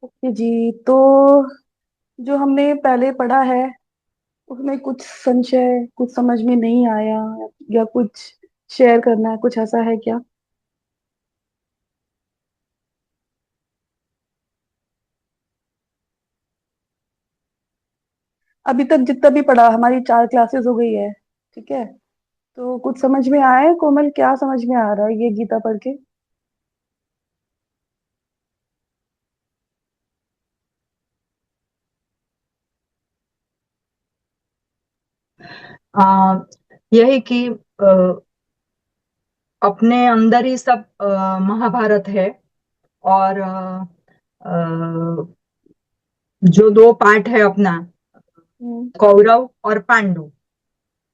Okay जी। तो जो हमने पहले पढ़ा है उसमें कुछ संशय, कुछ समझ में नहीं आया, या कुछ शेयर करना है, कुछ ऐसा है क्या? अभी तक जितना भी पढ़ा, हमारी 4 क्लासेस हो गई है, ठीक है। तो कुछ समझ में आया है कोमल? क्या समझ में आ रहा है ये गीता पढ़ के? आ, यही कि अपने अंदर ही सब महाभारत है। और जो दो पार्ट है अपना, हम्म। कौरव और पांडु,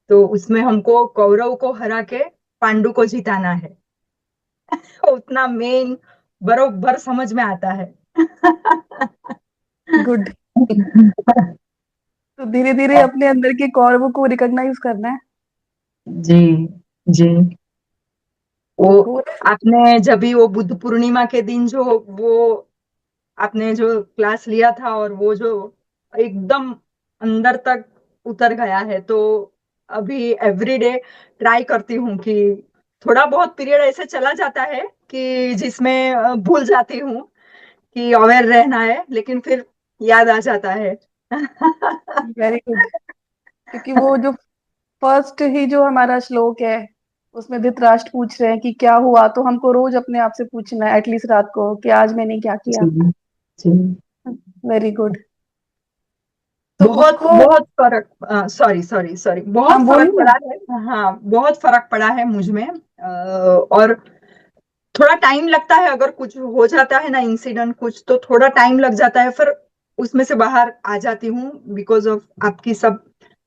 तो उसमें हमको कौरव को हरा के पांडु को जिताना है। उतना मेन बरोबर समझ में आता है। गुड। तो धीरे धीरे अपने अंदर के कौरवों को रिकॉग्नाइज करना है। जी जी। वो हो। आपने जब भी वो बुद्ध पूर्णिमा के दिन जो वो आपने जो क्लास लिया था, और वो जो एकदम अंदर तक उतर गया है, तो अभी एवरीडे ट्राई करती हूँ कि थोड़ा बहुत पीरियड ऐसे चला जाता है कि जिसमें भूल जाती हूँ कि अवेयर रहना है, लेकिन फिर याद आ जाता है। Very good. क्योंकि वो जो फर्स्ट ही जो हमारा श्लोक है, उसमें धृतराष्ट्र पूछ रहे हैं कि क्या हुआ, तो हमको रोज अपने आप से पूछना है एटलीस्ट रात को कि आज मैंने क्या किया। जी जी। Very good. तो बहुत उसको। बहुत फर्क, सॉरी सॉरी सॉरी, हाँ, बहुत फर्क बोलिए ना। पड़ा है। हाँ, बहुत फर्क पड़ा है मुझ में। और थोड़ा टाइम लगता है, अगर कुछ हो जाता है ना इंसिडेंट कुछ, तो थोड़ा टाइम लग जाता है, फिर उसमें से बाहर आ जाती हूँ बिकॉज ऑफ आपकी सब,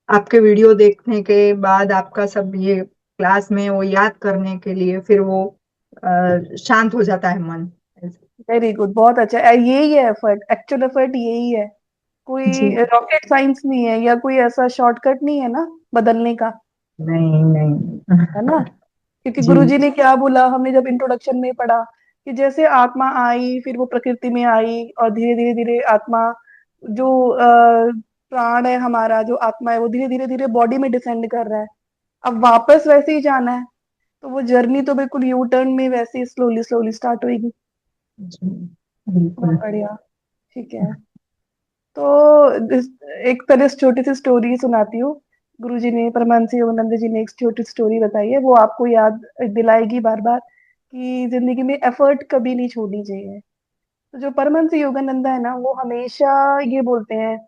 आपके वीडियो देखने के बाद, आपका सब ये क्लास में वो याद करने के लिए, फिर वो शांत हो जाता है मन। वेरी गुड, बहुत अच्छा है। यही है एफर्ट, एक्चुअल एफर्ट यही है। जी। कोई रॉकेट साइंस नहीं है, या कोई ऐसा शॉर्टकट नहीं है ना बदलने का। नहीं नहीं। है ना? क्योंकि जी गुरुजी ने क्या बोला, हमने जब इंट्रोडक्शन में पढ़ा कि जैसे आत्मा आई, फिर वो प्रकृति में आई, और धीरे धीरे धीरे आत्मा, जो प्राण है हमारा, जो आत्मा है, वो धीरे धीरे धीरे बॉडी में डिसेंड कर रहा है। अब वापस वैसे ही जाना है। तो वो जर्नी तो बिल्कुल यू टर्न में वैसे ही स्लोली स्लोली स्टार्ट होगी। जी बिल्कुल। बहुत बढ़िया। ठीक है। तो एक तरह से छोटी सी स्टोरी सुनाती हूँ। गुरुजी ने, परमानसी योगानंद जी ने एक छोटी स्टोरी बताई है, वो आपको याद दिलाएगी बार बार कि जिंदगी में एफर्ट कभी नहीं छोड़नी चाहिए। तो जो परमहंस योगानंद है ना, वो हमेशा ये बोलते हैं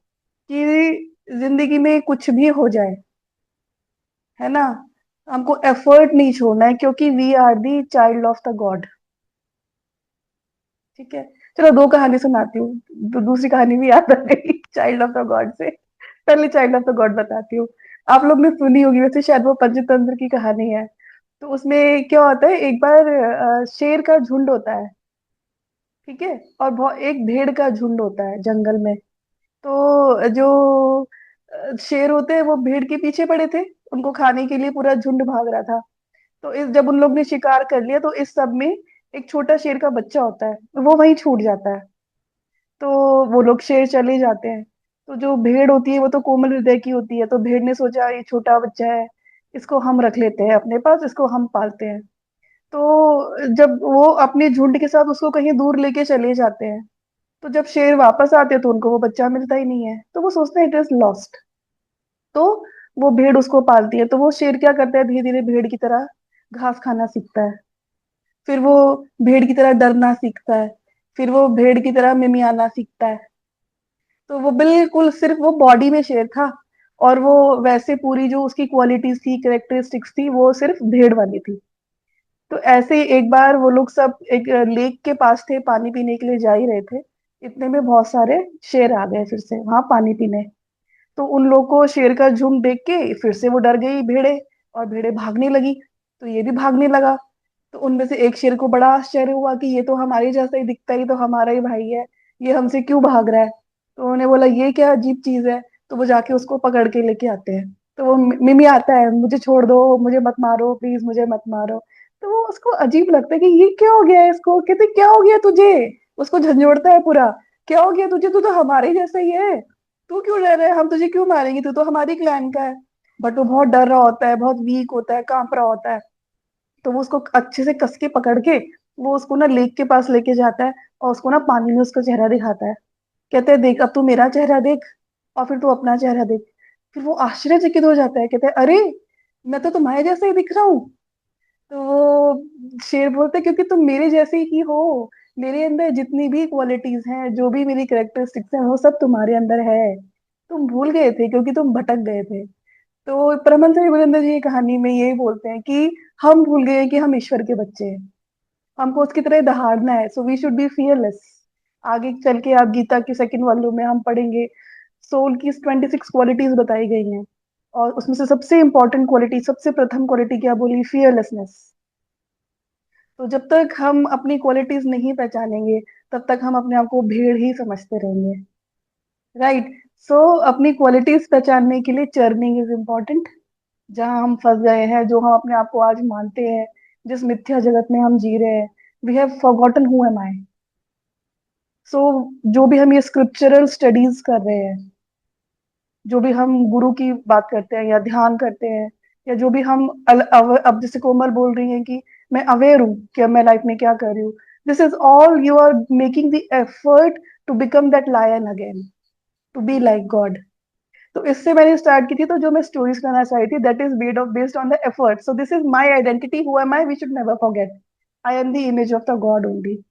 कि जिंदगी में कुछ भी हो जाए, है ना, हमको एफर्ट नहीं छोड़ना है, क्योंकि we are the child of the god. ठीक है। चलो, दो कहानी सुनाती हूँ। दूसरी कहानी भी याद आ गई चाइल्ड ऑफ द गॉड से। पहले चाइल्ड ऑफ द गॉड बताती हूँ। आप लोग ने सुनी होगी वैसे, शायद वो पंचतंत्र की कहानी है। तो उसमें क्या होता है, एक बार शेर का झुंड होता है, ठीक है, और बहुत एक भेड़ का झुंड होता है जंगल में। तो जो शेर होते हैं वो भेड़ के पीछे पड़े थे, उनको खाने के लिए पूरा झुंड भाग रहा था। तो जब उन लोग ने शिकार कर लिया, तो इस सब में एक छोटा शेर का बच्चा होता है, वो वहीं छूट जाता है। तो वो लोग शेर चले जाते हैं। तो जो भेड़ होती है वो तो कोमल हृदय की होती है, तो भेड़ ने सोचा ये छोटा बच्चा है, इसको हम रख लेते हैं अपने पास, इसको हम पालते हैं। तो जब वो अपने झुंड के साथ उसको कहीं दूर लेके चले जाते हैं, तो जब शेर वापस आते हैं तो उनको वो बच्चा मिलता ही नहीं है, तो वो सोचते हैं इट इज लॉस्ट। तो वो भेड़ उसको पालती है, तो वो शेर क्या करता है, धीरे धीरे भेड़ की तरह घास खाना सीखता है। फिर वो भेड़ की तरह डरना सीखता है, फिर वो भेड़ की तरह मिमियाना सीखता है। तो वो बिल्कुल सिर्फ वो बॉडी में शेर था, और वो वैसे पूरी जो उसकी क्वालिटीज थी, कैरेक्टरिस्टिक्स थी, वो सिर्फ भेड़ वाली थी। तो ऐसे ही एक बार वो लोग सब एक लेक के पास थे, पानी पीने के लिए जा ही रहे थे। इतने में बहुत सारे शेर आ गए फिर से वहां पानी पीने। तो उन लोग को शेर का झुंड देख के फिर से वो डर गई भेड़े, और भेड़े भागने लगी, तो ये भी भागने लगा। तो उनमें से एक शेर को बड़ा आश्चर्य हुआ कि ये तो हमारे जैसा ही दिखता है, ये तो हमारा ही भाई है, ये हमसे क्यों भाग रहा है। तो उन्होंने बोला ये क्या अजीब चीज है। तो वो जाके उसको पकड़ के लेके आते हैं। तो वो मिमी आता है, मुझे छोड़ दो, मुझे मत मारो प्लीज, मुझे मत मारो। तो वो उसको अजीब लगता है कि ये क्या हो गया है इसको, कहते क्या हो गया तुझे। उसको झंझोड़ता है पूरा, क्या हो गया तुझे, तू तो हमारे जैसा ही है, तू क्यों डर रहा है, हम तुझे क्यों मारेंगे, तू तो हमारी क्लैन का है। बट वो बहुत डर रहा होता है, बहुत वीक होता है, कांप रहा होता है। तो वो उसको अच्छे से कस के पकड़ के वो उसको ना लेक के पास लेके जाता है, और उसको ना पानी में उसका चेहरा दिखाता है। कहते हैं देख अब तू मेरा चेहरा देख, और फिर तू अपना चेहरा देख। फिर वो आश्चर्यचकित हो जाता है, कहता है अरे मैं तो तुम्हारे जैसा ही दिख रहा हूँ। तो वो शेर बोलते हैं क्योंकि तुम मेरे जैसे ही हो, मेरे अंदर जितनी भी क्वालिटीज हैं, जो भी मेरी कैरेक्टरिस्टिक्स हैं, वो सब तुम्हारे अंदर है। तुम भूल गए थे क्योंकि तुम भटक गए थे। तो परमहंस विवेकानंद जी ये कहानी में यही बोलते हैं कि हम भूल गए हैं कि हम ईश्वर के बच्चे हैं, हमको उसकी तरह दहाड़ना है, so we should be fearless. आगे चल के आप गीता के सेकंड वॉल्यूम में हम पढ़ेंगे, सोल की 26 क्वालिटीज बताई गई हैं, और उसमें से सबसे इंपॉर्टेंट क्वालिटी, सबसे प्रथम क्वालिटी क्या बोली, फियरलेसनेस। तो जब तक हम अपनी क्वालिटीज नहीं पहचानेंगे, तब तक हम अपने आप को भेड़ ही समझते रहेंगे। राइट। सो अपनी क्वालिटीज पहचानने के लिए चर्निंग इज इम्पोर्टेंट। जहाँ हम फंस गए हैं, जो हम अपने आप को आज मानते हैं, जिस मिथ्या जगत में हम जी रहे हैं, we have forgotten who am I. So जो भी हम ये स्क्रिप्चरल स्टडीज कर रहे हैं, जो भी हम गुरु की बात करते हैं या ध्यान करते हैं, या जो भी हम अब जैसे कोमल बोल रही हैं कि मैं अवेयर हूँ कि अब मैं लाइफ में क्या कर रही हूँ, this is all you are making the effort to become that lion again, to be like god. तो इससे मैंने स्टार्ट की थी, तो जो मैं स्टोरीज करना चाही थी, that is based on the effort. So this is my identity, who am I, we should never forget, I am the image of the god only.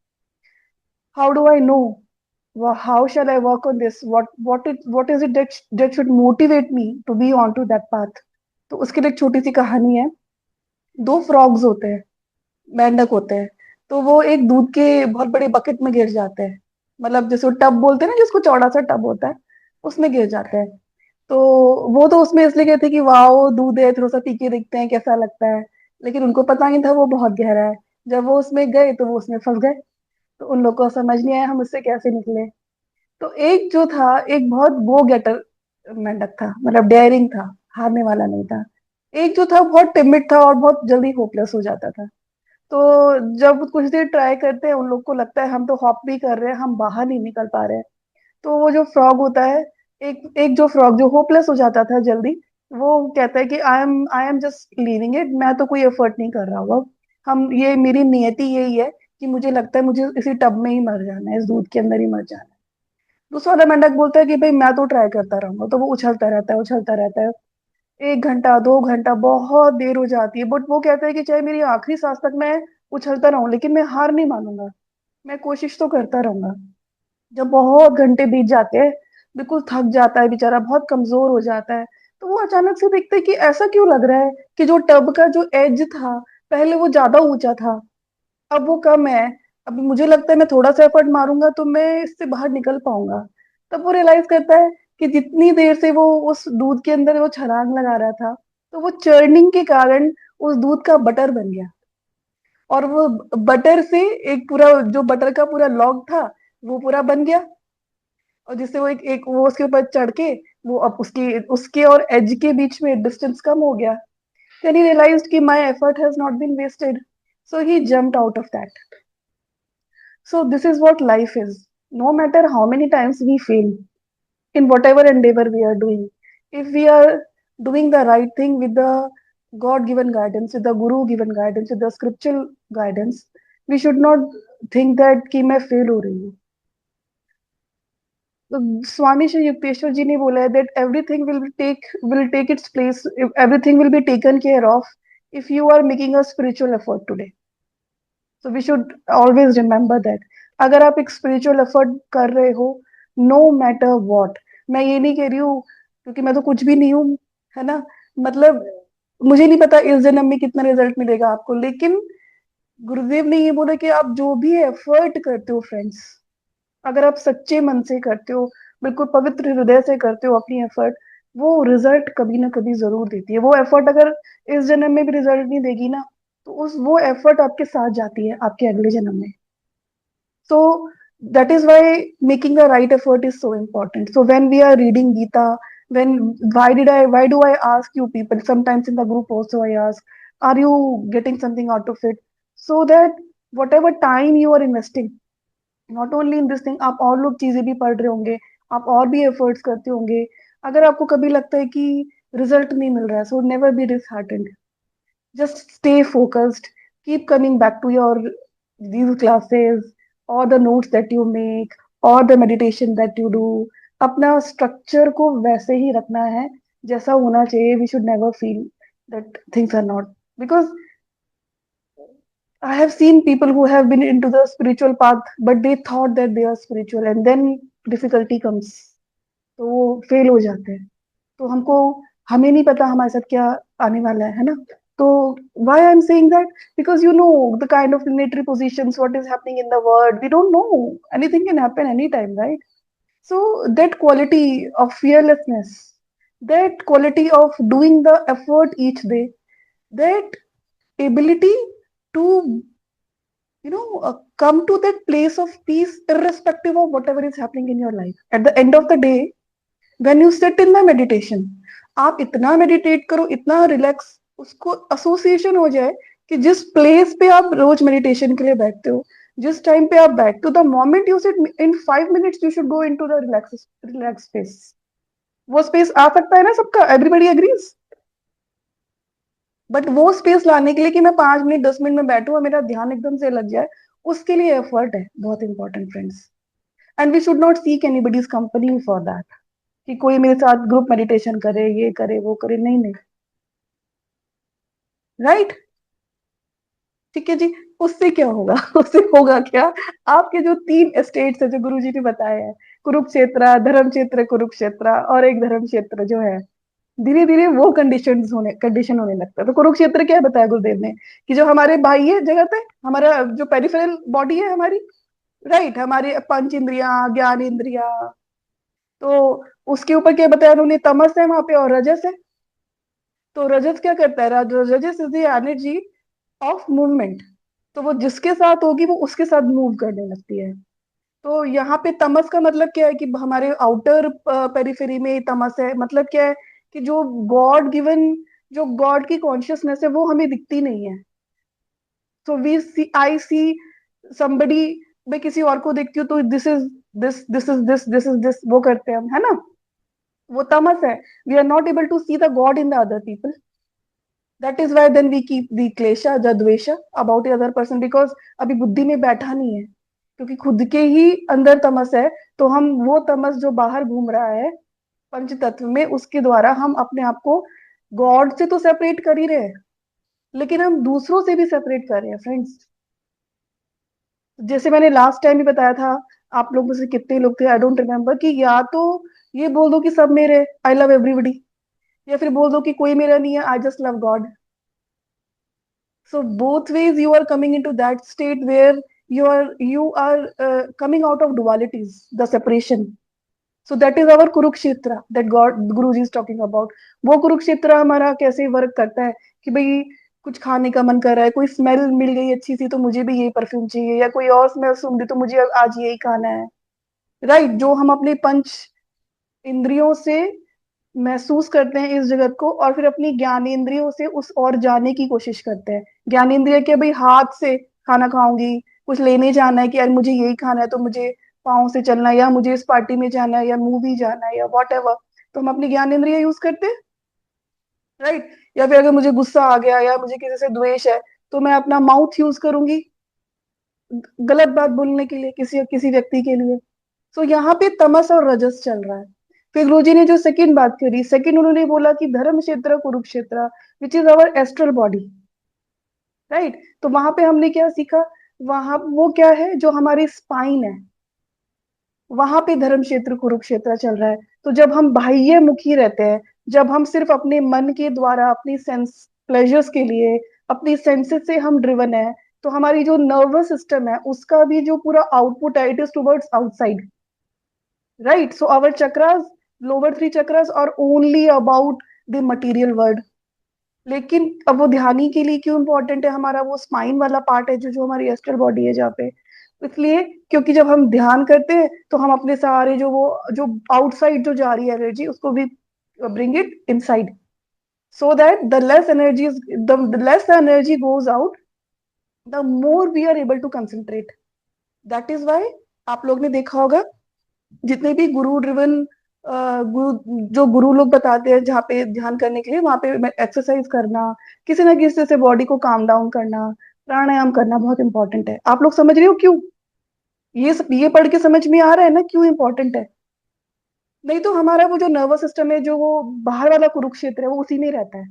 How do I know, how shall I work on this, what is it that should motivate me to be on to that path। तो उसके लिए एक छोटी सी कहानी है। दो frogs होते हैं, मेंढक होते हैं। तो वो एक दूध के बहुत बड़े बकेट में गिर जाते हैं, मतलब जैसे वो टब बोलते हैं ना, जिसको चौड़ा सा टब होता है, उसमें गिर जाते हैं। तो वो तो उसमें इसलिए गए थे कि वाओ दूध है, थोड़ा सा पी के देखते हैं कैसा लगता है। लेकिन उनको पता नहीं था वो बहुत गहरा है। जब वो उसमें गए तो वो उसमें फंस गए। तो उन लोगों को समझ नहीं आया हम उससे कैसे निकले। तो एक जो था, एक बहुत गो गेटर मेंढक था, मतलब डेयरिंग था, हारने वाला नहीं था। एक जो था बहुत टिमिड था और बहुत जल्दी होपलेस हो जाता था। तो जब कुछ देर ट्राई करते हैं, उन लोग को लगता है हम तो हॉप भी कर रहे हैं, हम बाहर नहीं निकल पा रहे हैं। तो वो जो फ्रॉग होता है, एक एक जो फ्रॉग जो होपलेस हो जाता था जल्दी, वो कहता है कि I am just leaving it, मैं तो कोई एफर्ट नहीं कर रहा हूँ अब। हम ये मेरी नियति यही है कि मुझे लगता है मुझे इसी टब में ही मर जाना है, इस दूध के अंदर ही मर जाना है। दूसरा वाला मेंढक बोलता है कि भाई मैं तो ट्राई करता रहूंगा। तो वो उछलता रहता है, उछलता रहता है। 1 घंटा 2 घंटा बहुत देर हो जाती है, बट वो कहता है कि चाहे मेरी आखिरी सांस तक मैं उछलता रहूं, लेकिन मैं हार नहीं मानूंगा, मैं कोशिश तो करता रहूंगा। जब बहुत घंटे बीत जाते हैं, बिल्कुल थक जाता है बेचारा, बहुत कमजोर हो जाता है। तो वो अचानक से देखता है कि ऐसा क्यों लग रहा है कि जो टब का जो एज था, पहले वो ज्यादा ऊंचा था, अब वो कम है। अब मुझे लगता है मैं थोड़ा सा एफर्ट मारूंगा तो मैं इससे बाहर निकल पाऊंगा। तब वो रियलाइज करता है कि जितनी देर से वो उस दूध के अंदर वो छलांग लगा रहा था, तो वो चर्निंग के कारण उस दूध का बटर बन गया। और वो बटर से एक पूरा जो बटर का पूरा लॉग था, वो पूरा बन गया। और जिससे वो एक वो उसके ऊपर चढ़ के, वो अब उसकी उसके और एज के बीच में डिस्टेंस कम हो गया। Then he realized कि my effort has not been wasted, so he jumped out of that. So this is what life is. No matter how many times we fail in whatever endeavor we are doing, if we are doing the right thing with the God given guidance, with the Guru given guidance, with the scriptural guidance, we should not think that कि मैं fail हो रही हूँ। तो स्वामी श्री युक्तेश्वर जी ने बोला है that everything will take its place, if everything will be taken care of if you are making a spiritual effort today. So we should always remember that. अगर आप एक स्पिरिचुअल एफर्ट कर रहे हो, नो मैटर वॉट, मैं ये नहीं कह रही हूँ क्योंकि मैं तो कुछ भी नहीं हूँ, है ना, मतलब मुझे नहीं पता इस जन्म में कितना रिजल्ट मिलेगा आपको, लेकिन गुरुदेव ने ये बोला कि आप जो भी एफर्ट करते हो फ्रेंड्स, अगर आप सच्चे मन से करते हो, बिल्कुल पवित्र हृदय से करते हो अपनी एफर्ट, वो रिजल्ट कभी ना कभी जरूर देती है। वो एफर्ट अगर इस जन्म में भी रिजल्ट नहीं देगी ना, तो उस वो एफर्ट आपके साथ जाती है आपके अगले जन्म में। So that is why making the right effort is so important. So when we are reading Gita, when why do I ask you people, sometimes in the group also I ask, are you getting something out of it? So that whatever time you are investing, not only in this thing, आप और लोग चीजें भी पढ़ रहे होंगे, आप और भी एफर्ट्स करते होंगे, अगर आपको कभी लगता है कि रिजल्ट नहीं मिल रहा है, so never be disheartened, just stay focused, keep coming back to your these classes or the notes that you make or the meditation that you do। अपना स्ट्रक्चर को वैसे ही रखना है जैसा होना चाहिए। We should never feel that things are not, because I have seen people who have been into the spiritual path, but they thought that they are spiritual, and then difficulty comes, तो वो fail हो जाते हैं। तो हमको, हमें नहीं पता हमारे साथ क्या आने वाला है ना। तो why I'm saying that, because you know the kind of planetary positions, what is happening in the world, we don't know, anything can happen anytime, right? So that quality of fearlessness, that quality of doing the effort each day, that ability to come to that place of peace irrespective of whatever is happening in your life, at the end of the day when you sit in the meditation, आप इतना meditate करो, इतना relax, उसको association हो जाए कि जिस place पे आप रोज मेडिटेशन के लिए बैठते हो, जिस टाइम पे आप बैठते हो, the moment you sit in 5 minutes you should go into the relax space. वो स्पेस आ सकता है ना सबका, एवरीबडी एग्रीज, बट वो स्पेस लाने के लिए कि मैं 5 मिनट 10 मिनट में बैठूं और मेरा ध्यान एकदम से लग जाए, उसके लिए एफर्ट है बहुत important friends. And we should not seek anybody's company for that, कि कोई मेरे साथ ग्रुप मेडिटेशन करे, ये करे वो करे, नहीं नहीं, राइट, ठीक है जी। उससे क्या होगा उससे होगा क्या, आपके जो 3 स्टेट्स है जो गुरु जी ने बताए हैं, कुरुक्षेत्र, धर्म क्षेत्र, कुरुक्षेत्र, और एक धर्म क्षेत्र जो है, धीरे धीरे वो कंडीशन होने लगता है। तो कुरुक्षेत्र क्या बताया गुरुदेव ने, कि जो हमारे भाई है जगत है, हमारा जो पेरिफेरल बॉडी है हमारी, राइट, हमारे पंच इंद्रिया, ज्ञान इंद्रिया, तो उसके ऊपर क्या बताया उन्होंने, तमस है वहां पे और रजस है। तो रजस क्या करता है, rajas is the energy of movement, तो वो जिसके साथ होगी वो उसके साथ मूव करने लगती है। तो यहाँ पे तमस का मतलब क्या है, कि हमारे आउटर पेरिफेरी में तमस है, मतलब क्या है, कि जो गॉड गिवन, जो गॉड की कॉन्शियसनेस है वो हमें दिखती नहीं है। So we C, I C somebody, मैं किसी और को देखती हूँ तो दिस इज दिस वो करते हैं हम, है ना, वो तमस है। We are not able to see the god in the other people, that is why then we keep the klesha the dvesha about the other person, because अभी बुद्धि में बैठा नहीं है, क्योंकि खुद के ही अंदर तमस है। तो हम वो तमस जो बाहर घूम रहा है पंच तत्व में, उसके द्वारा हम अपने आप को गॉड से तो सेपरेट कर ही रहे हैं, लेकिन हम दूसरों से भी सेपरेट कर रहे हैं फ्रेंड्स। जैसे मैंने लास्ट टाइम भी बताया था, आप लोग में से कितने लोग थे आई डोंट रिमेम्बर, कि या तो ये बोल दो कि सब मेरे, आई लव एवरीबडी, या फिर बोल दो कि कोई मेरा नहीं है, I just love God. So both ways you are coming into that state where you are coming out of dualities, the separation. So that is our Kurukshetra that God Guruji is talking about। वो कुरुक्षेत्र हमारा कैसे work करता है, कि भाई कुछ खाने का मन कर रहा है, कोई स्मेल मिल गई अच्छी सी तो मुझे भी यही परफ्यूम चाहिए, या कोई और स्मेल सूंघ दी तो मुझे आज यही खाना है, राइट। जो हम अपने पंच इंद्रियों से महसूस करते हैं इस जगत को, और फिर अपनी ज्ञानेंद्रियों से उस और जाने की कोशिश करते हैं। ज्ञानेंद्रिय के भाई हाथ से खाना खाऊंगी, कुछ लेने जाना है कि यार मुझे यही खाना है तो मुझे पाँव से चलना है, या मुझे इस पार्टी में जाना है, या मूवी जाना है, या वॉट एवर, तो हम अपनी ज्ञानेंद्रिय यूज करते हैं, राइट। या फिर अगर मुझे गुस्सा आ गया या मुझे किसी से द्वेष है, तो मैं अपना माउथ यूज करूंगी गलत बात बोलने के लिए, किसी किसी व्यक्ति के लिए। तो यहाँ पे तमस और रजस चल रहा है। फिर गुरुजी ने जो सेकंड बात करी, सेकंड उन्होंने बोला कि धर्म क्षेत्र Kurukshetra, which is our astral body, right. तो वहां पे हमने क्या सीखा, वहां वो क्या है, जो हमारी स्पाइन है, वहां पे धर्म क्षेत्र कुरुक्षेत्र चल रहा है। तो जब हम बाह्य मुखी रहते हैं, जब हम सिर्फ अपने मन के द्वारा, अपनी सेंस प्लेजर्स के लिए, अपनी सेंसेस से हम ड्रिवन है, तो हमारी जो नर्वस सिस्टम है उसका भी जो पूरा आउटपुट है, it is towards outside, right? So our chakras, lower three chakras are only about the material world. लेकिन अब वो ध्यानी के लिए क्यों इंपॉर्टेंट है, हमारा वो स्पाइन वाला पार्ट है जो जो हमारी एस्ट्रल बॉडी है जहाँ पे, इसलिए क्योंकि जब हम ध्यान करते हैं तो हम अपने सारे जो वो जो आउटसाइड जो जा रही है एनर्जी उसको भी bring it inside, so that the less the energy goes out, the more we are able to concentrate. That is why आप लोग ने देखा होगा, जितने भी गुरु ड्रिवन गुरु जो गुरु लोग बताते हैं जहाँ पे ध्यान करने के लिए, वहां पे एक्सरसाइज करना, किसी ना किसी से बॉडी को काम डाउन करना, प्राणायाम करना बहुत इंपॉर्टेंट है। आप लोग समझ रहे हो क्यों? ये पढ़ के समझ में आ रहा है ना क्यों इंपॉर्टेंट है? नहीं तो हमारा वो जो नर्वस सिस्टम है, जो वो बाहर वाला कुरुक्षेत्र है, वो उसी में रहता है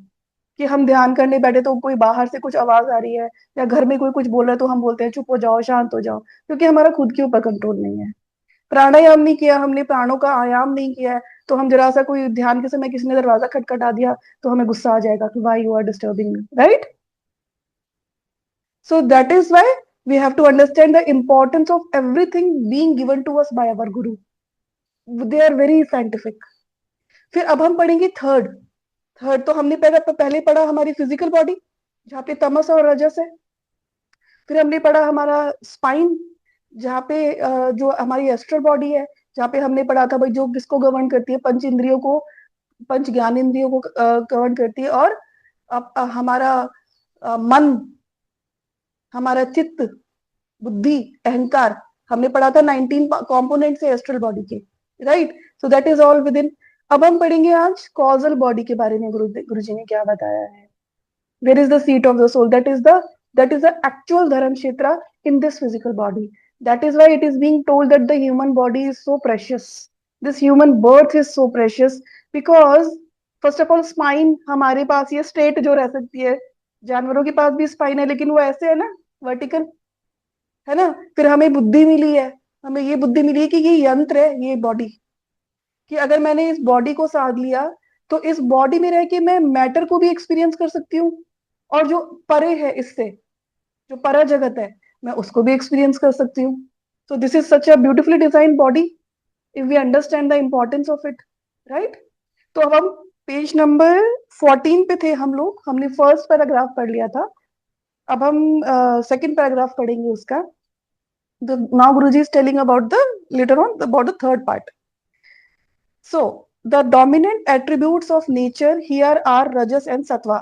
कि हम ध्यान करने बैठे तो कोई बाहर से कुछ आवाज आ रही है, या घर में कोई कुछ बोल रहा है तो हम बोलते हैं चुप हो जाओ, शांत हो जाओ, क्योंकि हमारा खुद के ऊपर कंट्रोल नहीं है। प्राणायाम नहीं किया हमने, प्राणों का आयाम नहीं किया है, तो हम जरा सा कोई ध्यान के समय किसी ने दरवाजा खटखटा दिया तो हमें गुस्सा आ जाएगा कि why you are disturbing me, right? So that is why we have to understand the importance of everything being given to us by our guru. They are very scientific. फिर अब हम पढ़ेंगे थर्ड। थर्ड तो हमने पहले पढ़ा हमारी फिजिकल बॉडी, जहाँ पे तमस और रजस है। फिर हमने पढ़ा हमारा स्पाइन, जहाँ पे जो हमारी एस्ट्रल बॉडी है, जहाँ पे हमने पढ़ा था भाई जो किसको गवर्न करती है, पंच इंद्रियों को, पंच ज्ञान इंद्रियों को गवर्न करती है। और हमारा मन, हमारा चित्त, बुद्धि, अहंकार, हमने पढ़ा था 19 कॉम्पोनेंट से एस्ट्रल बॉडी के, right? So that is all with in. अब हम पढ़ेंगे आज कॉजल बॉडी के बारे में, गुरु जी ने क्या बताया है। Where is the seat of the soul? That is the actual dharma kshetra in this physical body. That is why it is being told that the human body is so precious. This human birth is so precious because first of all spine हमारे पास ये straight जो रह सकती है, जानवरों के पास भी spine है लेकिन वो ऐसे है ना, vertical, है ना? फिर हमें बुद्धि मिली है, हमें ये बुद्धि मिली है कि ये यंत्र है, ये बॉडी, कि अगर मैंने इस बॉडी को साध लिया तो इस बॉडी में रह के मैं मैटर को भी एक्सपीरियंस कर सकती हूँ, और जो परे है इससे, जो परा जगत है, मैं उसको भी एक्सपीरियंस कर सकती हूँ। So this is such a beautifully design body if we understand the importance of it, right? तो अब हम पेज नंबर 14 पे थे हम लोग, हमने फर्स्ट पैराग्राफ पढ़ लिया था। अब हम सेकंड पैराग्राफ पढ़ेंगे उसका। Now Guruji is telling about the later on about the third part. So, the dominant attributes of nature here are Rajas and Sattva.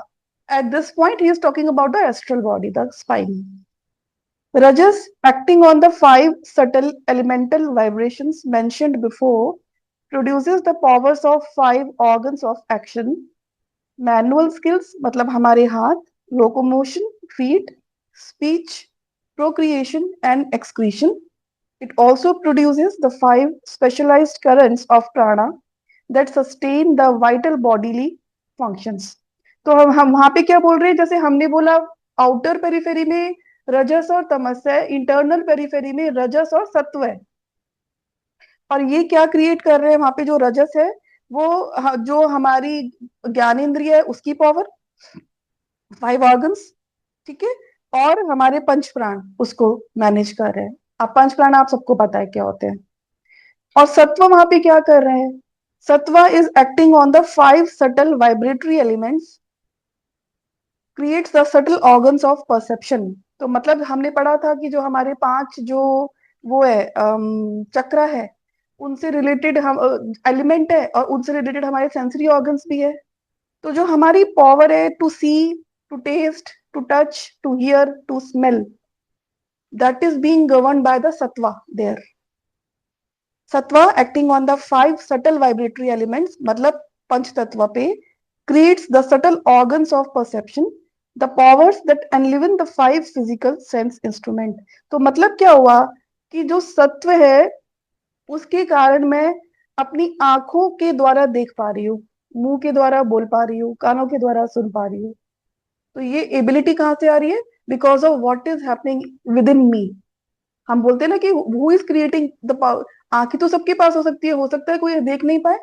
At this point, he is talking about the astral body, the spine. Rajas, acting on the five subtle elemental vibrations mentioned before, produces the powers of five organs of action. Manual skills, मतलब हमारे हाथ, locomotion, feet, speech, procreation, and excretion. It also produces the five specialized currents of prana that sustain the vital bodily functions. तो हम वहां पे क्या बोल रहे हैं, जैसे हमने बोला आउटर पेरिफेरी में रजस और तमस है, इंटरनल पेरिफेरी में रजस और सत्व है। और ये क्या क्रिएट कर रहे हैं वहां पे, जो रजस है वो जो हमारी ज्ञानेंद्रिय है उसकी पावर, फाइव ऑर्गन्स, ठीक है, और हमारे पंच प्राण उसको मैनेज कर रहे हैं। अब पंच प्राण आप सबको पता है क्या होते हैं। और सत्व वहां पे क्या कर रहे हैं? सत्व is acting on the five subtle vibratory elements, creates the subtle organs of perception. तो मतलब हमने पढ़ा था कि जो हमारे पांच जो वो है चक्र है, उनसे रिलेटेड हम एलिमेंट है, और उनसे रिलेटेड हमारे सेंसरी ऑर्गन्स भी है। तो जो हमारी पावर है to see, to taste, to touch, to hear, to smell, that is being governed by the sattva there. Sattva acting on the five subtle vibratory elements, मतलब पंच तत्व पे, creates the subtle organs of perception, the powers that enliven the five physical sense instrument। तो मतलब क्या हुआ कि जो सत्व है उसके कारण मैं अपनी आंखों के द्वारा देख पा रही हूँ, मुंह के द्वारा बोल पा रही हूँ, कानों के द्वारा सुन पा रही हूँ। तो ये एबिलिटी कहाँ से आ रही है? Because of what is happening within me. हम बोलते हैं ना कि who is creating the power. आंखें तो सबके पास हो सकता है कोई देख नहीं पाए।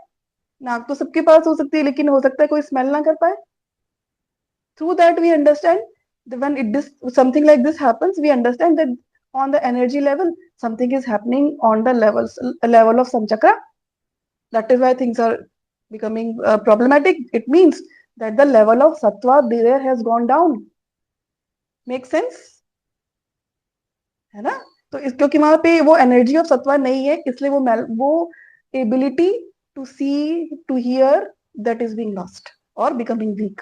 नाक तो सबके पास हो सकती है, लेकिन हो सकता है कोई स्मेल ना कर पाए। Through that we understand that when something like this happens, we understand that on the energy level something is happening on the level of samchakra. That is why things are becoming problematic. It means that the level of sattva there has gone down. Make sense? है ना? तो क्योंकि वहां पे वो energy of सत्वा नहीं है, इसलिए वो ability to see, to hear, that is being lost और becoming weak.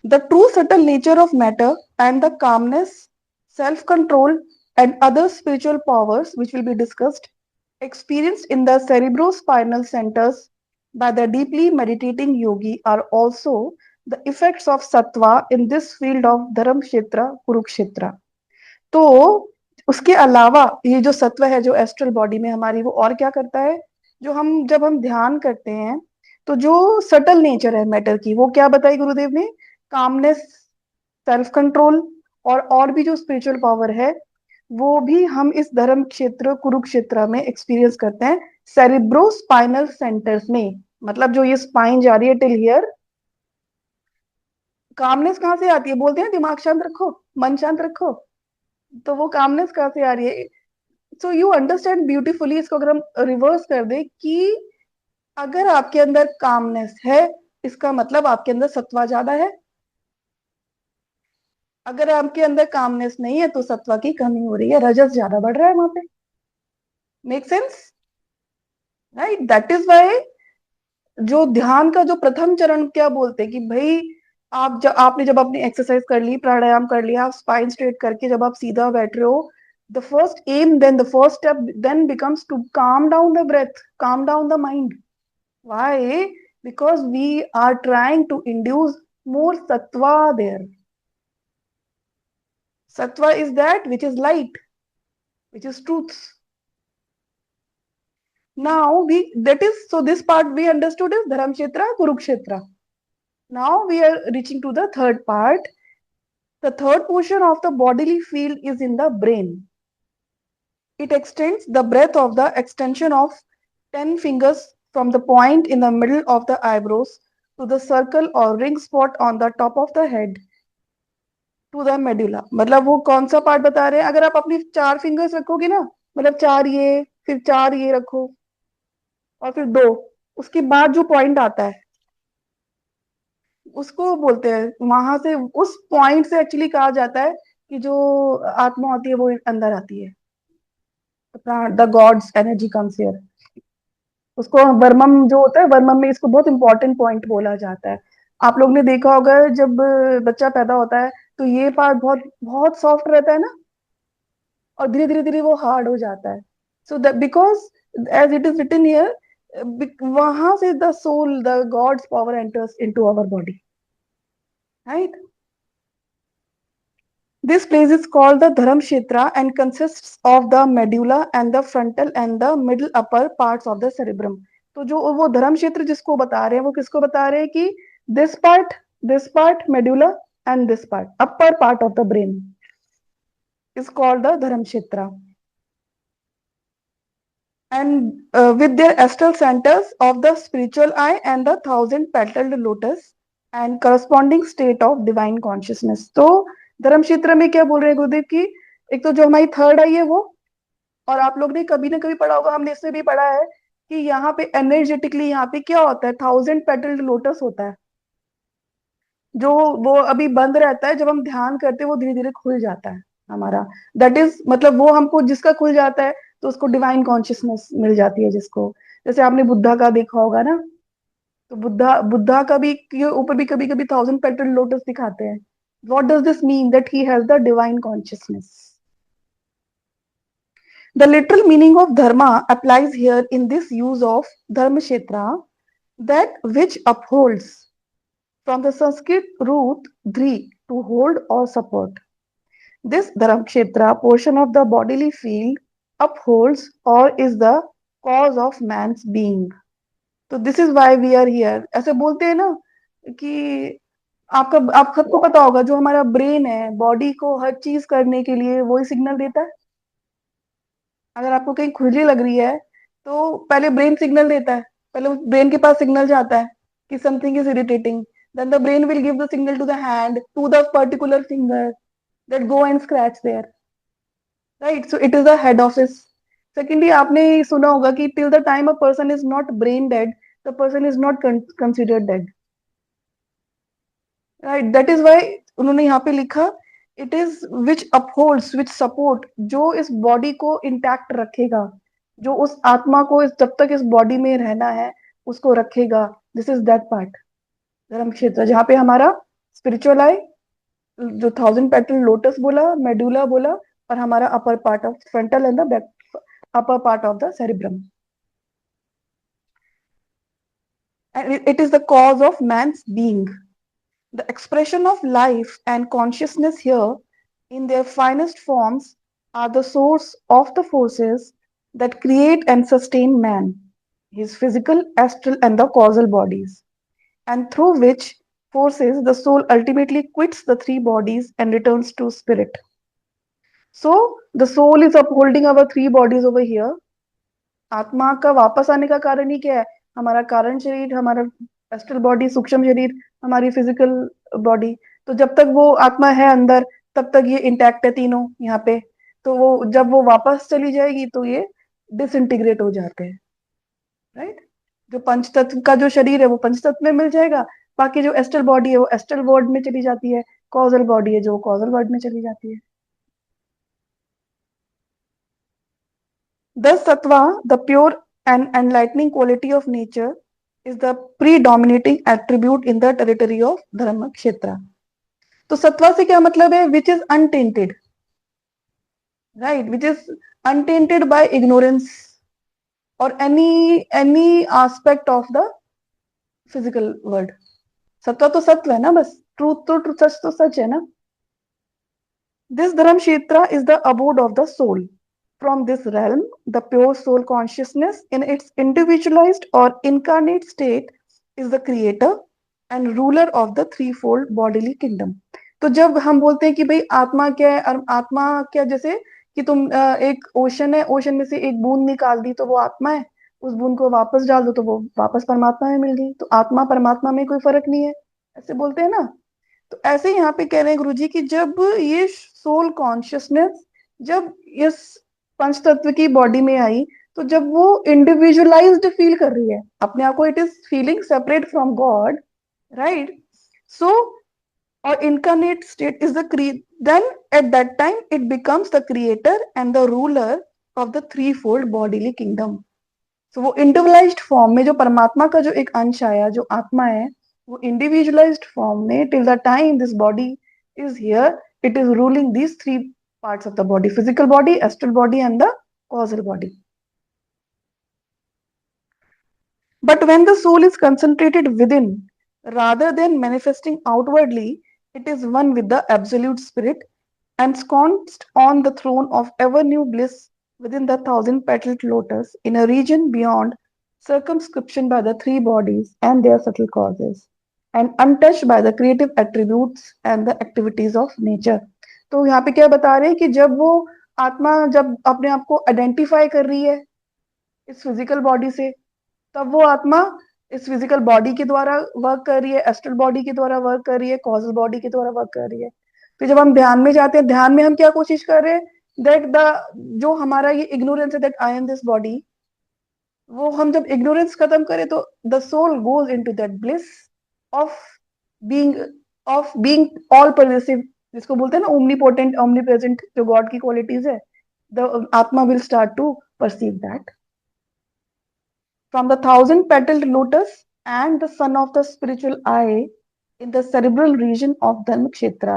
The true subtle nature of matter and the calmness, self control, and other spiritual powers, which will be discussed, experienced in the cerebrospinal centers by the deeply meditating yogi, are also the effects of sattva in this field of Dharam Kshetra, Kurukshetra. तो उसके अलावा ये जो सत्व है जो astral body में हमारी, वो और क्या करता है? जो हम जब हम ध्यान करते हैं तो जो सटल नेचर है मैटर की, वो क्या बताई गुरुदेव ने? कामनेस, सेल्फ कंट्रोल, और भी जो स्पिरिचुअल पावर है, वो भी हम इस धर्म क्षेत्र कुरुक्षेत्र में एक्सपीरियंस करते हैं, सेरिब्रो स्पाइनल सेंटर्स में। मतलब जो ये स्पाइन जा रही है टिल हियर। कामनेस कहाँ से आती है? बोलते हैं दिमाग शांत रखो, मन शांत रखो, तो वो कामनेस कहाँ से आ रही है? सो यू अंडरस्टैंड ब्यूटीफुली, इसको अगर हम रिवर्स कर दे कि अगर आपके अंदर कामनेस है, इसका मतलब आपके अंदर सत्वा ज्यादा है। अगर आपके अंदर कामनेस नहीं है तो सत्वा की कमी हो रही है, रजस ज्यादा बढ़ रहा है वहां पे। Make sense? Right? That is why जो ध्यान का जो प्रथम चरण क्या बोलते हैं कि भाई आपने जब अपनी एक्सरसाइज कर ली, प्राणायाम कर लिया, आप स्पाइन स्ट्रेट करके जब आप सीधा बैठ रहे हो, the first aim, then the first step then becomes to calm down the breath, calm down the mind. Why? Because we are trying to induce more sattva there. Sattva is that which is light, which is truth. Now that is, so this part we understood is Dharamkshetra, Kurukshetra. Now we are reaching to the third part. The third portion of the bodily field is in the brain. It extends the breadth of the extension of 10 fingers from the point in the middle of the eyebrows to the circle or ring spot on the top of the head to the medulla. मतलब वो कौन सा part बता रहे हैं? अगर आप अपनी 4 फिंगर्स रखोगे ना, मतलब 4 ये, फिर 4 ये रखो, और फिर 2, उसके बाद जो पॉइंट आता है उसको बोलते हैं, वहां से उस पॉइंट से एक्चुअली कहा जाता है कि जो आत्मा होती है वो अंदर आती है, the God's energy comes here. उसको वर्मम जो होता है, वर्मम में इसको बहुत इंपॉर्टेंट पॉइंट बोला जाता है। आप लोग ने देखा होगा जब बच्चा पैदा होता है तो ये पार्ट बहुत बहुत सॉफ्ट रहता है ना, और धीरे धीरे धीरे वो हार्ड हो जाता है। So that because as it is written here, वहां से the soul, the God's power enters into our body, right? This place is called the Dharam Kshetra and consists of the medulla and the frontal and the middle upper parts of the cerebrum. तो जो वो धर्म क्षेत्र जिसको बता रहे हैं, वो किसको बता रहे हैं कि this part, medulla, and this part, upper part of the brain is called the Dharam Kshetra. And with their astral centers of the spiritual eye and the 1,000 petaled lotus and corresponding state of divine consciousness. तो धर्म क्षेत्र में क्या बोल रहे हैं गुरुदेव की? एक तो जो हमारी थर्ड आई है वो, और आप लोग ने कभी ना कभी पढ़ा होगा, हमने इसमें भी पढ़ा है कि यहाँ पे एनर्जेटिकली यहाँ पे क्या होता है? 1,000 petaled लोटस होता है, जो वो अभी बंद रहता है, जब हम ध्यान करते हैं वो धीरे धीरे खुल जाता है हमारा। दैट इज मतलब वो हमको जिसका खुल जाता है तो उसको डिवाइन कॉन्शियसनेस मिल जाती है, जिसको जैसे आपने बुद्धा का देखा होगा ना, तो बुद्धा बुद्धा का भी के ऊपर भी कभी कभी 1,000 petaled लोटस दिखाते हैं। What does this mean? That he has the divine consciousness. The literal meaning of dharma applies here in this use of dharma kshetra, that which upholds, from the Sanskrit root dhri, to hold or support. This dharma kshetra portion of the bodily field upholds or is the cause of man's being. तो this is why we are here. ऐसे बोलते हैं ना कि आप सबको पता होगा, जो हमारा ब्रेन है बॉडी को हर चीज करने के लिए वही सिग्नल देता है। अगर आपको कहीं खुजली लग रही है तो पहले ब्रेन सिग्नल देता है, पहले ब्रेन के पास सिग्नल जाता है कि something is irritating, then the brain will give the signal to the hand, to the particular finger, that go and scratch there, right? So it is the head office. Secondly, आपने सुना होगा कि till the time a person is not brain dead, the person is not considered dead, right? That is why उन्होंने यहाँ पे लिखा, it is which upholds which support, जो इस बॉडी को इंटैक्ट रखेगा, जो उस आत्मा को जब तक इस बॉडी में रहना है उसको रखेगा, दिस इज दैट पार्ट, धर्म क्षेत्र, जहाँ पे हमारा स्पिरिचुअल आई, जो थाउजेंड पेटल लोटस बोला, मेडुला बोला, और हमारा upper part of frontal and the back, upper part of the cerebrum, and it is the cause of man's being. The expression of life and consciousness here, in their finest forms, are the source of the forces that create and sustain man, his physical, astral, and the causal bodies, and through which forces the soul ultimately quits the three bodies and returns to spirit. So, the soul is upholding our three bodies over here. आत्मा का वापस आने का कारण ही क्या है? हमारा कारण शरीर, हमारा एस्ट्रल बॉडी, सूक्ष्म शरीर, हमारी फिजिकल बॉडी। तो जब तक वो आत्मा है अंदर, तब तक ये इंटैक्ट है तीनों यहाँ पे। तो वो जब वो वापस चली जाएगी तो ये डिसइंटीग्रेट हो जाते हैं, राइट? जो पंच तत्व का जो शरीर है वो पंच तत्व में मिल जाएगा, बाकी जो एस्ट्रल बॉडी है वो एस्ट्रल वर्ल्ड में चली जाती है, कॉजल बॉडी है जो कॉजल वर्ल्ड में चली जाती है। Thus, sattva, the pure and enlightening quality of nature, is the predominating attribute in the territory of dharma kshetra. तो सत्वा से क्या मतलब है? Which is untainted, right? Which is untainted by ignorance और any aspect of the physical world. सत्वा तो सत्व है ना, बस ट्रूथ तो ट्रूथ, सच तो सच है ना। This Dharam Kshetra is the abode of the soul. From this realm, the pure soul consciousness in its individualized or incarnate state is the creator and ruler of the threefold bodily kingdom. तो जब हम बोलते हैं कि भाई आत्मा क्या है, और आत्मा क्या, जैसे कि तुम एक ओशन है, ओशन में से एक बूंद निकाल दी तो वो आत्मा है, उस बूंद को वापस डाल दो तो वो वापस परमात्मा में मिल गई, तो आत्मा परमात्मा में कोई फर्क नहीं है, ऐसे बोलते हैं ना। तो ऐसे यहाँ पे कह रहे हैं गुरुजी कि जब ये सोल कॉन्शियसनेस जब इस पंच तत्व की बॉडी में आई, तो जब वो इंडिविजुअलाइज्ड फील कर रही है अपने आप को, it is feeling separate from god, right? So और incarnate state is the then at that time it becomes the creator and the ruler of the threefold bodily kingdom. तो वो इंडिविजुअलाइज्ड फॉर्म में जो परमात्मा का जो एक अंश आया, जो आत्मा है, वो इंडिविजुअलाइज्ड फॉर्म में till the time this body is here, it is ruling these three parts of the body, physical body, astral body and the causal body. But when the soul is concentrated within, rather than manifesting outwardly, it is one with the Absolute Spirit, ensconced on the throne of ever new bliss within the thousand petaled lotus, in a region beyond circumscription by the three bodies and their subtle causes, and untouched by the creative attributes and the activities of nature. तो यहाँ पे क्या बता रहे हैं कि जब वो आत्मा जब अपने आप को आइडेंटिफाई कर रही है इस फिजिकल बॉडी से, तब वो आत्मा इस फिजिकल बॉडी के द्वारा वर्क कर रही है, एस्ट्रल बॉडी के द्वारा वर्क कर रही है, कॉजल बॉडी के द्वारा वर्क कर रही है। फिर जब हम ध्यान में जाते हैं, ध्यान में हम क्या कोशिश कर रहे हैं? दैट द जो हमारा ये इग्नोरेंस है, that I am this body, वो हम जब इग्नोरेंस खत्म करें तो the soul goes into that bliss of being, of being all pervasive, जिसको बोलते हैं ना ओमनीपोटेंट, ओमनी प्रेजेंट, जो गॉड की क्वालिटीज है, the atma will start to perceive that. From the thousand petaled lotus and the sun of the spiritual eye in the cerebral region of Dharmakshetra,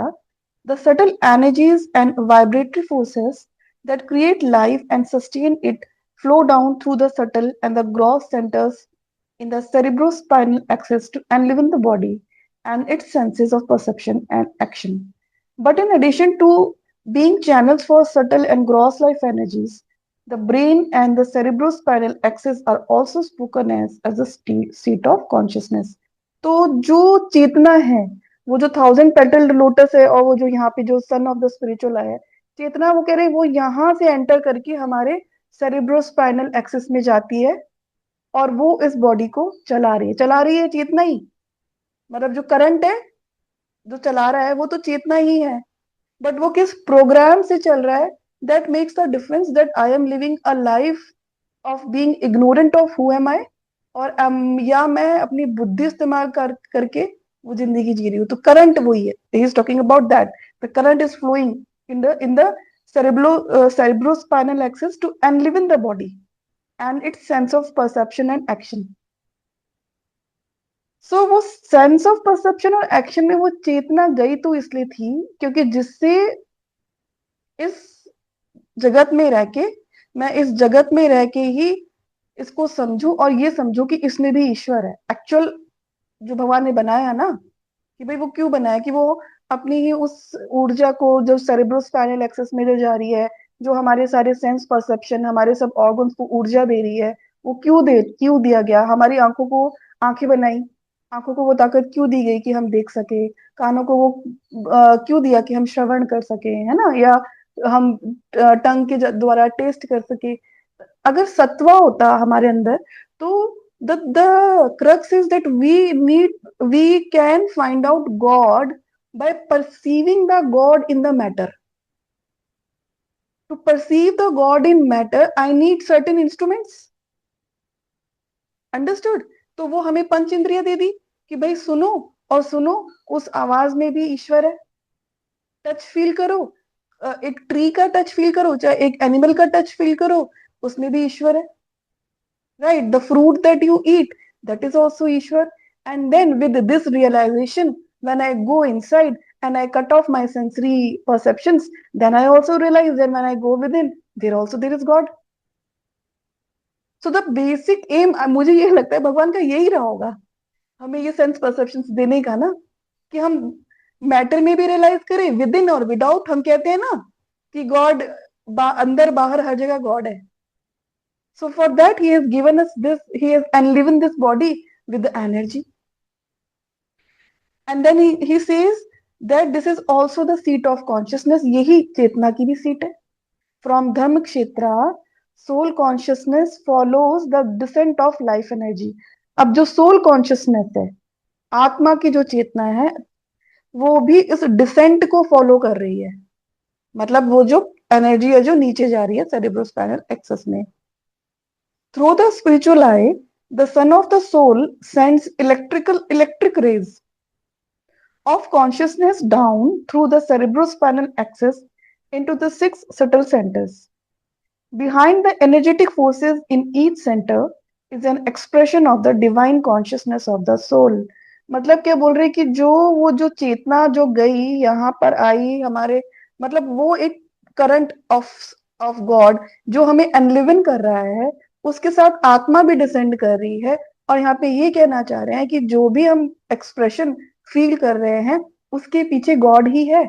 the subtle energies and vibratory forces that create life and sustain it flow down through the subtle and the gross centers in the cerebrospinal axis to, and live in the body and its senses of perception and action. But in addition to being channels for subtle and gross life energies, the brain and the cerebrospinal axis are also spoken as the seat of consciousness. तो जो चेतना है वो जो 1000 petalled lotus है, और वो जो यहाँ पे जो सन ऑफ द स्पिरिचुअल है, चेतना, वो कह रहे हैं वो यहाँ से एंटर करके हमारे सेरिब्रोस्पाइनल एक्सिस में जाती है, और वो इस बॉडी को चला रही है चेतना ही। मतलब जो करंट है, जो चला रहा है, वो तो चेतना ही है, बट वो किस प्रोग्राम से चल रहा है, that makes the difference, that I am living a life of being ignorant of who am I, और या मैं अपनी बुद्धि इस्तेमाल करके वो जिंदगी जी रही हूँ। तो करंट वही है, he is talking about that the current is flowing in the cerebrospinal axis to enliven the body and its sense of perception and action. सो वो सेंस ऑफ परसेप्शन और एक्शन में वो चेतना गई तो इसलिए थी क्योंकि जिससे इस जगत में रह के, मैं इस जगत में रह के ही इसको समझूं, और ये समझूं कि इसमें भी ईश्वर है। एक्चुअल जो भगवान ने बनाया ना, कि भाई वो क्यों बनाया, कि वो अपनी ही उस ऊर्जा को जो सेरेब्रोस्पाइनल एक्सेस में जो जा रही है, जो हमारे सारे सेंस परसेप्शन, हमारे सब ऑर्गन्स को ऊर्जा दे रही है, वो क्यों दिया गया, हमारी आंखों को आंखें बनाई, आंखों को वो ताकत क्यों दी गई कि हम देख सके, कानों को वो क्यों दिया कि हम श्रवण कर सके, है ना, या हम टंग के द्वारा टेस्ट कर सके। अगर सत्वा होता हमारे अंदर, तो the crux is that we can find out God by perceiving the God in the matter. To perceive the God in matter, I need certain instruments. Understood? तो वो हमें पंच इंद्रिया दे दी कि भाई सुनो, और सुनो, उस आवाज में भी ईश्वर है। टच फील करो, एक ट्री का टच फील करो, चाहे एक एनिमल का टच फील करो, उसमें भी ईश्वर है। Right, the fruit that you eat, that is also Ishwar. And then with this realization, when I go inside and I cut off my sensory perceptions, then I also realize that when I go within, there is God. So the basic aim, मुझे ये लगता है भगवान का यही रहा होगा, हमें ये सेंस परसेप्शन देने का ना, कि हम मैटर में भी रियलाइज करें, विद इन और विदाउट। हम कहते हैं ना कि गॉड अंदर बाहर हर जगह गॉड है। So for that, he has given us this, he has enlivened this body with the energy. And then he says that this is also the seat of consciousness. यही चेतना की भी सीट है. From Dharma Kshetra, soul consciousness follows the descent of life energy. अब जो soul consciousness है, आत्मा की जो चेतना है, वो भी इस डिसेंट को फॉलो कर रही है। मतलब वो जो एनर्जी है जो नीचे जा रही है सेरेब्रोस्पाइनल एक्सेस में। Through the spiritual eye, the sun of the soul sends electric rays of consciousness down through the cerebrospinal axis into the six subtle centers. Behind the energetic forces in each center is an expression of the divine consciousness of the soul. मतलब क्या बोल रहे कि जो वो जो चेतना जो गई यहाँ पर आई हमारे, मतलब वो एक करंट ऑफ गॉड जो हमें एनलिवन कर रहा है, उसके साथ आत्मा भी डिसेंड कर रही है। और यहाँ पे ये कहना चाह रहे हैं कि जो भी हम एक्सप्रेशन फील कर रहे हैं, उसके पीछे गॉड ही है।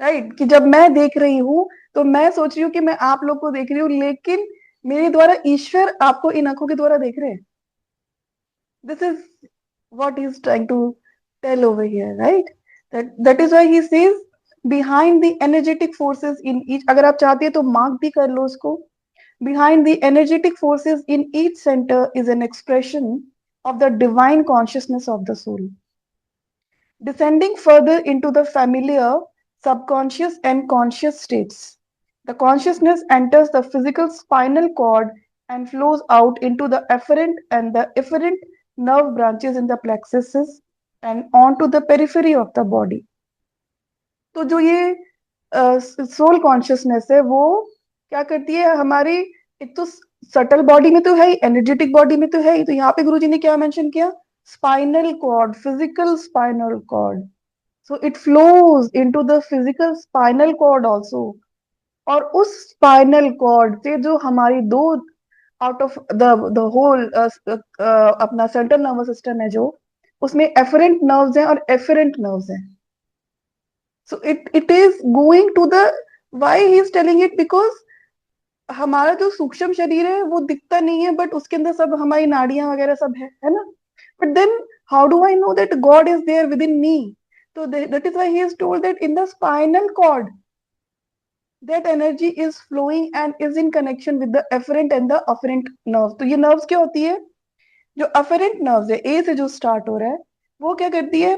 राइट, कि जब मैं देख रही हूँ तो मैं सोच रही हूँ कि मैं आप लोग को देख रही हूँ, लेकिन मेरे द्वारा ईश्वर आपको इन आंखों के द्वारा देख रहे हैं। This is what he's trying to tell over here, right? That is why he says behind the energetic forces in each, अगर आप चाहते हैं तो मार्क भी कर लो उसको, behind the energetic forces in each center is an expression of the divine consciousness of the soul. Descending further into the familiar, subconscious, and conscious states, the consciousness enters the physical spinal cord and flows out into the efferent and the efferent nerve branches in the plexuses and onto the periphery of the body. तो जो ये soul consciousness है, वो क्या करती है हमारी, एक तो सटल बॉडी में तो है ही, एनर्जेटिक बॉडी में तो है ही। तो यहाँ पे गुरुजी ने क्या मेंशन किया, spinal cord, physical spinal cord. So it flows into the physical spinal cord also. और उस स्पाइनल कॉर्ड से जो हमारी दो आउट ऑफ द होल अपना सेंट्रल नर्वस सिस्टम है, जो उसमें एफरेंट नर्व्स हैं और एफरेंट नर्व्स हैं। So it is going to the, why he is telling it, because हमारा जो सूक्ष्म शरीर है वो दिखता नहीं है, बट उसके अंदर सब हमारी नाड़ियां वगैरह सब है ना। But then How do I know that God is there within me? So that is why he is told that in the spinal cord, that energy is flowing and is in connection with the afferent and the afferent nerves. तो ये nerves क्या होती है? जो afferent nerves है, ए से जो start हो रहा है, वो क्या करती है?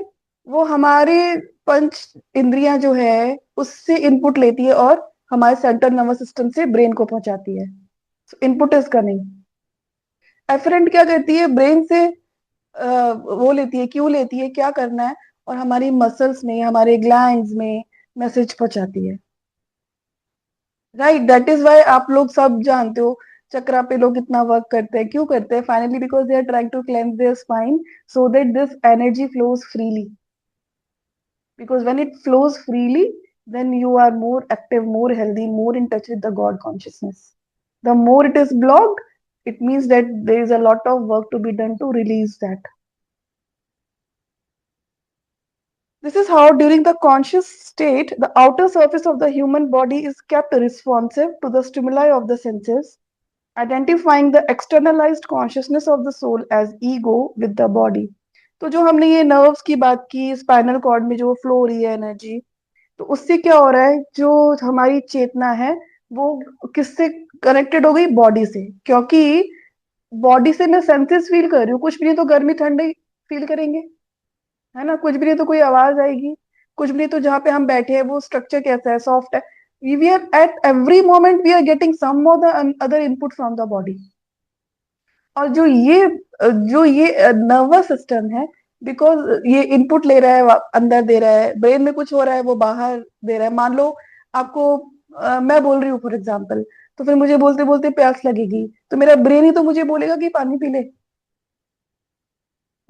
वो हमारे पंच इंद्रियां जो है उससे इनपुट लेती है और हमारे सेंट्रल नर्वस सिस्टम से ब्रेन को पहुंचाती है. Input is coming. एफरेंट क्या करती है? ब्रेन से वो लेती है, क्यों लेती है, क्या करना है, और हमारी मसल्स में, हमारे ग्लैंड्स में मैसेज पहुंचाती है. राइट, दैट इज वाई आप लोग सब जानते हो चक्रा पे लोग इतना वर्क करते हैं. क्यों करते हैं? Finally because they are trying to cleanse their spine so that this energy flows freely. Because when it flows freely, then you are more active, more healthy, more in touch with the God consciousness. The more it is blocked, it means that there is a lot of work to be done to release that. This is how, during the conscious state, the outer surface of the human body is kept responsive to the stimuli of the senses, identifying the externalized consciousness of the soul as ego with the body. तो जो हमने ये nerves की बात की, spinal cord में जो flow हो रही है एनर्जी, तो उससे क्या हो रहा है? जो हमारी चेतना है वो किससे कनेक्टेड हो गई? बॉडी से. क्योंकि बॉडी से मैं सेंसेस फील कर रही हूँ, कुछ भी नहीं तो गर्मी ठंडी फील करेंगे, है ना? कुछ भी नहीं तो कोई आवाज आएगी, कुछ भी नहीं तो जहाँ पे हम बैठे हैं वो स्ट्रक्चर कैसा है, सॉफ्ट है. We are at every moment we are getting some और the other input from the body. और जो ये नर्वस सिस्टम है, बिकॉज ये इनपुट ले रहा है, अंदर दे रहा है, ब्रेन में कुछ हो रहा है वो बाहर दे रहा है. मान लो आपको मैं बोल रही हूँ फॉर एग्जाम्पल, तो फिर मुझे बोलते बोलते प्यास लगेगी, तो मेरा ब्रेन ही तो मुझे बोलेगा कि पानी पी ले.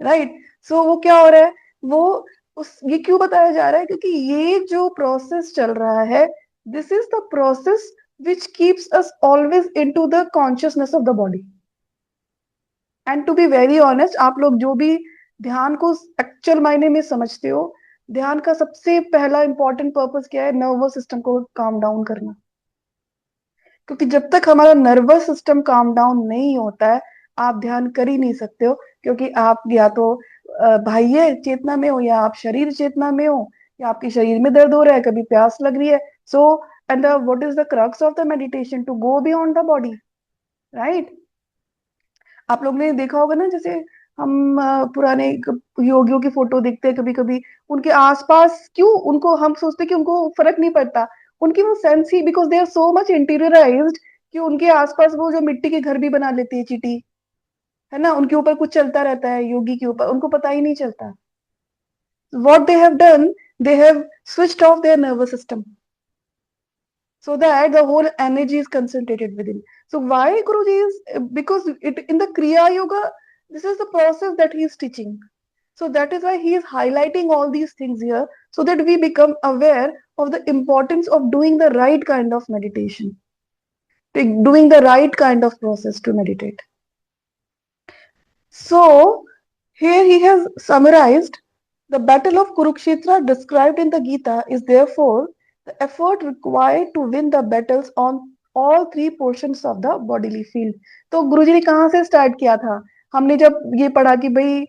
राइट. सो वो क्या हो रहा है? वो ये क्यों बताया जा रहा है? क्योंकि ये जो प्रोसेस चल रहा है, this is the process which keeps us always in to the consciousness of the body. And to be very honest, आप लोग जो भी ध्यान को एक्चुअल मायने में समझते हो, ध्यान का सबसे पहला इंपॉर्टेंट पर्पस क्या है? नर्वस सिस्टम को काम डाउन करना. क्योंकि जब तक हमारा नर्वस सिस्टम काम डाउन नहीं होता है, आप ध्यान कर ही नहीं सकते हो. क्योंकि आप या तो बाह्य चेतना में हो, या आप शरीर चेतना में हो, या आपके शरीर में दर्द हो रहा है, कभी प्यास लग रही है. So and what is the crux of the meditation? To go beyond the body. Right. आप लोग ने देखा होगा ना, जैसे हम पुराने योगियों की फोटो देखते हैं कभी कभी, उनके आसपास क्यों, उनको हम सोचते हैं कि उनको फर्क नहीं पड़ता. उनकी वो सेंस ही, because they are so much interiorized, कि उनके आसपास वो जो मिट्टी के घर भी बना लेती है चींटी, है ना, उनके ऊपर कुछ चलता रहता है, योगी के ऊपर उनको पता ही नहीं चलता. What they have done, they have switched of their nervous system so that the whole energy is concentrated within. So why Guruji is, because it in the Kriya Yoga, this is the process that he is teaching. So that is why he is highlighting all these things here, so that we become aware of the importance of doing the right kind of meditation, doing the right kind of process to meditate. So here he has summarized the battle of Kurukshetra described in the Gita is therefore the effort required to win the battles on all three portions of the bodily field. तो गुरुजी ने कहाँ से start किया था? हमने जब ये पढ़ा कि भाई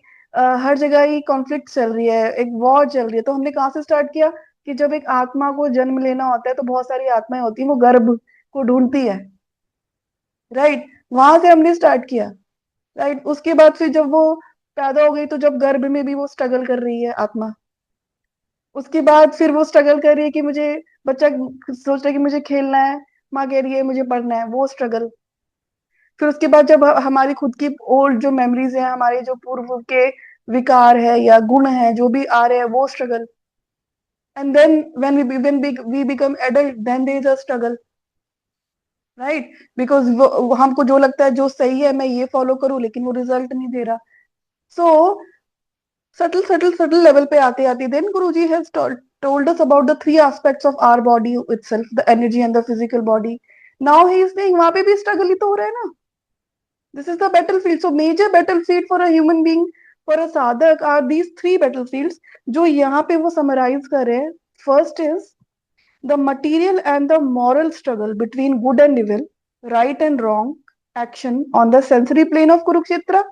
हर जगह ही कॉन्फ्लिक्ट चल रही है, एक वॉर चल रही है, तो हमने कहाँ से स्टार्ट किया? कि जब एक आत्मा को जन्म लेना होता है तो बहुत सारी आत्माएं होती हैं, वो गर्भ को ढूंढती है. राइट. वहां से हमने स्टार्ट किया. राइट. उसके बाद फिर जब वो पैदा हो गई, तो जब गर्भ में भी वो स्ट्रगल कर रही है आत्मा. उसके बाद फिर वो स्ट्रगल कर रही है कि मुझे, बच्चा सोच रहा है कि मुझे खेलना है, माँ कह रही है मुझे पढ़ना है, वो स्ट्रगल. फिर उसके बाद जब हमारी खुद की ओल्ड जो मेमोरीज है, हमारे जो पूर्व के विकार है या गुण है जो भी आ रहे हैं, वो struggle. And then when we become adult, then there is a struggle. Right. Because हमको जो लगता है जो सही है मैं ये फॉलो करूं, लेकिन वो रिजल्ट नहीं दे रहा. सो subtle level पे आते आते then Guruji has told us about the three aspects of our body itself, the energy and the physical body. Now he is saying वहां पे भी struggle ही तो हो रहा है ना. This is the battlefield. So major battlefield for a human being, for a sadhak, are these three battlefields जो यहाँ पे वो summarize कर रहे हैं. First is the material and the moral struggle between good and evil, right and wrong action on the sensory plane of Kurukshetra.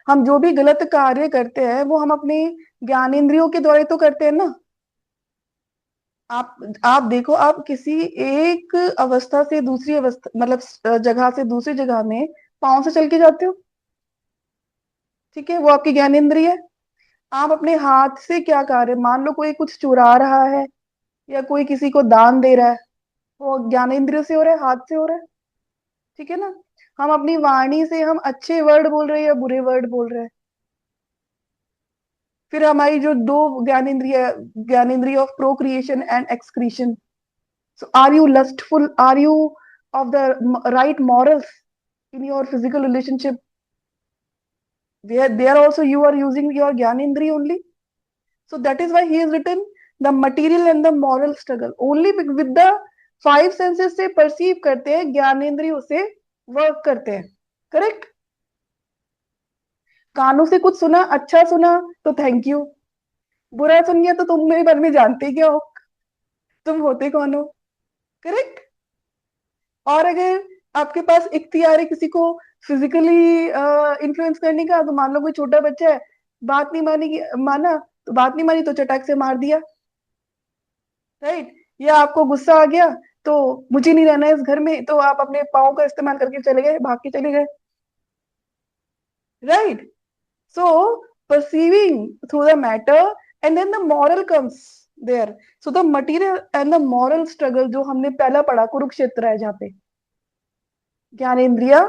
हम जो भी गलत कार्य करते हैं वो हम अपने ज्ञानेंद्रियों के द्वारा ही तो करते हैं ना। आप आप देखो, आप किसी एक अवस्था से दूसरी अवस्था, मतलब जगह से दूसरी जगह में पाँव से चल के जाते हो, ठीक है, वो आपकी ज्ञानेंद्रिय है। आप अपने हाथ से क्या कार्य, मान लो कोई कुछ चुरा रहा है या कोई किसी को दान दे रहा है, वो ज्ञानेंद्रिय से हो रहा है, हाथ से हो रहा है, ठीक है ना। हम अपनी वाणी से हम अच्छे वर्ड बोल रहे हैं या बुरे वर्ड बोल रहे हैं। फिर हमारी जो दो ज्ञानेंद्रिय, ज्ञानेंद्रिय of procreation and excretion, so are you lustful, are you of the right morals in your physical relationship, where there also you are using your gyanendri only. So that is why he has written the material and the moral struggle only with the five senses से perceive करते हैं, ज्ञानेंद्रियों से work करते हैं, correct. कानों से कुछ सुना, अच्छा सुना तो थैंक यू, बुरा सुन गया तो तुम मेरे बारे में जानते ही क्या हो, तुम होते कौन हो, करेक्ट। और अगर आपके पास इख्तियार है किसी को फिजिकली इन्फ्लुएंस करने का, तो मान लो कोई छोटा बच्चा है, बात नहीं मानी, माना तो बात नहीं मानी तो चटाक से मार दिया, राइट। या आपको गुस्सा आ गया तो मुझे नहीं रहना है इस घर में, तो आप अपने पाँव का इस्तेमाल करके चले गए, भाग के चले गए, right. So perceiving through the matter, and then the moral comes there. So the material and the moral struggle जो हमने पहला पढ़ा, कुरुक्षेत्र है जहाँ पे ज्ञानेंद्रिया,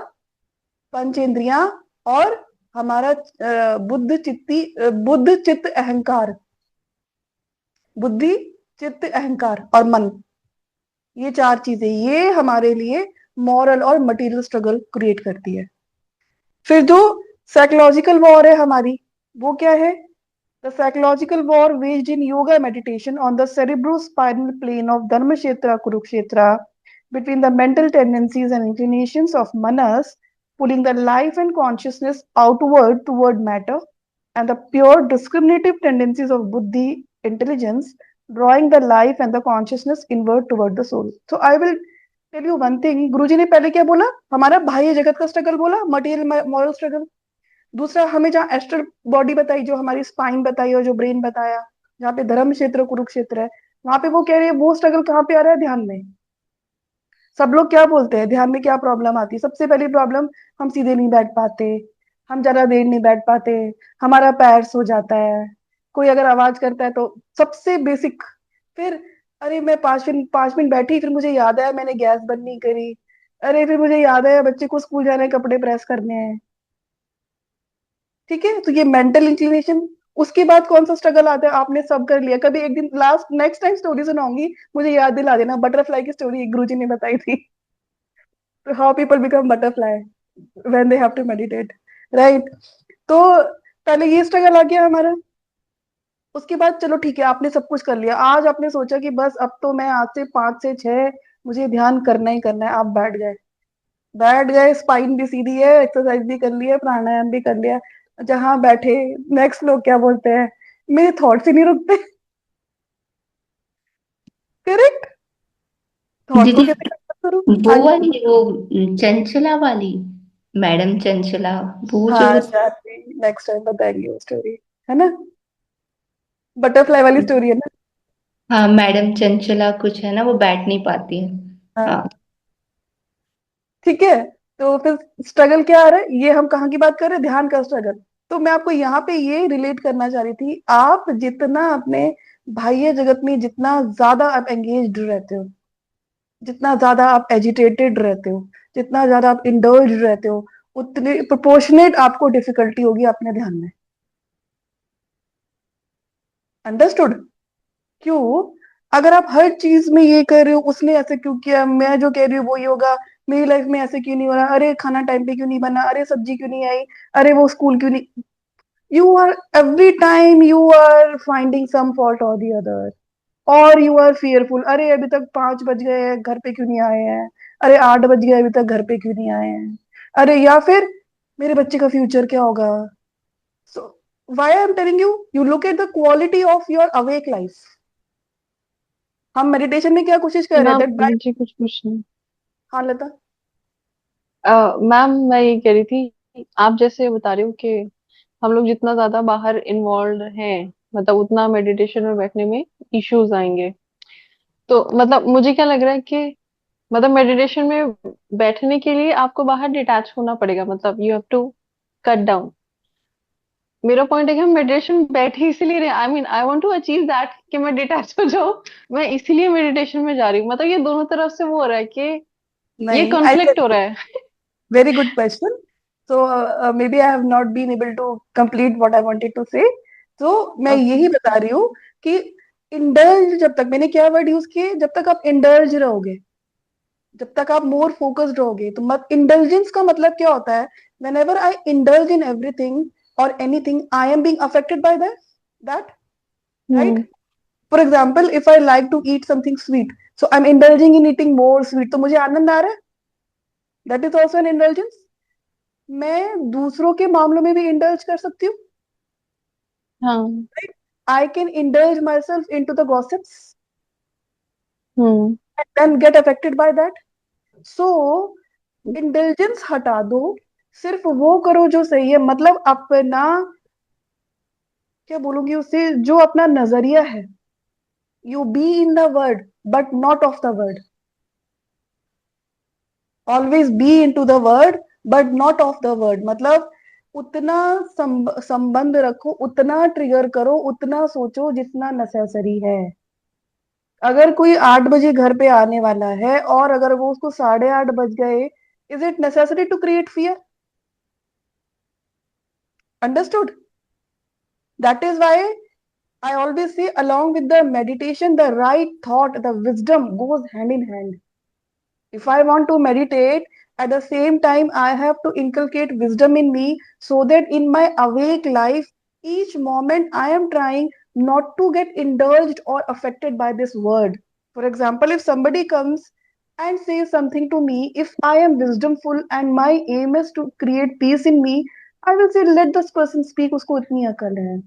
पंचेंद्रियां और हमारा बुद्ध चित्त अहंकार, बुद्धि चित्त अहंकार और मन, ये चार चीजें ये हमारे लिए मॉरल और मटेरियल स्ट्रगल क्रिएट करती है। फिर जो साइकोलॉजिकल वॉर है हमारी, वो क्या है? The psychological war waged in yoga meditation on the cerebrospinal plane of Dharmakshetra Kurukshetra between the mental tendencies and inclinations of manas, pulling the life and consciousness outward toward matter, and the pure discriminative tendencies of buddhi, intelligence, drawing the life and the consciousness inward toward the soul. So I will tell you one thing. गुरुजी ने पहले क्या बोला? हमारा बाह्य जगत का struggle बोला, material moral struggle. दूसरा हमें जहाँ एस्ट्रल बॉडी बताई, जो हमारी स्पाइन बताई और जो ब्रेन बताया, जहाँ पे धर्म क्षेत्र कुरुक्षेत्र है, वहां पे वो कह रही है वो स्ट्रगल कहाँ पे आ रहा है? ध्यान में। सब लोग क्या बोलते हैं, ध्यान में क्या प्रॉब्लम आती है? सबसे पहली प्रॉब्लम, हम सीधे नहीं बैठ पाते, हम ज्यादा देर नहीं बैठ पाते, हमारा पैर सो जाता है, कोई अगर आवाज करता है तो, सबसे बेसिक। फिर अरे मैं 5 मिनट बैठी, फिर मुझे याद आया मैंने गैस बंद नहीं करी, अरे फिर मुझे याद आया बच्चे को स्कूल जाना है, कपड़े प्रेस करने हैं, ठीक है। तो ये मेंटल इंक्लिनेशन। उसके बाद कौन सा स्ट्रगल आता है? आपने सब कर लिया, कभी एक दिन लास्ट नेक्स्ट टाइम स्टोरी सुनाऊंगी, मुझे याद दिला देना, बटरफ्लाई की स्टोरी गुरुजी ने बताई थी, how people become butterfly when they have to meditate, right. तो पहले ये स्ट्रगल आ गया हमारा। उसके बाद चलो ठीक है, आपने सब कुछ कर लिया, आज आपने सोचा कि बस अब तो मैं आज से 5 से 6 मुझे ध्यान करना ही करना है, आप बैठ गए, बैठ गए, स्पाइन भी सीधी है, एक्सरसाइज भी कर लिया, प्राणायाम भी कर लिया, जहां बैठे नेक्स्ट लोग क्या बोलते हैं, मेरे थॉट्स ही नहीं रुकते, करेक्ट। थॉट को दीदी, कैसे कंट्रोल करूं? वो हाँ जी। वाली, वो चंचला वाली, मैडम चंचला, वो जो। हाँ जानती, नेक्स्ट टाइम बताएंगे वो स्टोरी, है ना, बटरफ्लाई वाली स्टोरी है ना। हाँ, मैडम चंचला कुछ है ना, वो बैठ नहीं पाती है। हाँ, हाँ। ठीक है। तो फिर स्ट्रगल क्या आ रहा है, ये हम कहाँ की बात कर रहे हैं? ध्यान का स्ट्रगल। तो मैं आपको यहाँ पे ये रिलेट करना चाह रही थी, आप जितना अपने बाह्य जगत में जितना ज्यादा आप एंगेज्ड रहते हो, जितना ज्यादा आप एजिटेटेड रहते हो, जितना ज्यादा आप इंडल्ज रहते हो, उतने प्रोपोर्शनेट आपको डिफिकल्टी होगी अपने ध्यान में। अंडरस्टूड? क्यों? अगर आप हर चीज में ये कर रहे हो, उसने ऐसे क्यों किया, मैं जो कह रही हूँ वो ही होगा, मेरी लाइफ में ऐसे क्यों नहीं हो रहा, अरे खाना टाइम पे क्यों नहीं बना, अरे सब्जी क्यों नहीं आई, अरे वो स्कूल क्यों नहीं, you are every time you are finding some fault और दी अदर, और यू आर फियरफुल, अरे अभी तक 5 बज गए हैं घर पे क्यों नहीं आए हैं, अरे 8 बज गए अभी तक घर पे क्यों नहीं आए हैं, अरे या फिर मेरे बच्चे का फ्यूचर क्या होगा। So why I am telling you, you look at the quality of your awake life. हम मेडिटेशन में क्या कोशिश कर रहे मैम थे बाय। मुझे कुछ पूछना हाँ लता। मैम मैं ये कह रही थी, आप जैसे बता रहे हो कि हम लोग जितना ज्यादा बाहर इन्वॉल्व हैं, मतलब उतना मेडिटेशन में बैठने में इश्यूज आएंगे। तो मतलब मुझे क्या लग रहा है कि मतलब मेडिटेशन में बैठने के लिए आपको बाहर डिटैच होना पड़ेगा, मतलब you have to cut down. मेरा पॉइंट है कि हम मेडिटेशन बैठे इसीलिए रहे, I mean I want to achieve that कि मैं डिटैच हो जाऊं। मैं इसीलिए मेडिटेशन में जा रही हूँ, मतलब ये दोनों तरफ से वो हो रहा है कि ये नहीं, आई कॉन्फ्लिक्ट हो रहा है। very good question. So maybe I have not been able to complete what I wanted to say. तो मैं ओके। यही बता रही हूँ कि इंडल्ज, जब तक मैंने क्या वर्ड यूज किए, जब तक आप इंडल्ज रहोगे, जब तक आप मोर फोकस्ड रहोगे, तो मत इंडल्जेंस का मतलब क्या होता है? whenever I indulge in everything or anything, I am being affected by that, right? Hmm. For example, if I like to eat something sweet, so I'm indulging in eating more sweet, तो मुझे आनंद आ रहा है, that is also an indulgence. मैं दूसरों के मामलों में भी इंडल्ज कर सकती हूँ, हाँ। right? I can indulge myself into the gossips hmm. and then get affected by that. So indulgence हटा दो, सिर्फ वो करो जो सही है, मतलब अपना, क्या बोलूंगी उससे, जो अपना नजरिया है, you be in the world but not of the world, always be in to the world but not of the world, मतलब उतना संबंध रखो, उतना ट्रिगर करो, उतना सोचो जितना नेसेसरी है। अगर कोई 8 बजे घर पे आने वाला है और अगर वो उसको 8:30 बज गए, is it necessary to create fear? Understood? That is why I always say, along with the meditation, the right thought, the wisdom goes hand in hand. If I want to meditate, at the same time, I have to inculcate wisdom in me so that in my awake life, each moment I am trying not to get indulged or affected by this word. For example, if somebody comes and says something to me, if I am wisdomful and my aim is to create peace in me, I will say, let this person speak, उसको इतनी अकल है।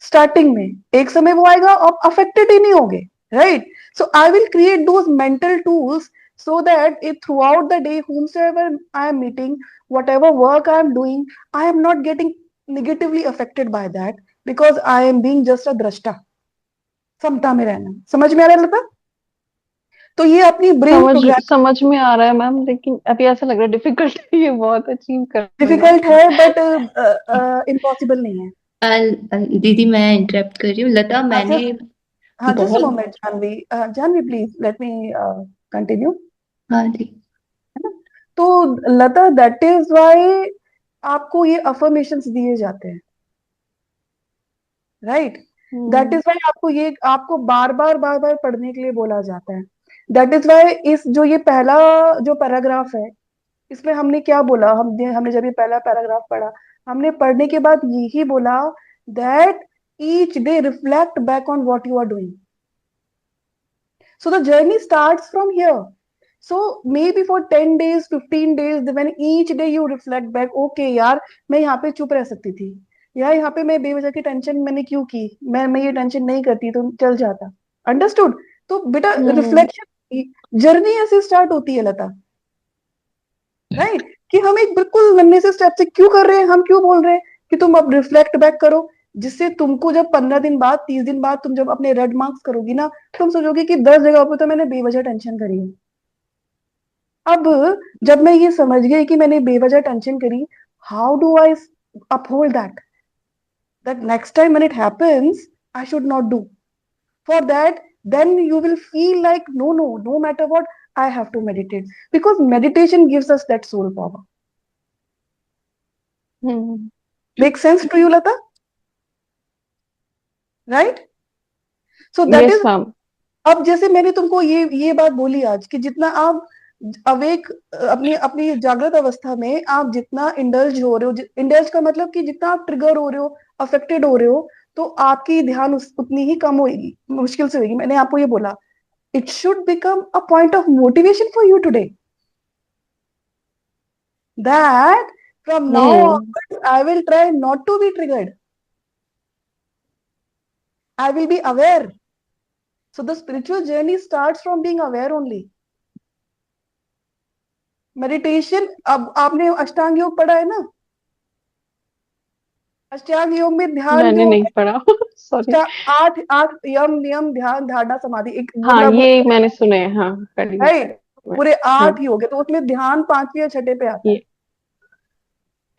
Starting में एक समय वो आएगा, आप अफेक्टेड ही नहीं होगे, right? So I will create those mental tools so that it throughout the day, whomsoever I am meeting, whatever work I am doing, I am not getting negatively affected by that, because I am being just a drashta, समता में रहना। समझ में आ रहा है लता? तो ये अपनी brain समझ प्रोग्राम, समझ में आ रहा है मैम, लेकिन अभी ऐसा लग रहा है डिफिकल्ट है ये बहुत अचीव करना। डिफिकल्ट है बट इम्पॉसिबल नहीं है। दीदी मैं इंटरप्ट कर रही हूँ, लता हाँ मैंने जस्ट, हाँ जस्ट बहुत। Moment Janvi, Janvi please let me continue. हाँ जी। है ना? तो लता, दैट इज वाई आपको ये अफर्मेशंस दिए जाते हैं, right? That hmm. Is why आपको ये, आपको बार बार पढ़ने के लिए बोला जाता है। दैट इज वाई इस जो ये पहला जो पैराग्राफ है, इसमें हमने क्या बोला, हमने हमने जब ये पहला पैराग्राफ पढ़ा, हमने पढ़ने के बाद यही बोला that each day reflect back on what you are doing, so the journey starts from here. So maybe for 10 days, 15 days, when each day you reflect back, okay यार, मैं यहाँ पे चुप रह सकती थी, यार यहाँ पे मैं बेवजह की टेंशन मैंने क्यों की, मैं ये टेंशन नहीं करती तो चल जाता। अंडरस्टूड? तो बेटा हम्म। रिफ्लेक्शन जर्नी ऐसे स्टार्ट होती है लता, राइट? कि हम एक बिल्कुल नन्हे से स्टेप से क्यों कर रहे हैं, हम क्यों बोल रहे हैं कि तुम अब रिफ्लेक्ट बैक करो, जिससे तुमको जब 15 दिन बाद, 30 दिन बाद तुम जब अपने रेड मार्क्स करोगी ना, तुम सोचोगे कि 10 जगह पे तो मैंने बेवजह टेंशन करी है। अब जब मैं ये समझ गई कि मैंने बेवजह टेंशन करी, how do I uphold that next time when it happens, I should not do for that, then you will feel like no matter what, I have to meditate, because meditation gives us that soul power. Hmm. Make sense to you, Lata? Right? So that yes is, ma'am. अब जैसे मैंने तुमको ये बात बोली आज कि जितना आप अवेक, अपनी अपनी जागृत अवस्था में आप जितना इंडल्ज हो रहे हो, इंडल्ज का मतलब कि जितना आप ट्रिगर हो रहे हो, अफेक्टेड हो रहे हो, तो आपकी ध्यान उतनी ही कम होगी, मुश्किल से होगी। मैंने आपको ये बोला, it should become a point of motivation for you today, that from now hmm. onwards I will try not to be triggered. I will be aware. So the spiritual journey starts from being aware only. Meditation, अब आपने अष्टांग योग पढ़ा है ना, अष्टांग योग में ध्यान मैंने जो नहीं पढ़ा सॉरी। आठ आठ यम नियम ध्यान धारणा समाधि, एक हाँ मुद्रा ये बोलते मैंने सुने हैं, हाँ पढ़ी है। हैं, राइट। पूरे हाँ 8 योग है, तो उसमें ध्यान 5वें या 6 पे आता है। ये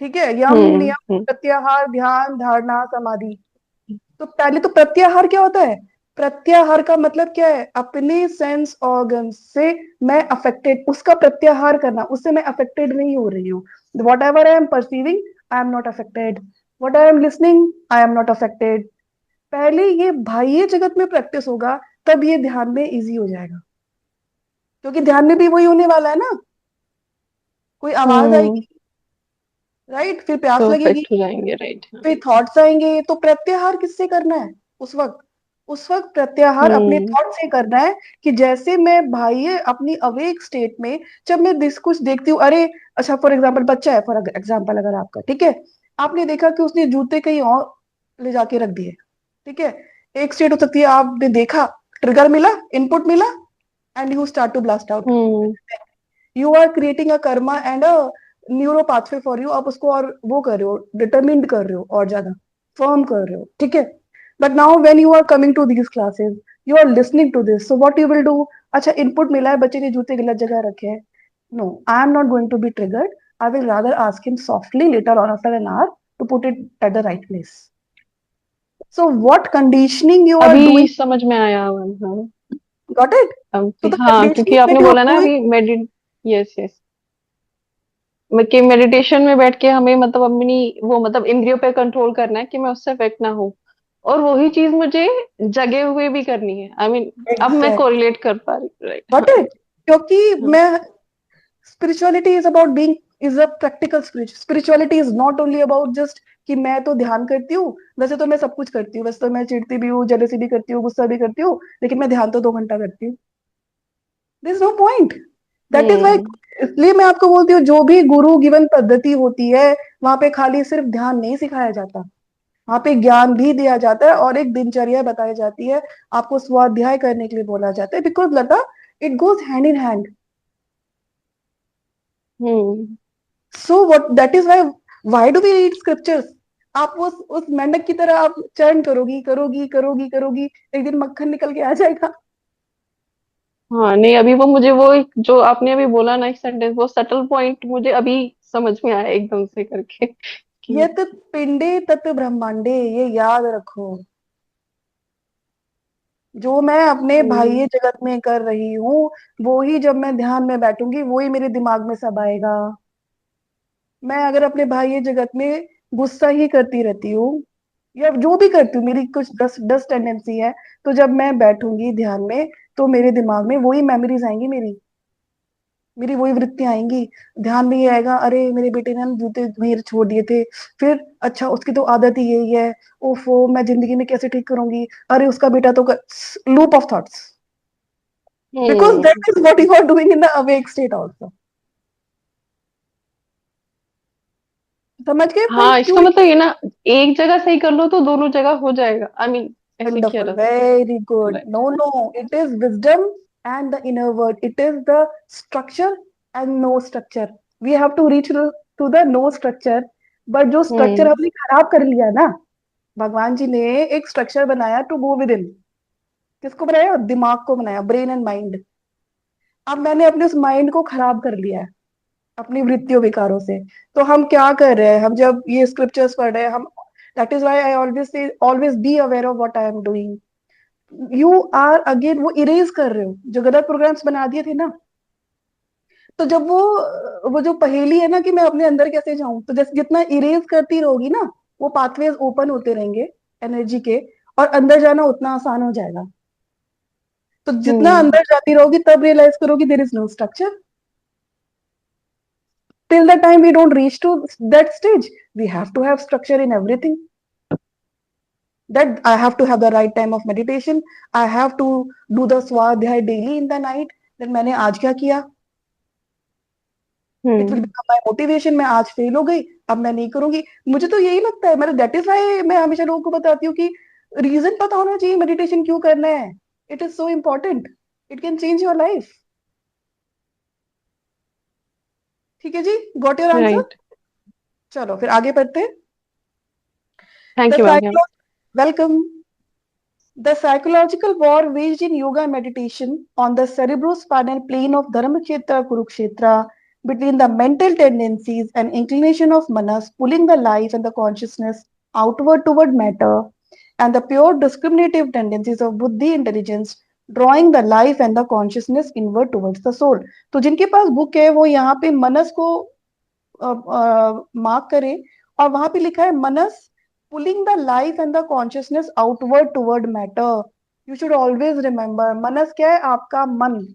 ठीक है, यम नियम हम्म। प्रत्याहार ध्यान धारणा समाधि। तो पहले तो प्रत्याहार क्या होता है? प्रत्याहार का मतलब क्या है? अपने सेंस ऑर्गन से मैं अफेक्टेड, उसका प्रत्याहार करना, उससे मैं अफेक्टेड नहीं हो रही हूँ। What ever I am perceiving, I am not affected. What I am listening, I am not affected. पहले ये बाह्य जगत में प्रैक्टिस होगा, तब ये ध्यान में इजी हो जाएगा। क्योंकि ध्यान में भी वही होने वाला है ना, कोई आवाज हम्म आएगी, राइट, फिर प्यास तो लगेगी, अफेक्ट हो जाएंगे, राइट, हाँ। फिर थॉट्स आएंगे। तो प्रत्याहार किससे करना है उस वक्त? उस वक्त प्रत्याहार अपने हम्म थॉट से करना है। कि जैसे मैं बाह्य अपनी अवेक स्टेट में, जब मैं कुछ देखती हूँ, अरे अच्छा फॉर एग्जाम्पल बच्चा है, फॉर एग्जाम्पल अगर आपका, ठीक है, आपने देखा कि उसने जूते कहीं और ले जाके रख दिए, ठीक है, एक स्टेट हो सकती है, आपने देखा, ट्रिगर मिला, इनपुट मिला, and you start to blast out. Hmm you are creating a karma and a neuro pathway for you, आप उसको और वो कर रहे हो, डिटरमिन्ड कर रहे हो, और ज्यादा फर्म कर रहे हो, ठीक है। But now when you are coming to these classes, you are listening to this, so what you will do? अच्छा इनपुट मिला है, बच्चे ने जूते गलत जगह रखे हैं, no, I am not going to be triggered, I will rather ask him softly later on after an hour to put it at the right place. So what conditioning you are अभी doing, समझ में आया, हाँ। Got it? तो the हाँ क्योंकि conditioning आपने that you are बोला ना डूइंग, अभी यस यस, कि मेडिटेशन में बैठ के हमें मतलब अपनी वो मतलब इंद्रियों पे कंट्रोल करना है कि मैं उससे अफेक्ट ना हो, और वही चीज मुझे जगे हुए भी करनी है, आई मीन अब मैं एग्जैक्ट, कोरिलेट कर पा रही हूँ, राइट, गॉट हाँ। इट। क्योंकि हाँ मैं, spirituality is about being, is a practical spirituality is not only about just कि मैं तो ध्यान करती हूँ, वैसे तो मैं सब कुछ करती हूँ, वैसे तो मैं चिढ़ती भी हूँ, जेलसी भी करती हूँ, गुस्सा भी करती हूँ, लेकिन मैं ध्यान तो 2 घंटा करती हूँ। This no point, that is why. हम्म इसलिए मैं आपको बोलती हूँ, जो भी गुरु गिवन पद्धति होती है, वहां पे खाली सिर्फ ध्यान नहीं सिखाया जाता, वहां पे ज्ञान भी दिया जाता है, और एक दिनचर्या बताई जाती है, आपको स्वाध्याय करने के लिए बोला जाता है, because Lata, it goes hand in hand. Hmm so what, that is why do we read scriptures? आप उस मेंढक की तरह आप चर्न करोगी करोगी करोगी करोगी, एक दिन मक्खन निकल के आ जाएगा। हाँ नहीं, अभी वो मुझे वो एक जो आपने अभी बोला ना एक सेंटेंस, वो सटल पॉइंट मुझे अभी समझ में आया एकदम से करके कि यत पिंडे तत् ब्रह्मांडे, ये याद रखो। जो मैं अपने हम्म बाह्य जगत में कर रही हूँ, वो ही जब मैं ध्यान में बैठूंगी, वो ही मेरे दिमाग में सब आएगा। मैं अगर अपने बाह्य जगत में गुस्सा ही करती रहती हूँ, या जो भी करती हूँ, मेरी कुछ डस्ट डस्ट टेंडेंसी है, तो जब मैं बैठूंगी ध्यान में, तो मेरे दिमाग में वही मेमोरीज आएंगी, मेरी वही वृत्तियां आएंगी। ध्यान में ये आएगा, अरे मेरे बेटे ने ना जूते वहीं छोड़ दिए थे, फिर अच्छा उसकी तो आदत ही यही है, ओफो मैं जिंदगी में कैसे ठीक करूंगी, अरे उसका बेटा तो, loop of thoughts, because hmm that is what you are doing in the awake state also. समझ गए हाँ, पॉइंट इसका क्यों? मतलब ये ना, एक जगह सही कर लो तो दोनों जगह हो जाएगा, आई मीन ऐसे किया Wonderful, जा सकता very good. है, right. No, no, it is wisdom and the inner word. It is the structure and no structure. We have to reach to the no structure. But जो structure हम्म हमने खराब कर लिया ना, भगवान जी ने एक स्ट्रक्चर बनाया टू गो विद इन। किसको बनाया? दिमाग को बनाया, ब्रेन एंड माइंड। अब मैंने अपने उस माइंड को खराब कर लिया है अपनी वृत्तियों विकारों से। तो हम क्या कर रहे हैं, हम जब ये स्क्रिप्चर्स पढ़ रहे हैं, हम, that is why I always say, always be aware of what I am doing. You are again, वो इरेज कर रहे हो जो गलत प्रोग्राम्स बना दिए थे ना। तो जब वो जो पहेली है ना कि मैं अपने अंदर कैसे जाऊं, तो जैसे जितना इरेज करती रहोगी ना, वो पाथवेज ओपन होते रहेंगे एनर्जी के, और अंदर जाना उतना आसान हो जाएगा। तो जितना हम्म अंदर जाती रहोगी, तब रियलाइज करोगी there is no structure. Till the time we don't reach to that stage, we have to have structure in everything. That I have to have the right time of meditation, I have to do the swadhyay daily in the night, then मैंने आज क्या किया, it will hmm become my motivation. मैं आज fail हो गई, अब मैं नहीं करूंगी। मुझे तो यही लगता है, मतलब दैट इज व्हाई मैं हमेशा लोगों को बताती हूँ कि रीजन पता होना चाहिए मेडिटेशन क्यों करना है। It is so important, it can change your life. ठीक है जी, गॉट योर आंसर। राइट। चलो फिर आगे बढ़ते हैं। Thank The you ma'am. Welcome. The psychological war waged in yoga and meditation on the cerebrospinal plane of Dharmakshetra Kurukshetra between the mental tendencies and inclination of manas pulling the life and the consciousness outward toward matter, and the pure discriminative tendencies of buddhi intelligence drawing the life and the consciousness inward towards the soul. तो जिनके पास book है वो यहाँ पे मनस को mark करें, और वहां पे लिखा है मनस pulling the life and the consciousness outward toward matter. You should always remember, मनस क्या है? आपका मन.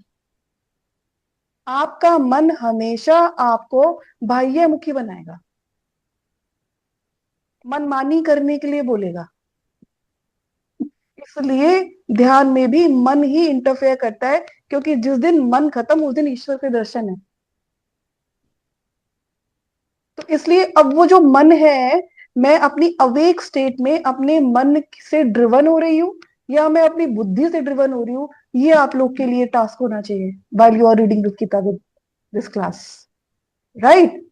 आपका मन हमेशा आपको बाह्यमुखी बनाएगा, मनमानी करने के लिए बोलेगा. इसलिए ध्यान में भी मन ही इंटरफेयर करता है, क्योंकि जिस दिन मन खत्म उस दिन ईश्वर के दर्शन है. तो इसलिए अब वो जो मन है, मैं अपनी अवेक स्टेट में अपने मन से ड्रिवन हो रही हूँ या मैं अपनी बुद्धि से ड्रिवन हो रही हूँ, ये आप लोग के लिए टास्क होना चाहिए while you are reading this किताब, दिस क्लास, राइट?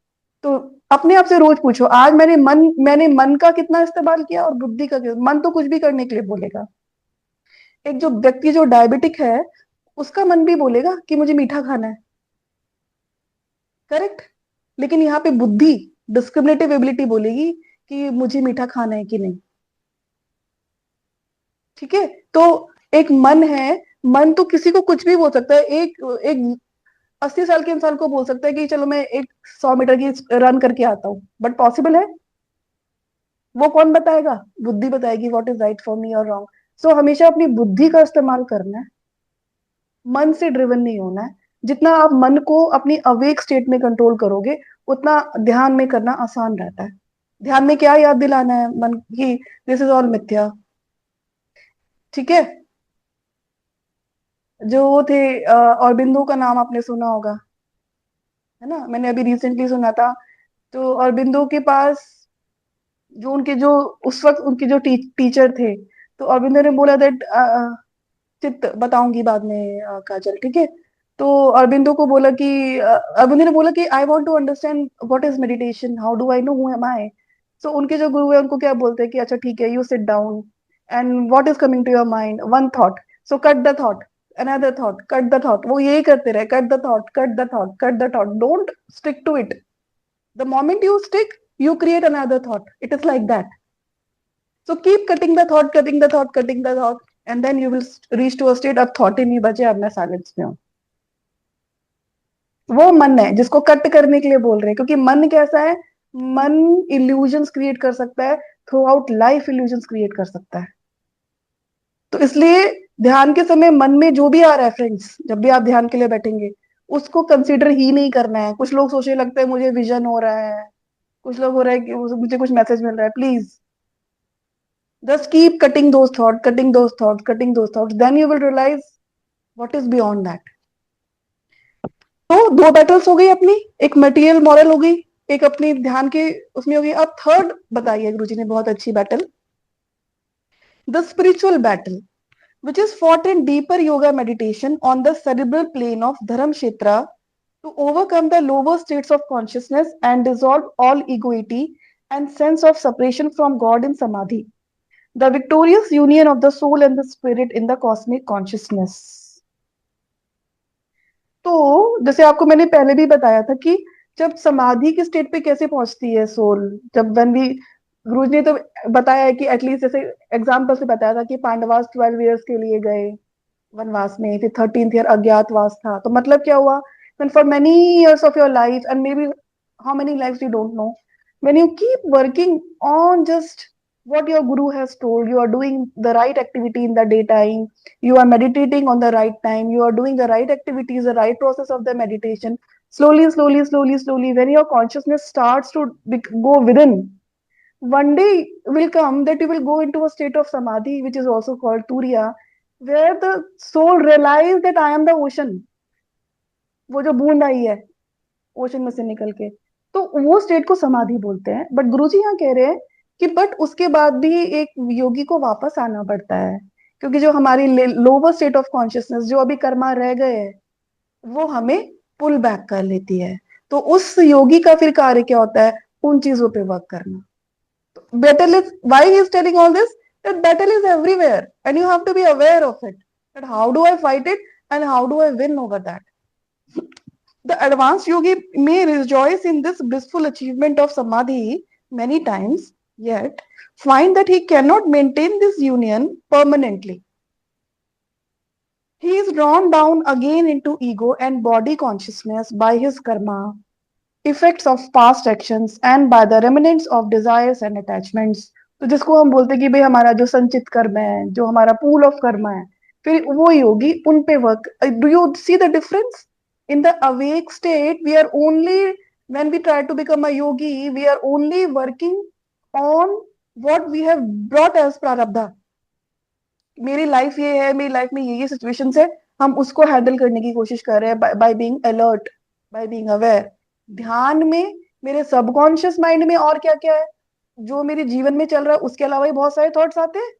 तो अपने आप से रोज पूछो, आज मैंने मन का कितना इस्तेमाल किया और बुद्धि का कितना. मन तो कुछ भी करने के लिए बोलेगा. एक जो व्यक्ति जो डायबिटिक है, उसका मन भी बोलेगा कि मुझे मीठा खाना है, करेक्ट? लेकिन यहाँ पे बुद्धि, डिस्क्रिमिनेटिव एबिलिटी बोलेगी कि मुझे मीठा खाना है कि नहीं. ठीक है? तो एक मन है, मन तो किसी को कुछ भी बोल सकता है. एक एक 80 साल के इंसान को बोल सकता है कि चलो मैं एक 100 मीटर की रन करके आता हूँ, बट पॉसिबल है? वो कौन बताएगा? बुद्धि बताएगी what is right for me और रॉन्ग. सो हमेशा अपनी बुद्धि का इस्तेमाल करना है, मन से ड्रिवन नहीं होना है. जितना आप मन को अपनी अवेक स्टेट में कंट्रोल करोगे, उतना ध्यान में करना आसान रहता है. ध्यान में क्या याद दिलाना है मन की? दिस इज ऑल मिथ्या. ठीक है? जो वो थे औरबिंदो का नाम आपने सुना होगा, है ना? मैंने अभी रिसेंटली सुना था. तो औरबिंदो के पास जो उनके जो उस वक्त उनके जो टीचर थे, तो औरबिंदो ने बोला दैट चित्त बताऊंगी बाद में काजल, ठीक है? तो अरबिंदो को बोला कि अरबिंदो ने बोला कि I want to understand what is meditation, how do I know who am I. So उनके जो गुरु है उनको क्या बोलते हैं कि अच्छा ठीक है, you sit down and what is coming to your mind, one thought, so cut the thought, another thought, cut the thought. वो यही करते रहे, cut the thought, cut the thought, cut the thought, don't stick to it. The moment you stick, you create another thought. It is like that. So keep cutting the thought, cutting the thought, cutting the thought, and then you will reach to a state of thought ही नहीं बचे, अब मैं silence में हूँ. वो मन है जिसको कट करने के लिए बोल रहे हैं, क्योंकि मन कैसा है? मन इल्यूजन्स क्रिएट कर सकता है, through out life illusions create कर सकता है. तो इसलिए ध्यान के समय मन में जो भी आ रहा है फ्रेंड्स, जब भी आप ध्यान के लिए बैठेंगे, उसको कंसीडर ही नहीं करना है. कुछ लोग सोचने लगते हैं मुझे विजन हो रहा है, कुछ लोग हो रहा है कि मुझे कुछ मैसेज मिल रहा है. Please just keep cutting those thoughts, cutting those thoughts, cutting those thoughts, then you will realize what is beyond that. तो दो बैटल्स हो गई अपनी, एक मटेरियल मॉरल हो गई, एक अपनी ध्यान के उसमें हो गई. अब थर्ड बताइए गुरुजी ने बहुत अच्छी battle, the spiritual battle which is fought in deeper yoga meditation on the cerebral plane of dharam kshetra to overcome the lower states of consciousness and dissolve all egoity and sense of separation from God in samadhi, the victorious union of the soul and the spirit in the cosmic consciousness. तो जैसे आपको मैंने पहले भी बताया था कि जब समाधि की स्टेट पे कैसे पहुंचती है सोल, जब when we, गुरु ने तो बताया है कि एटलीस्ट जैसे एग्जाम्पल से बताया था कि पांडवास 12 ईयर्स के लिए गए वनवास में, फिर 13th ईयर अज्ञातवास था. तो मतलब क्या हुआ? when for many years of your life and maybe how many lives you don't know, when you keep working on just what your guru has told, you are doing the right activity in the daytime, you are meditating on the right time, you are doing the right activities, the right process of the meditation, slowly slowly slowly slowly, when your consciousness starts to go within, one day will come that you will go into a state of samadhi, which is also called turiya, where the soul realize that I am the ocean. वो जो बूंद आई है ocean में से निकल के, तो वो स्टेट को समाधि बोलते हैं. बट गुरुजी यहाँ कह रहे हैं कि बट उसके बाद भी एक योगी को वापस आना पड़ता है, क्योंकि जो हमारी लोअर स्टेट ऑफ कॉन्शियसनेस जो अभी कर्मा रह गए हैं, वो हमें पुल बैक कर लेती है. तो उस योगी का फिर कार्य क्या होता है? उन चीजों पे वर्क करना. तो battle is, why he is telling all this? That battle is everywhere and you have to be aware of it. That how do I fight it and how do I win over that? The advanced yogi may rejoice in this blissful achievement of samadhi many times, yet find that he cannot maintain this union permanently. He is drawn down again into ego and body consciousness by his karma, effects of past actions and by the remnants of desires and attachments. तो जिसको हम बोलते हैं कि भाई हमारा जो संचित कर्म है, जो हमारा पूल ऑफ कर्म है, फिर वो योगी उन पे work. Do you see the difference? In the awake state, we are only, when we try to become a yogi, we are only working on what we have brought as prarabdha. मेरी life ये है, मेरी life में ये situation है, हम उसको handle करने की कोशिश कर रहे हैं by being alert, by being aware. ध्यान में मेरे सबकॉन्शियस माइंड में और क्या क्या है जो मेरे जीवन में चल रहा है, उसके अलावा ही बहुत सारे थॉट्स आते हैं.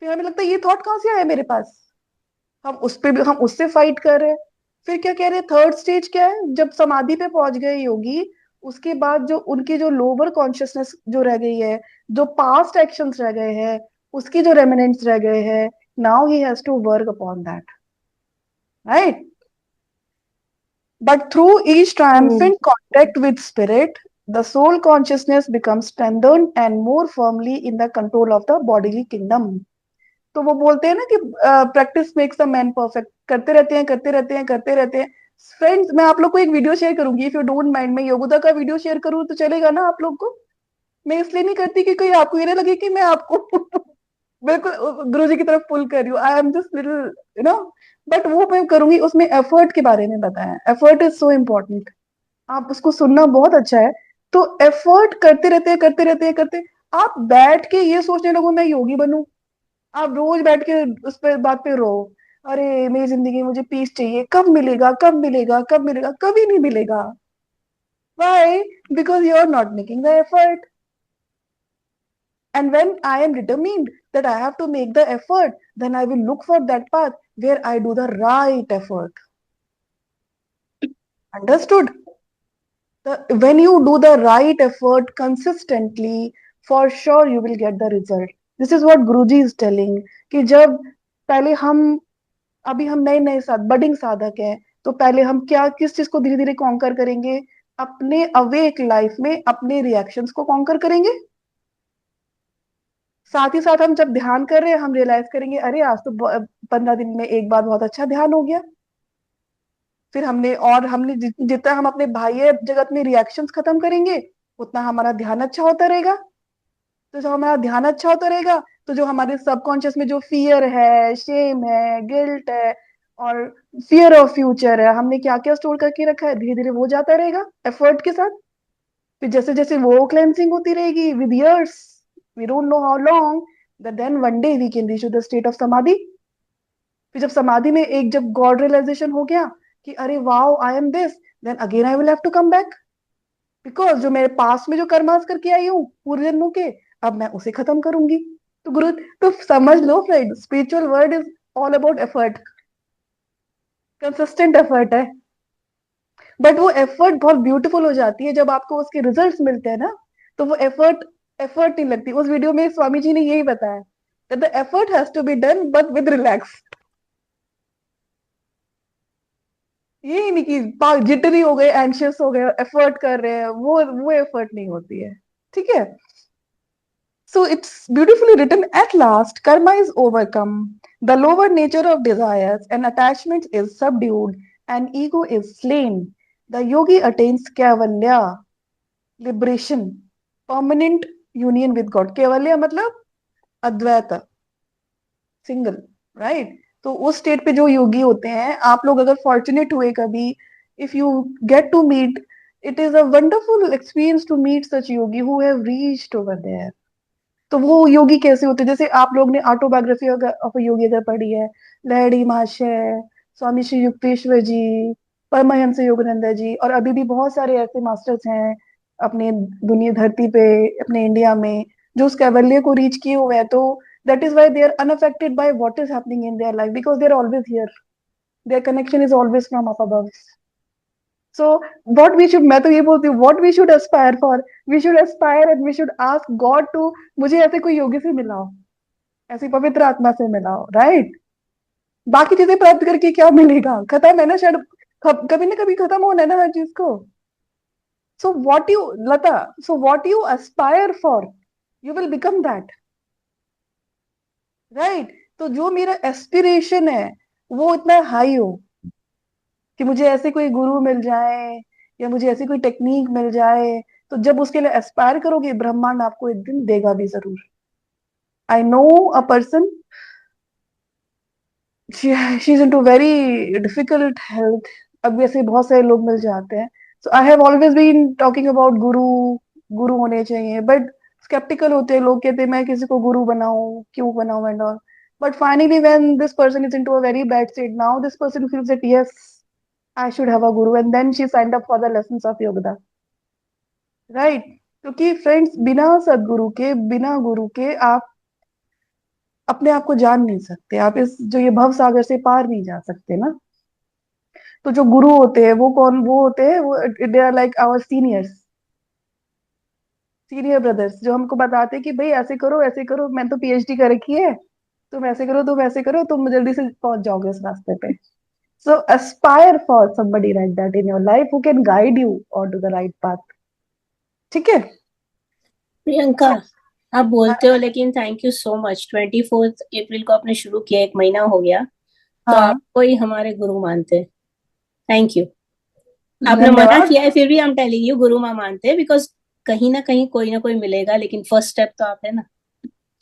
फिर हमें लगता है ये थॉट कहाँ से आया मेरे पास, हम उस पे भी, हम उससे फाइट कर रहे हैं. फिर क्या कह रहे हैं, थर्ड स्टेज क्या है? जब समाधि पे पहुंच गए योगी, उसके बाद जो उनकी जो लोअर कॉन्शियसनेस जो रह गई है, जो पास्ट एक्शंस रह गए हैं, उसकी जो रेमिनेंट्स रह गए हैं, now he has to work upon that, right? But through each triumphant contact with spirit, the soul consciousness becomes strengthened and more firmly in the control of the bodily kingdom. तो वो बोलते हैं ना कि practice makes the man perfect. करते रहते हैं, करते रहते हैं, करते रहते हैं. फ्रेंड्स, मैं आप लोग को एक वीडियो शेयर करूंगी, इफ यू डोंट माइंड. मैं योगुदा का वीडियो शेयर करूँ तो चलेगा ना आप लोग को? मैं इसलिए नहीं करती कि कोई आपको ये ना लगे कि मैं आपको बिल्कुल गुरु जी की तरफ पुल कर रही हूँ. I am just little, you know. But वो मैं करूंगी, उसमें एफर्ट के बारे में बताया. Effort is so important. आप उसको सुनना बहुत अच्छा है. तो एफर्ट करते रहते हैं, करते रहते हैं, करते. आप बैठ के ये सोचने लगो मैं योगी बनूं, आप रोज बैठ के उस पे बात पे रो, अरे मेरी जिंदगी में मुझे पीस चाहिए, कब मिलेगा, कब मिलेगा, कब मिलेगा? कभी नहीं मिलेगा. Why? Because you are not making the effort. And when I am determined that I have to make the effort, then I will look for that path where I do the right effort. Understood? When you do the right effort consistently, for sure you will get the result. This is what Guruji is telling. कि जब पहले हम, अभी हम नए नए budding साधक हैं, तो पहले हम क्या, किस चीज को धीरे धीरे कॉन्कर करेंगे? अपने अवेक लाइफ में अपने रिएक्शंस को कॉन्कर करेंगे. साथ ही साथ हम जब ध्यान कर रहे हैं, हम रियलाइज करेंगे अरे आज तो 15 दिन में एक बार बहुत अच्छा ध्यान हो गया. फिर हमने जितना हम अपने बाह्य जगत में रिएक्शंस खत्म करेंगे, उतना हमारा ध्यान अच्छा होता रहेगा. तो जब हमारा ध्यान अच्छा होता रहेगा, तो जो हमारे सबकॉन्शियस में जो फियर है, शेम है, गिल्ट है और फियर ऑफ फ्यूचर है, हमने क्या क्या स्टोर करके रखा है, धीरे धीरे वो जाता रहेगा एफर्ट के साथ. फिर जैसे जैसे वो क्लेंसिंग होती रहेगी with years, we don't know how long, that then one day we can reach to the state of samadhi. फिर जब समाधि में एक जब गॉड रियलाइजेशन हो गया कि अरे wow I am this, then again I will have to come back, because जो मेरे पास में जो कर्मास करके आई हूँ पूर्व जन्मों के, अब मैं उसे खत्म करूंगी. तो गुरु, तो समझ लो friend, spiritual world is all about effort, consistent effort है. बट वो एफर्ट बहुत ब्यूटीफुल हो जाती है जब आपको उसके रिजल्ट्स मिलते हैं ना, तो वो एफर्ट एफर्ट नहीं लगती. उस वीडियो में स्वामी जी ने यही बताया that the effort has to be done but with relax. ये नहीं कि जिटरी हो गए, एंशियस हो गए, एफर्ट कर रहे हैं, वो एफर्ट नहीं होती है. ठीक है? So it's beautifully written. At last, karma is overcome. The lower nature of desires and attachments is subdued, and ego is slain. The yogi attains kaivalya, liberation, permanent union with God. Kaivalya मतलब अद्वैत, single, right? तो उस state पे जो योगी होते हैं, आप लोग अगर फॉर्चुनेट हुए कभी, if you get to meet, it is a wonderful experience to meet such yogi who have reached over there. तो वो योगी कैसे होते हैं? जैसे आप लोग ने ऑटोबायोग्राफी ऑफ अ योगी अगर पढ़ी है, लहड़ी महाशय, स्वामी श्री युक्तेश्वर जी, परमहंस योगानंद जी, और अभी भी बहुत सारे ऐसे मास्टर्स हैं अपने दुनिया धरती पे, अपने इंडिया में, जो उस कैवल्य को रीच किए हुए हैं. तो that is why they are unaffected by what is happening in their life, because they are always here, their connection is always from up above. So what we should, मैं तो ये बोलती हूँ, what we should aspire for, we should aspire and we should ask God to, मुझे ऐसे कोई योगी से मिलाओ, ऐसी पवित्र आत्मा से मिलाओ, राइट? बाकी चीजें प्राप्त करके क्या मिलेगा, खत्म है ना शायद, कभी ना कभी खत्म होना है ना हर चीज को। सो what you, Lata, so what you Aspire for, you will become that, right? तो जो मेरा एस्पिरेशन है वो इतना हाई हो कि मुझे ऐसे कोई गुरु मिल जाए या मुझे ऐसी कोई टेक्निक मिल जाए, तो जब उसके लिए एस्पायर करोगे, ब्रह्मांड आपको एक दिन देगा भी जरूर। I know a person, she's into very difficult health, अब ऐसे बहुत सारे लोग मिल जाते हैं। So I have always been talking about गुरु, गुरु होने चाहिए, बट skeptical होते हैं लोग, कहते हैं मैं किसी को गुरु बनाऊं, क्यों बनाऊं and all. But finally when this person is into a very bad state, now this person feels that yes, I should have a guru, and then she signed up for the lessons of yoga, right? क्योंकि friends, बिना सदगुरु के, बिना गुरु के आप अपने आप को जान नहीं सकते, आप इस जो ये भव सागर से पार नहीं जा सकते ना। तो जो गुरु होते हैं वो कौन, वो होते हैं, वो they are like our seniors, senior brothers, जो हमको बताते हैं कि भाई ऐसे करो ऐसे करो, मैंने तो पीएचडी कर रखी है, तुम ऐसे करो तुम ऐसे करो, तुम जल्दी से पहुंच जाओगे उस रास्ते पे। So aspire for somebody like that in your life who can guide you onto the right path, ठीक है? प्रियंका, आप बोलते हो लेकिन थैंक यू सो मच। 24 अप्रैल को आपने शुरू किया, 1 महीना हो गया, तो हाँ, आपको ही हमारे गुरु मानते हैं। Thank you. आपने मना धन्यवाद। किया है फिर भी हम टेलिंग यू गुरु माँ मानते हैं, बिकॉज कहीं ना कहीं कोई ना कोई मिलेगा, लेकिन फर्स्ट स्टेप तो आप है ना।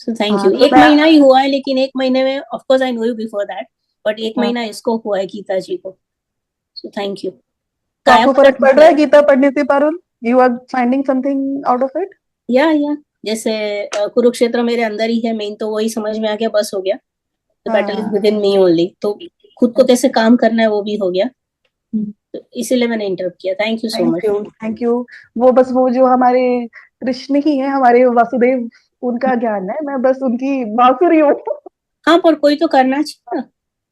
सो थैंक हाँ, यू। तो 1 महीना ही हुआ है, लेकिन 1 महीने में of course I know you before that, but 1 महीना हाँ, इसको हुआ है गीता जी को। So thank you. तो काया आपको फर्क पलट पड़ रहा है गीता पढ़ने से, Parul? You are finding something out of it? या जैसे कुरुक्षेत्र मेरे अंदर ही है, मेन तो वही समझ में आ गया, बस हो गया। द बैटल इज हाँ, विद इन मी ओनली, तो खुद को कैसे काम करना है वो भी हो गया। तो इसीलिए मैंने इंटरप्ट किया। Thank you so thank much. You, thank you. वो बस वो जो हमारे कृष्ण ही है, हमारे वासुदेव, उनका ज्ञान है, मैं बस उनकी बांसुरी हूँ। हाँ, पर कोई तो करना चाहिए ना,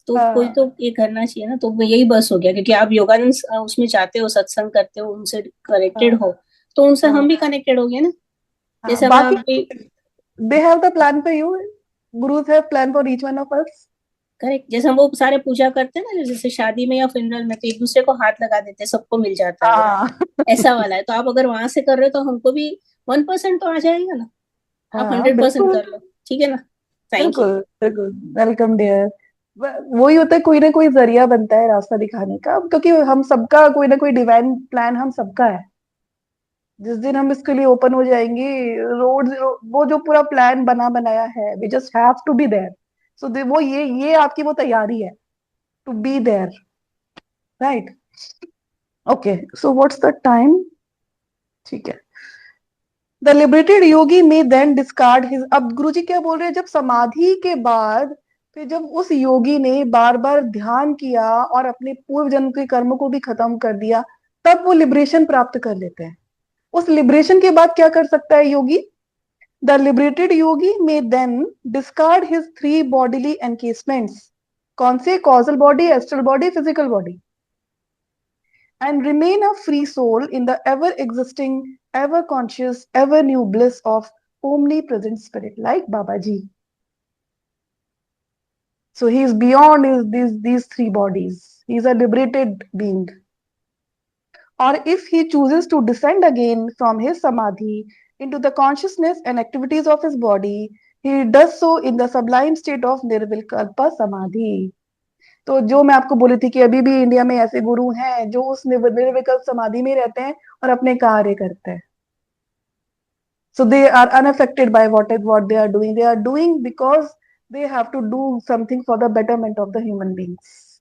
तो कोई हाँ, तो ये करना चाहिए ना, तो वो यही बस हो गया, क्योंकि आप योगानंद उसमें जाते हो, सत्संग करते हो, उनसे कनेक्टेड हाँ, हो, तो उनसे हाँ, हम भी कनेक्टेड हो गए ना। हाँ, जैसे हम बाकी अभी they have the plan for you, gurus have plan for each one of us. Correct, जैसे हम वो सारे पूजा करते हैं ना, जैसे शादी में या फ्यूनरल में, तो एक दूसरे को हाथ लगा देते हैं, सबको मिल जाता है वो। हाँ, ऐसा वाला है, तो आप अगर वहां से कर रहे हो तो हमको भी 1% तो आ जाएगा ना। आप हाँ, 100% बिल्कुल, कर लो, ठीक है ना। Thank you. बिल्कुल, बिल्कुल, वेलकम डियर। वही होता है, कोई ना कोई जरिया बनता है रास्ता दिखाने का, क्योंकि हम सबका कोई ना कोई डिवाइन प्लान हम सबका है। जिस दिन हम इसके लिए ओपन हो जाएंगे, रोड, वो जो पूरा प्लान बना बनाया है, we just have to be there. So वो ये आपकी वो तैयारी है, to be there, right? Okay, so what's the time? ठीक है। द लिबरेटेड योगी में देन डिस्कार्ड हिज, अब गुरुजी क्या बोल रहे हैं, जब समाधि के बाद, फिर जब उस योगी ने बार बार ध्यान किया और अपने पूर्व जन्म के कर्म को भी खत्म कर दिया, तब वो लिबरेशन प्राप्त कर लेते हैं। उस लिबरेशन के बाद क्या कर सकता है योगी? द लिबरेटेड योगी में then discard his 3 bodily encasements, कौन से? Causal body, astral body, physical body, and remain a free soul in the ever existing, ever conscious, ever new bliss of omnipresent spirit, like Babaji. So he is beyond these 3 bodies. He is a liberated being. Or if he chooses to descend again from his samadhi into the consciousness and activities of his body, he does so in the sublime state of Nirvikalpa Samadhi. तो जो मैं आपको बोली थी कि अभी भी India में ऐसे गुरु हैं जो उस निर्विकल्प समाधि में रहते हैं और अपने कार्य करते हैं। So they are unaffected by what they are doing. They are doing because they have to do something for the betterment of the human beings.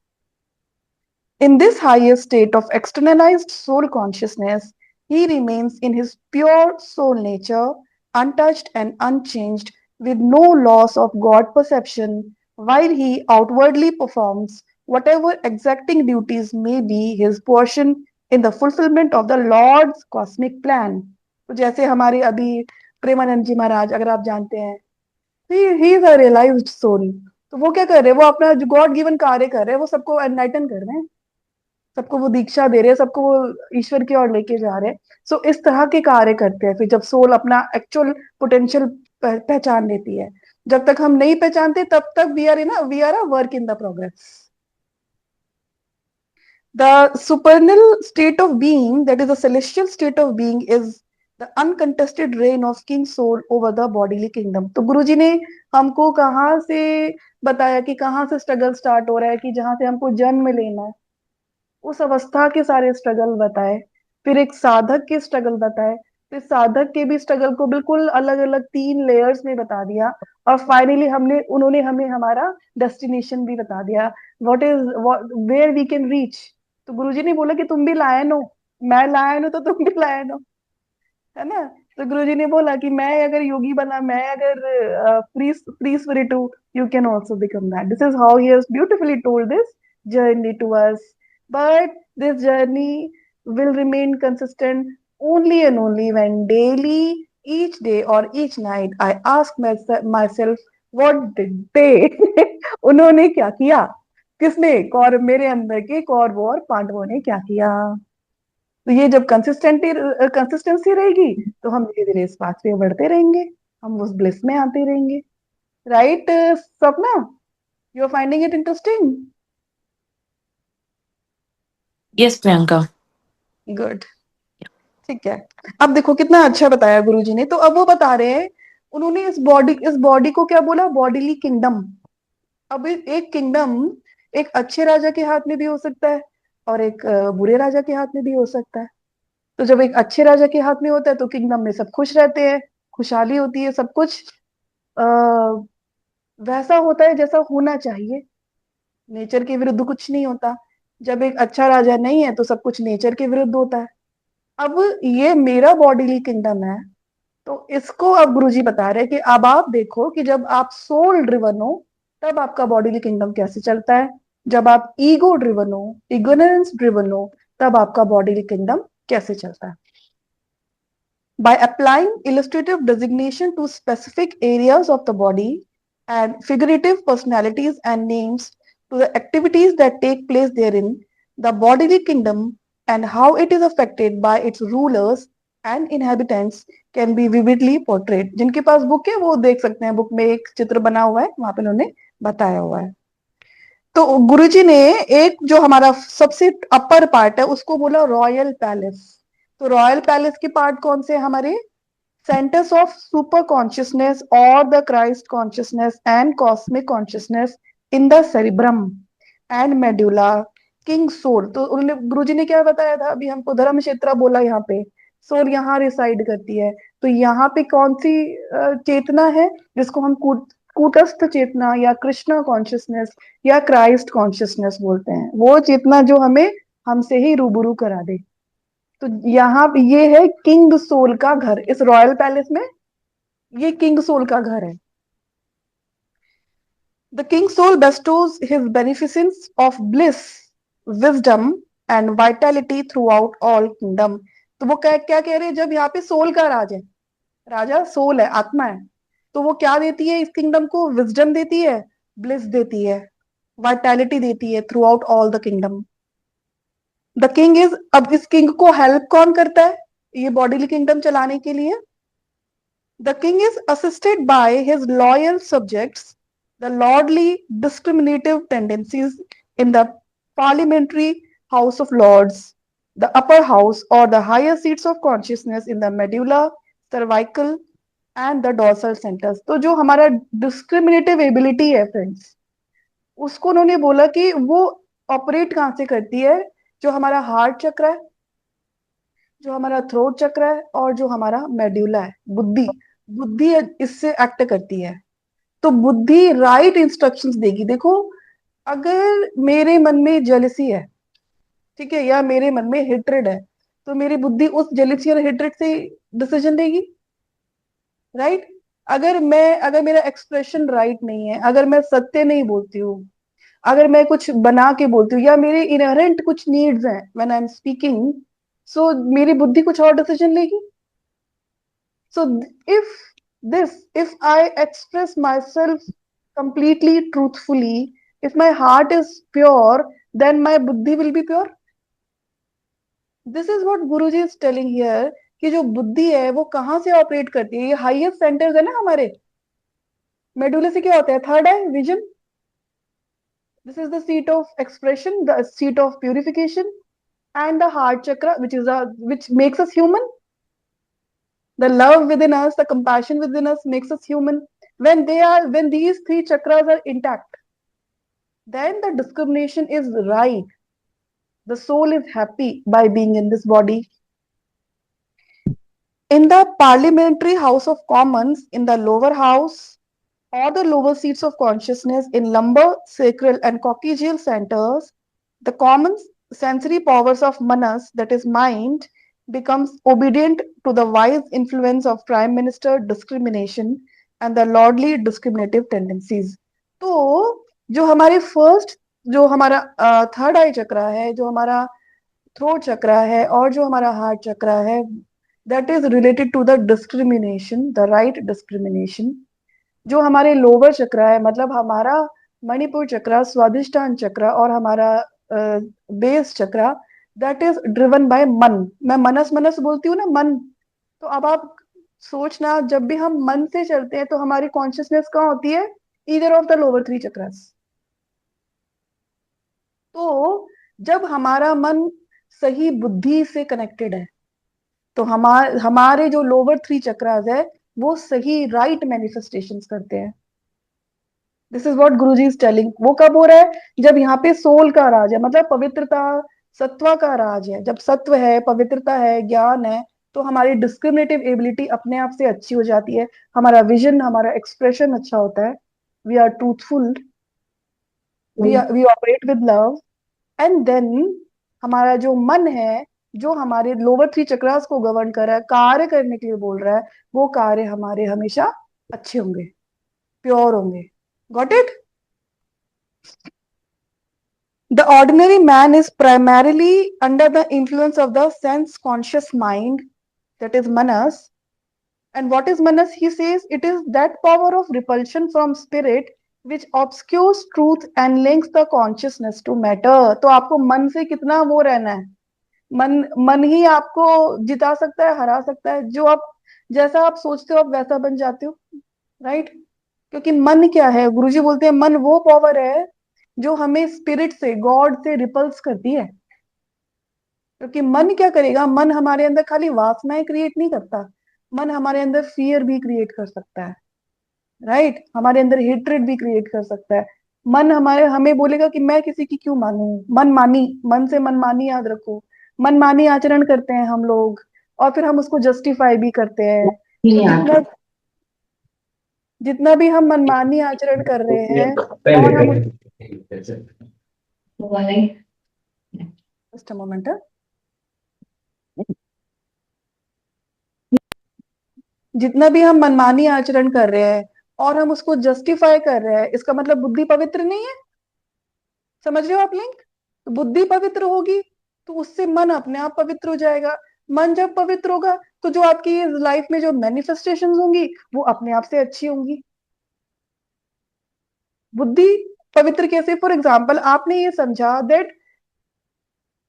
In this highest state of externalized soul consciousness, he remains in his pure soul nature, untouched and unchanged, with no loss of God perception, while he outwardly performs whatever exacting duties may be his portion in the fulfillment of the Lord's cosmic plan. तो जैसे हमारे अभी प्रेमानंद जी महाराज, अगर आप जानते हैं, he is a realised soul, तो वो क्या कर रहे हैं, वो अपना जो गॉड गिवन कार्य कर रहे हैं, वो सबको एनलाइटन कर रहे हैं, सबको वो दीक्षा दे रहे हैं, सबको वो ईश्वर की ओर लेके जा रहे हैं। सो इस तरह के कार्य करते हैं फिर जब सोल अपना एक्चुअल पोटेंशियल पहचान लेती है। जब तक हम नहीं पहचानते तब तक we are a work in the progress. The supernal state of being, that is the celestial state of being, is the uncontested reign of king soul over the bodily kingdom. तो गुरुजी ने हमको कहाँ से बताया कि कहाँ से स्ट्रगल स्टार्ट हो रहा है, कि जहां से हमको जन्म लेना है, उस अवस्था के सारे स्ट्रगल बताए। फिर एक साधक के स्ट्रगल बताए, फिर साधक के भी स्ट्रगल को बिल्कुल अलग अलग 3 लेयर्स में बता दिया। और फाइनली उन्होंने हमें हमारा डेस्टिनेशन भी बता दिया, what is where we can reach. तो गुरुजी ने बोला कि तुम भी लायन हो, मैं लायन हूं तो तुम भी लायन हो, है ना। तो गुरुजी ने बोला कि मैं अगर योगी बना, मैं अगर फ्री फ्री स्पिरिट हूँ, you can also become that. This is how he has beautifully told this journey to us. But this journey will remain consistent only and only when daily, each day or each night, I ask myself, what did they उन्होंने क्या किया, किसने, कौरव, मेरे अंदर के कौरवों और पांडवों ने क्या किया। तो ये जब कंसिस्टेंसी रहेगी तो हम धीरे धीरे इस पाथ पे बढ़ते रहेंगे, हम उस ब्लिस में आते रहेंगे। Right Swapna, you are finding it interesting? Yes Priyanka. Good, ठीक है। अब देखो कितना अच्छा बताया गुरुजी ने। तो अब वो बता रहे हैं, उन्होंने इस बॉडी को क्या बोला, बॉडीली किंगडम। अब एक किंगडम एक अच्छे राजा के हाथ में भी हो सकता है और एक बुरे राजा के हाथ में भी हो सकता है। तो जब एक अच्छे राजा के हाथ में होता है तो किंगडम में सब खुश रहते हैं, खुशहाली होती है, सब कुछ आ, वैसा होता है जैसा होना चाहिए, नेचर के विरुद्ध कुछ नहीं होता। जब एक अच्छा राजा नहीं है तो सब कुछ नेचर के विरुद्ध होता है। अब ये मेरा बॉडीली किंगडम है, तो इसको अब गुरुजी बता रहे हैं कि अब आप देखो कि जब आप सोल ड्रिवन हो तब आपका बॉडीली किंगडम कैसे चलता है, जब आप ईगो ड्रिवन हो, इग्नोरेंस ड्रिवन हो, तब आपका बॉडीली किंगडम कैसे चलता है। By applying illustrative designation to specific areas of the body and figurative personalities and names to the activities that take place therein, the bodily kingdom and how it is affected by its rulers and inhabitants can be vividly portrayed. जिनके पास book है वो देख सकते हैं, book में एक चित्र बना हुआ है, वहां पे उन्होंने बताया हुआ है। तो गुरुजी ने एक जो हमारा सबसे अपर पार्ट है उसको बोला रॉयल पैलेस। तो रॉयल पैलेस के पार्ट कौन से हमारे, centers of super consciousness or the Christ consciousness and cosmic consciousness in the cerebrum and medulla, king soul। तो उन्होंने गुरुजी ने क्या बताया था, अभी हमको धर्म क्षेत्र बोला, यहाँ पे सोल यहाँ रिसाइड करती है। तो यहाँ पे कौन सी चेतना है जिसको हम कूटस्थ चेतना या कृष्णा कॉन्शियसनेस या क्राइस्ट कॉन्शियसनेस बोलते हैं, वो चेतना जो हमें हमसे ही रूबरू करा दे। तो यहाँ पे ये है किंग सोल का घर, इस रॉयल पैलेस में ये किंग सोल का घर है। The king soul bestows his beneficence of bliss, wisdom and vitality throughout all kingdom। तो वो क्या कह रहे हैं, जब यहाँ पे सोल का राज है, राजा सोल है, आत्मा है, तो वो क्या देती है इस किंगडम को, विजडम देती है, ब्लिस देती है, वाइटैलिटी देती है through out all the kingdom. The king is, अब इस किंग को हेल्प कौन करता है ये बॉडीली किंगडम चलाने के लिए? The king is assisted by his loyal subjects, the lordly discriminative tendencies in the parliamentary House of Lords, the upper house or the higher seats of consciousness in the medulla, cervical and the dorsal centers। तो जो हमारा discriminative ability है friends, उसको उन्होंने बोला कि वो operate कहाँ से करती है, जो हमारा हार्ट चक्र है, जो हमारा थ्रोट चक्र है और जो हमारा मेड्यूला है, बुद्धि, बुद्धि इससे एक्ट करती है। तो बुद्धि राइट इंस्ट्रक्शंस देगी। देखो अगर मेरे मन में जेलसी है, ठीक है, या मेरे मन में हेट्रेड है, तो मेरी बुद्धि उस जेलसी और हेट्रेड से डिसीजन लेगी, राइट। अगर मेरा एक्सप्रेशन राइट नहीं है, अगर मैं सत्य नहीं बोलती हूँ, अगर मैं कुछ बना के बोलती हूँ, या मेरे इनहेरेंट कुछ नीड्स हैं व्हेन आई एम स्पीकिंग, सो मेरी बुद्धि कुछ और डिसीजन लेगी। So if I express myself completely truthfully, if my heart is pure, then my buddhi will be pure, this is what Guruji is telling here कि जो बुद्धि है वो कहाँ से ऑपरेट करती है। ये हाईएस्ट सेंटर्स है ना हमारे मेडुला से, क्या होता है, third eye vision. This is the seat of expression, the seat of purification, and the heart chakra, which makes us human. The love within us, the compassion within us makes us human. When these three chakras are intact, then the discrimination is right. The soul is happy by being in this body. In the parliamentary House of Commons, in the lower house or the lower seats of consciousness in lumbar, sacral, and coccygeal centers, the common sensory powers of manas, that is mind, becomes obedient to the wise influence of prime minister discrimination and the lordly discriminative tendencies. तो जो हमारे first, जो हमारा third आई चक्रा है, जो हमारा throat चक्रा है और जो हमारा हार्ट चक्रा है, that is related to the discrimination, the right discrimination. जो हमारे लोअर चक्रा है, मतलब हमारा मणिपुर चक्रा, स्वादिष्टान चक्रा और हमारा base chakra, that is driven by मन। मैं मनस मनस बोलती हूँ ना, मन। तो अब आप सोचना, जब भी हम मन से चलते हैं तो हमारी कॉन्शियसनेस कहाँ होती है? Either of the lower three chakras. तो जब हमारा मन सही बुद्धि से कनेक्टेड है तो हमारे जो लोअर थ्री चक्रास है वो सही राइट मैनिफेस्टेशंस करते हैं। This is what Guruji is telling. वो कब हो रहा है? जब यहाँ पे सोल का राज है, मतलब पवित्रता, सत्वा का राज है। जब सत्व है, पवित्रता है, ज्ञान है, तो हमारी डिस्क्रिमिनेटिव एबिलिटी अपने आप से अच्छी हो जाती है। हमारा विजन, हमारा एक्सप्रेशन अच्छा होता है। We are truthful, we operate with love, and then हमारा जो मन है, जो हमारे लोअर थ्री चक्रास को गवर्न कर रहा है, कार्य करने के लिए बोल रहा है, वो कार्य हमारे हमेशा अच्छे होंगे, प्योर होंगे। Got it? The ordinary man is primarily under the influence of the sense conscious mind, that is manas. And what is manas? He says it is that power of repulsion from spirit which obscures truth and links the consciousness to matter. तो आपको मन से कितना वो रहना है? मन मन ही आपको जिता सकता है, हरा सकता है। जो आप, जैसा आप सोचते हो आप वैसा बन जाते हो, राइट? क्योंकि मन क्या है? गुरुजी बोलते हैं मन वो पावर है जो हमें स्पिरिट से, गॉड से रिपल्स करती है। क्योंकि मन क्या करेगा? मन हमारे अंदर खाली वासनाएं क्रिएट नहीं करता, मन हमारे अंदर फियर भी क्रिएट कर सकता है, राइट? हमारे अंदर हेट्रेड भी क्रिएट कर सकता है। मन हमारे हमें बोलेगा कि मैं किसी की क्यों मानूं। मनमानी, मन से मनमानी, याद रखो। मनमानी आचरण करते हैं हम लोग और फिर हम उसको जस्टिफाई भी करते हैं। तो जितना जितना भी हम मनमानी आचरण कर रहे हैं और हम जस्ट अ मोमेंट, जितना भी हम मनमानी आचरण कर रहे हैं और हम उसको जस्टिफाई कर रहे हैं, इसका मतलब बुद्धि पवित्र नहीं है। समझ रहे हो आप लिंक? तो बुद्धि पवित्र होगी तो उससे मन अपने आप पवित्र हो जाएगा। मन जब पवित्र होगा तो जो आपकी लाइफ में जो मैनिफेस्टेशंस होंगी वो अपने आप से अच्छी होंगी। बुद्धि पवित्र कैसे? फॉर एग्जाम्पल, आपने ये समझा दैट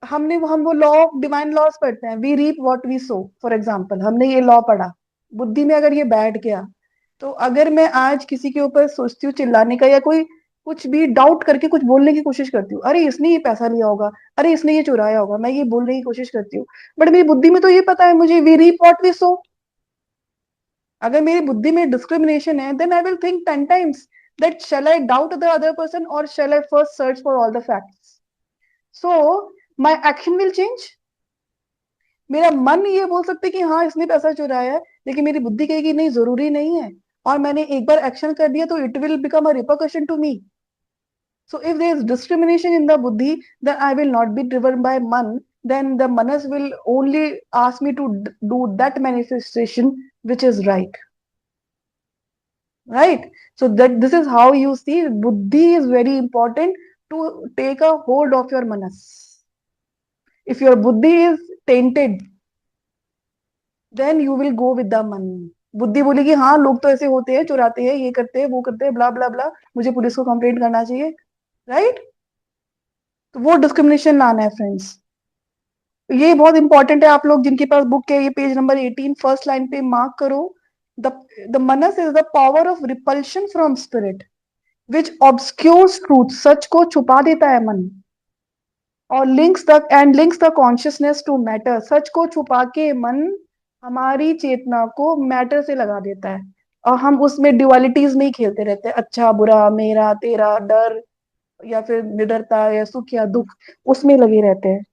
हम वो लॉ ऑफ डिवाइन लॉस पढ़ते हैं, we reap what we sow. For example, हमने ये लॉ पढ़ा, बुद्धि में अगर ये बैठ गया तो अगर मैं आज किसी के ऊपर सोचती हूँ चिल्लाने का या कोई कुछ भी डाउट करके कुछ बोलने की कोशिश करती हूँ, अरे इसने ये पैसा लिया होगा, अरे इसने ये चुराया होगा, मैं ये बोलने की कोशिश करती हूँ, बट मेरी बुद्धि में तो ये पता है मुझे, we reap what we sow. अगर मेरी बुद्धि में डिस्क्रिमिनेशन है, then I will think 10 times that shall I doubt the other person or shall I first search for all the facts? So my action will change. मेरा मन ये बोल सकते कि हाँ इसने पैसा चुराया है, लेकिन मेरी बुद्धि कहेगी नहीं, जरूरी नहीं है, और मैंने एक बार एक्शन कर दिया तो it will become a repercussion to me. So if there is discrimination in the buddhi, then I will not be driven by man. Then the manas will only ask me to do that manifestation which is right. Right? So that this is how you see buddhi is very important to take a hold of your manas. If your buddhi is tainted, then you will go with the man. बुद्धि बोलेगी हाँ लोग तो ऐसे होते हैं, चुराते हैं, ये करते हैं, वो करते हैं, ब्ला ब्ला ब्ला, मुझे पुलिस को कंप्लेंट करना चाहिए, राइट? तो वो डिस्क्रिमिनेशन लाना है फ्रेंड्स। ये बहुत इंपॉर्टेंट है, आप लोग जिनके पास बुक है, ये पेज नंबर 18 फर्स्ट लाइन पे मार्क करो। The the manas is the power of repulsion from spirit which obscures truth, सच को छुपा देता है मन, और links the consciousness to matter, सच को छुपा के मन हमारी चेतना को मैटर से लगा देता है, और हम उसमें ड्युअलिटीज में ही खेलते रहते हैं, अच्छा बुरा, मेरा तेरा, डर या फिर निडरता या सुख या दुख, उसमें लगे रहते हैं।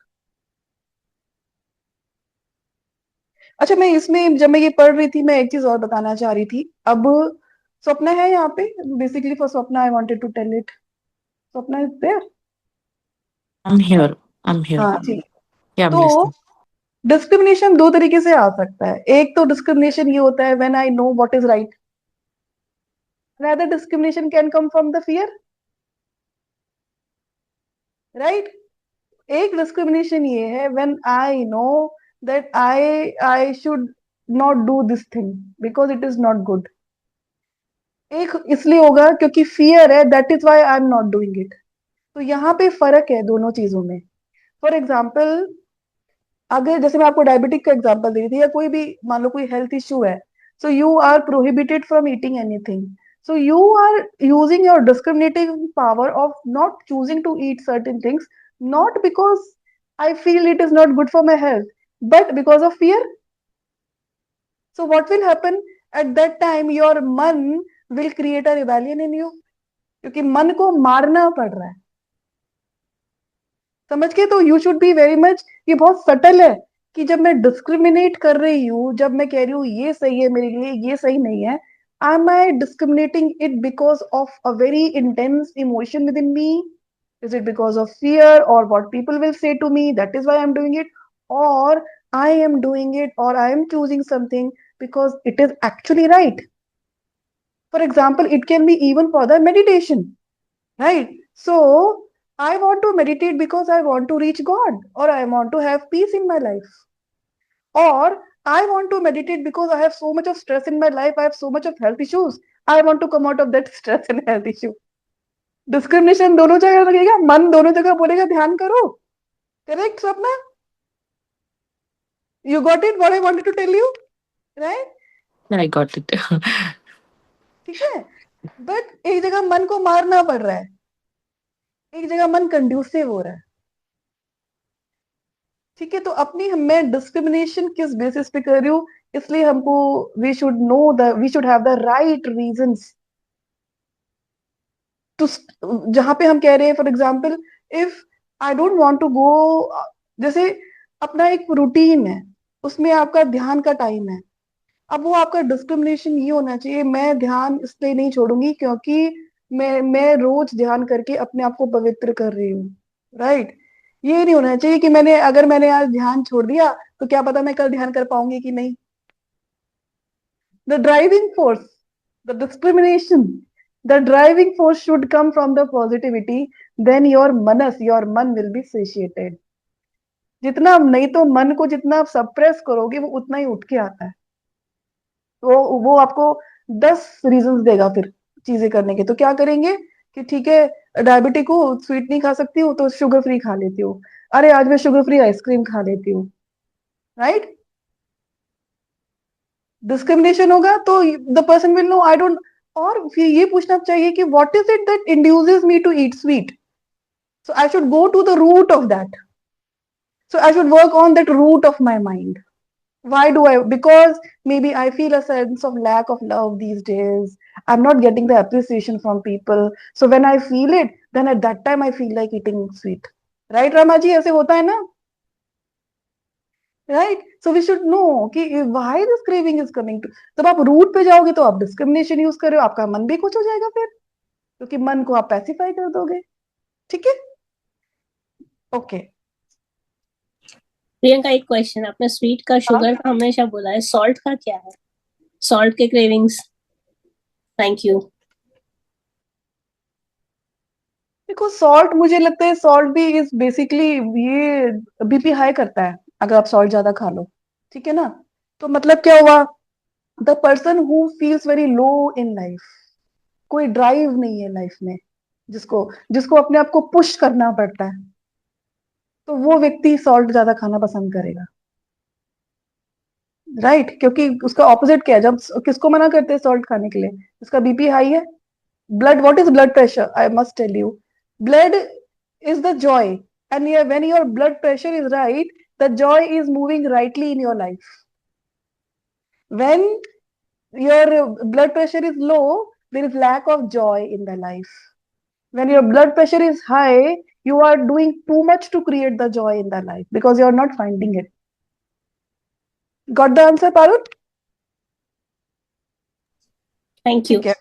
अच्छा, मैं इसमें जब मैं ये पढ़ रही थी, मैं एक चीज और बताना चाह रही थी। अब स्वप्ना है यहाँ पे, basically for Swapna I wanted to tell it. Swapna is there? I'm here. I'm here. हाँ ठीक। Yeah, I'm तो listening. डिस्क्रिमिनेशन दो तरीके से आ सकता है। एक तो डिस्क्रिमिनेशन ये होता है when I know what is right, another discrimination can come from the fear, right. एक डिस्क्रिमिनेशन ये है when I know that I should not do this thing because it is not good. एक इसलिए होगा क्योंकि फियर है, that is why I am not doing it. तो यहाँ पे फर्क है दोनों चीजों में। फॉर एग्जाम्पल, अगर जैसे मैं आपको डायबिटिक का एग्जांपल दे रही थी, या कोई भी मान लो कोई हेल्थ इश्यू है, so you are prohibited from eating anything, so you are using your discriminating power of not choosing to eat certain things, not because I feel it is not good for my health, but because of fear. So what will happen at that time, your मन will create a rebellion in you, क्योंकि मन को मारना पड़ रहा है, समझ के। तो you should be very much, ये बहुत सटल है कि जब मैं डिस्क्रिमिनेट कर रही हूँ, जब मैं कह रही हूँ ये सही है मेरे लिए, ये सही नहीं है, am I discriminating it because of a very intense emotion within me? Is it because of fear or what people will say to me, that is why I'm doing it? Or I am doing it, or I am choosing something because it is actually right? For example, it can be even for the meditation, right? So I want to meditate because I want to reach God, or I want to have peace in my life, or I want to meditate because I have so much of stress in my life, I have so much of health issues, I want to come out of that stress and health issue. Discrimination दोनों जगह लगेगा, मन दोनों जगह बोलेगा ध्यान करो। Correct Swapna? You got it what I wanted to tell you, right? I got it. ठीक है। बट एक जगह मन को मारना पड़ रहा है, एक जगह मन कंड्यूसिव हो रहा है। ठीक है, तो अपनी मैं डिस्क्रिमिनेशन किस बेसिस पे कर रही हूँ, इसलिए हमको we should know we should have the right reasons to, जहां पे हम कह रहे हैं for example, if I don't want to go, जैसे अपना एक रूटीन है, उसमें आपका ध्यान का टाइम है, अब वो आपका डिस्क्रिमिनेशन ये होना चाहिए, मैं ध्यान इसलिए नहीं छोड़ूंगी क्योंकि मैं रोज ध्यान करके अपने आप को पवित्र कर रही हूँ, राइट। ये नहीं होना चाहिए कि अगर मैंने आज ध्यान छोड़ दिया तो क्या पता मैं कल ध्यान कर पाऊंगी कि नहीं। The driving force, the discrimination, the driving force should come from the positivity, then your मन विल बी सेशिएटेड। जितना नहीं तो मन को जितना आप सप्रेस करोगे वो उतना ही उठ के आता है, वो आपको 10 रीजंस देगा फिर चीजें करने के। तो क्या करेंगे कि ठीक है डायबिटिक हूँ, स्वीट नहीं खा सकती हूँ तो शुगर फ्री खा लेती हूँ, अरे आज मैं शुगर फ्री आइसक्रीम खा लेती हूँ, राइट। डिस्क्रिमिनेशन होगा तो the person will know I don't, और फिर ये पूछना चाहिए कि what is it that induces me to eat sweet, so I should go to the root of that, so I should work on that root of my mind. Why do I? Because maybe I feel a sense of lack of love these days. I'm not getting the appreciation from people. So when I feel it, then at that time I feel like eating sweet. Right, Ramaji? ऐसे होता है ना? Right? So we should know कि why this craving is coming to. जब आप root पे जाओगे तो आप डिस्क्रिमिनेशन यूज कर रहे हो, आपका मन भी कुछ हो जाएगा फिर, क्योंकि मन को आप पैसिफाई कर दोगे। ठीक है? ओके। प्रियंका, एक क्वेश्चन, आपने स्वीट का शुगर का हमेशा बोला है, सॉल्ट का क्या है? सॉल्ट के क्रेविंग्स। Thank you. देखो सॉल्ट, मुझे लगता है सॉल्ट भी इज बेसिकली ये बीपी हाई करता है अगर आप सॉल्ट ज्यादा खा लो, ठीक है ना। तो मतलब क्या हुआ, the person who feels very low in life, कोई ड्राइव नहीं है लाइफ में, जिसको जिसको अपने आप को पुश करना पड़ता है, तो वो व्यक्ति सॉल्ट ज्यादा खाना पसंद करेगा, राइट? क्योंकि उसका ऑपोजिट क्या है, जब किसको मना करते हैं सॉल्ट खाने के लिए? उसका बीपी हाई है। Blood, what is blood pressure? I must tell you, blood is the joy, and when your blood pressure is right, the joy is moving rightly in your life. When your blood pressure is low, there is lack of joy in the life. When your blood pressure is high, you are doing too much to create the joy in the life because you are not finding it. Got the answer, Parul? Thank you. ठीक है।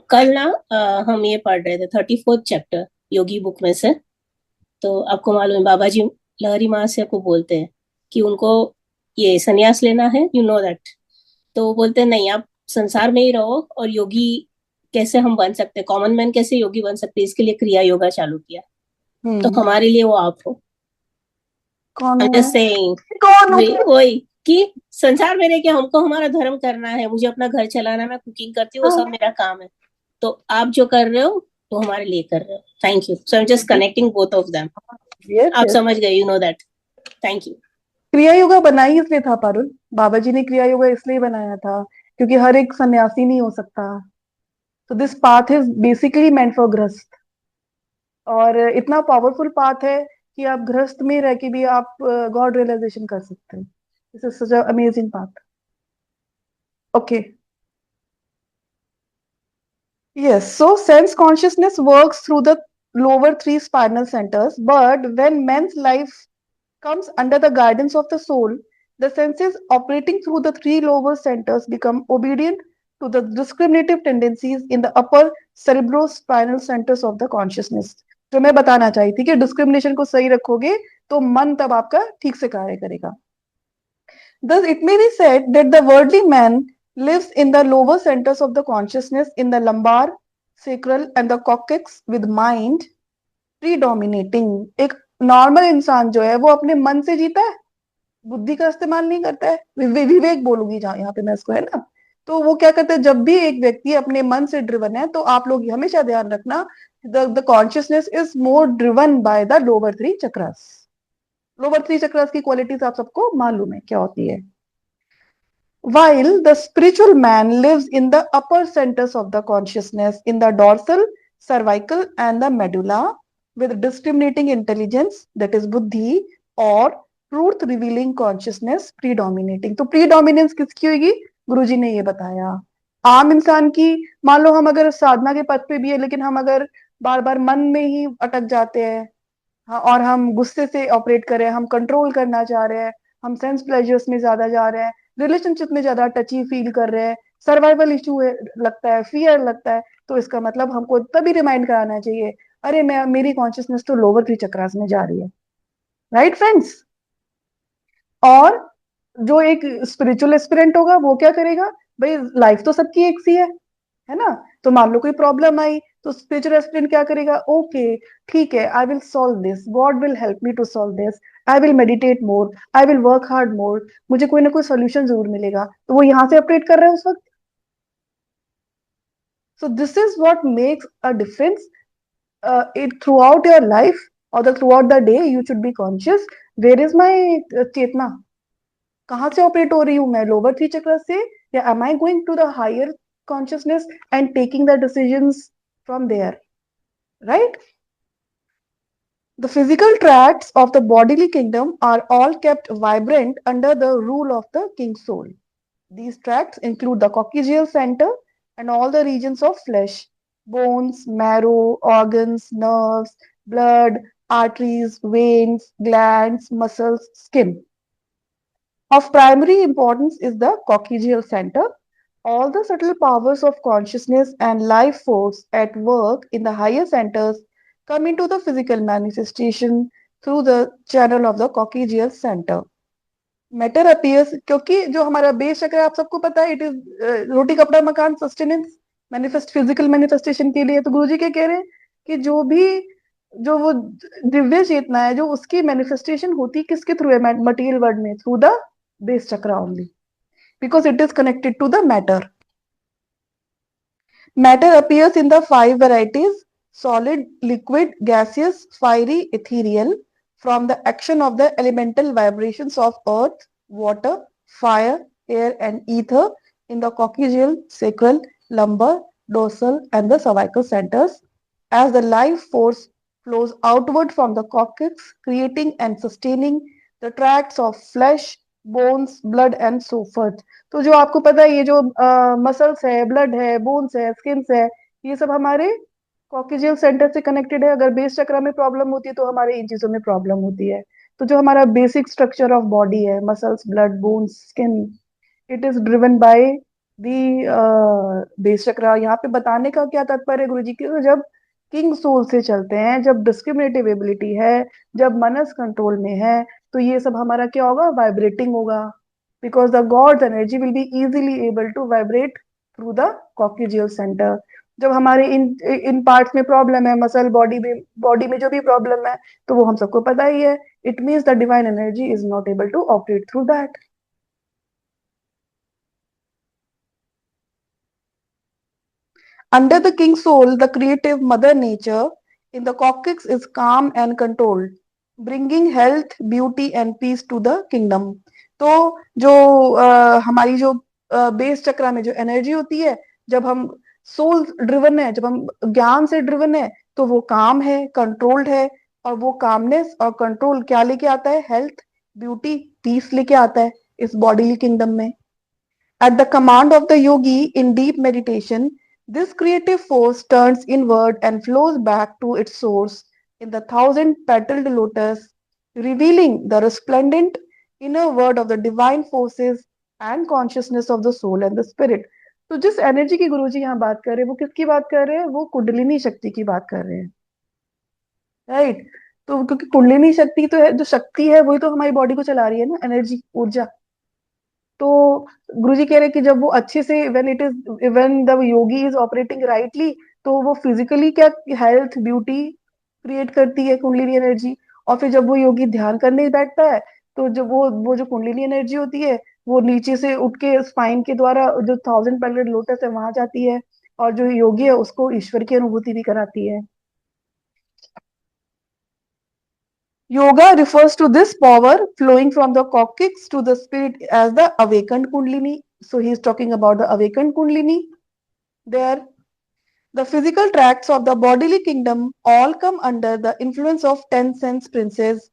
कल ना हम ये पढ़ रहे थे 34th chapter योगी book में से। तो आपको मालूम है बाबा जी लहरी महाशय को बोलते हैं कि उनको ये संन्यास लेना है, यू नो दैट। तो वो बोलते हैं नहीं, आप संसार में ही रहो, और योगी कैसे हम बन सकते हैं, कॉमन मैन कैसे योगी बन सकते हैं, इसके लिए क्रिया योगा चालू किया। तो हमारे लिए वो आप हो। कौन I'm हूँ just मैं? saying, कौन हूँ? वही कि संसार में रह के हमको हमारा धर्म करना है, मुझे अपना घर चलाना है, मैं कुकिंग करती हूँ, वो सब मेरा काम है। तो आप जो कर रहे हो वो हमारे लिए कर रहे हो। Thank you. So I am just connecting both of them. Yes, आप yes. समझ गए, you know that. Thank you. क्रिया योगा बना ही इसलिए था पारुल, बाबा जी ने क्रिया योगा इसलिए बनाया था क्योंकि हर एक सन्यासी नहीं हो सकता। तो this path is basically meant for गृहस्थ, और इतना पावरफुल पाथ है कि आप गृहस्थ में रह के भी आप गॉड रियलाइजेशन कर सकते हैं। This is such amazing path. Okay, yes, so sense consciousness works through the lower three spinal centers, but when man's life comes under the guidance of the soul, the senses operating through the three lower centers become obedient to the discriminative tendencies in the upper cerebrospinal centers of the consciousness. जो मैं बताना चाही थी कि discrimination को सही रखोगे तो मन तब आपका ठीक से कार्य करेगा। Thus, it may be said that the worldly man lives in the lower centers of the consciousness in the lumbar, sacral and the coccyx with mind predominating. एक नॉर्मल इंसान जो है वो अपने मन से जीता है, बुद्धि का इस्तेमाल नहीं करता है। विवेक बोलूंगी जहां यहाँ पे मैं इसको, है ना? तो वो क्या करते हैं, जब भी एक व्यक्ति अपने मन से ड्रिवन है, तो आप लोग हमेशा ध्यान रखना, the consciousness is more driven by the lower three chakras. Lower three chakras की क्वालिटीज आप सबको मालूम है क्या होती है। While the spiritual man lives in the upper centers of the consciousness, in the dorsal, cervical, and the medulla, with discriminating intelligence, that is buddhi, or truth revealing consciousness predominating. तो predominance किसकी होगी? गुरुजी ने ये बताया। आम इंसान की, मान लो हम अगर साधना के पथ पे भी है, लेकिन हम अगर बार बार मन में ही अटक जाते हैं, हाँ, और हम गुस्से से ऑपरेट कर रहे हैं, हम कंट्रोल करना चाह रहे हैं, हम सेंस प्लेजर्स में ज्यादा जा रहे हैं, रिलेशनशिप में ज्यादा टची फील कर रहे हैं, सर्वाइवल इशू लगता है, फियर लगता है, तो इसका मतलब हमको तभी रिमाइंड कराना चाहिए, अरे मैं, मेरी कॉन्शियसनेस तो लोअर थ्री चक्रास में जा रही है। Right friends? और जो एक स्पिरिचुअल एस्पिरेंट होगा वो क्या करेगा? भाई लाइफ तो सबकी एक सी है ना? तो मान लो कोई प्रॉब्लम आई, तो स्पिरिचुअल एस्पिरेंट क्या करेगा? ओके, ठीक है, I will solve this, God will help me to solve this, I will meditate more, I will work hard more, मुझे कोई ना कोई सोल्यूशन जरूर मिलेगा। तो वो यहाँ से ऑपरेट कर रहे हैं उस वक्त। सो this is what makes a difference it throughout your life, or the throughout the day you should be conscious, where is my चेतना, कहाँ से ऑपरेट हो रही हूँ मैं? लोअर थ्री चक्र से, या am I going to the higher consciousness and taking the decisions from there? Right? The physical tracts of the bodily kingdom are all kept vibrant under the rule of the king soul. These tracts include the coccygeal center and all the regions of flesh, bones, marrow, organs, nerves, blood, arteries, veins, glands, muscles, skin. Of primary importance is the coccygeal center. All the subtle powers of consciousness and life force at work in the higher centers come into the physical manifestation through the channel of the coccygeal center. Matter appears, क्योंकि जो हमारा base चक्र है आप सबको पता है, it is रोटी कपड़ा मकान सस्टेनेंस मैनिफेस्ट फिजिकल मैनिफेस्टेशन के लिए। तो गुरुजी क्या कह रहे हैं कि जो वो दिव्य चेतना है, जो उसकी मैनिफेस्टेशन होती किसके थ्रू है मटेरियल वर्ल्ड में? थ्रू द बेस चक्र only, because it is connected to the matter. Matter appears in the five varieties: solid, liquid, gaseous, fiery, ethereal. from the action of the elemental vibrations of earth, water, fire, air, and ether in the coccygeal, sacral, lumbar, dorsal, and the cervical centers, as the life force flows outward from the coccyx, creating and sustaining the tracts of flesh, bones, blood, and so forth. तो जो आपको पता है, ये जो muscles है, blood है, bones है, स्किन्स है, ये सब हमारे कॉक्सियल सेंटर से कनेक्टेड है। अगर बेस चक्र में प्रॉब्लम होती है तो हमारे इन चीजों में प्रॉब्लम होती है। तो जो हमारा बेसिक स्ट्रक्चर ऑफ बॉडी है, muscles, blood, bones, skin, it is driven by the base चक्र। यहाँ पे बताने का क्या तात्पर्य है गुरु जी की, तो जब किंग सोल से चलते हैं, जब डिस्क्रिमिनेटिव एबिलिटी है, जब मनस कंट्रोल में है, तो ये सब हमारा क्या होगा, वाइब्रेटिंग होगा, because the God's energy will be easily able to vibrate through the coaxial centre. जब हमारे इन इन पार्ट्स में प्रॉब्लम है, मसल बॉडी में जो भी प्रॉब्लम है, तो वो हम सबको पता ही है। It means the divine energy is not able to operate through that. Under the king soul, the creative mother nature in the coccyx is calm and controlled, bringing health, beauty and peace to the kingdom. तो जो हमारी जो base चक्र में जो energy होती है, जब हम सोल ड्रिवन है, जब हम ज्ञान से ड्रिवन है, तो वो काम है, कंट्रोल्ड है, और वो कामनेस और कंट्रोल क्या लेके आता है, हेल्थ, ब्यूटी, पीस लेके आता है इस बॉडीली किंगडम में। At the command of the yogi in deep meditation, this creative force turns inward and flows back to its source in the thousand-petaled lotus, revealing the resplendent inner word of the divine forces and consciousness of the soul and the spirit. तो जिस energy की गुरुजी यहाँ बात कर रहे हैं, वो किसकी बात कर रहे हैं, वो कुंडलिनी शक्ति की बात कर रहे हैं, राइट। तो क्योंकि कुंडलिनी शक्ति तो है, जो शक्ति है वही तो हमारी बॉडी को चला रही है ना, एनर्जी, ऊर्जा। तो गुरुजी कह रहे हैं कि जब वो अच्छे से when the Yogi is operating rightly, तो वो फिजिकली क्या हेल्थ, ब्यूटी क्रिएट करती है कुंडलिनी एनर्जी। और फिर जब वो योगी ध्यान करने बैठता है, तो जब वो जो कुंडलिनी एनर्जी होती है, वो नीचे से उठ के स्पाइन के द्वारा जो थाउजेंड पैलेट लोटस है वहां जाती है, और जो योगी है उसको ईश्वर की अनुभूति भी कराती है। Yoga refers to this power flowing from the coccyx to the spirit as the awakened Kundalini. So he is talking about the awakened Kundalini. There, the physical tracts of the bodily kingdom all come under the influence of 10 sense princes,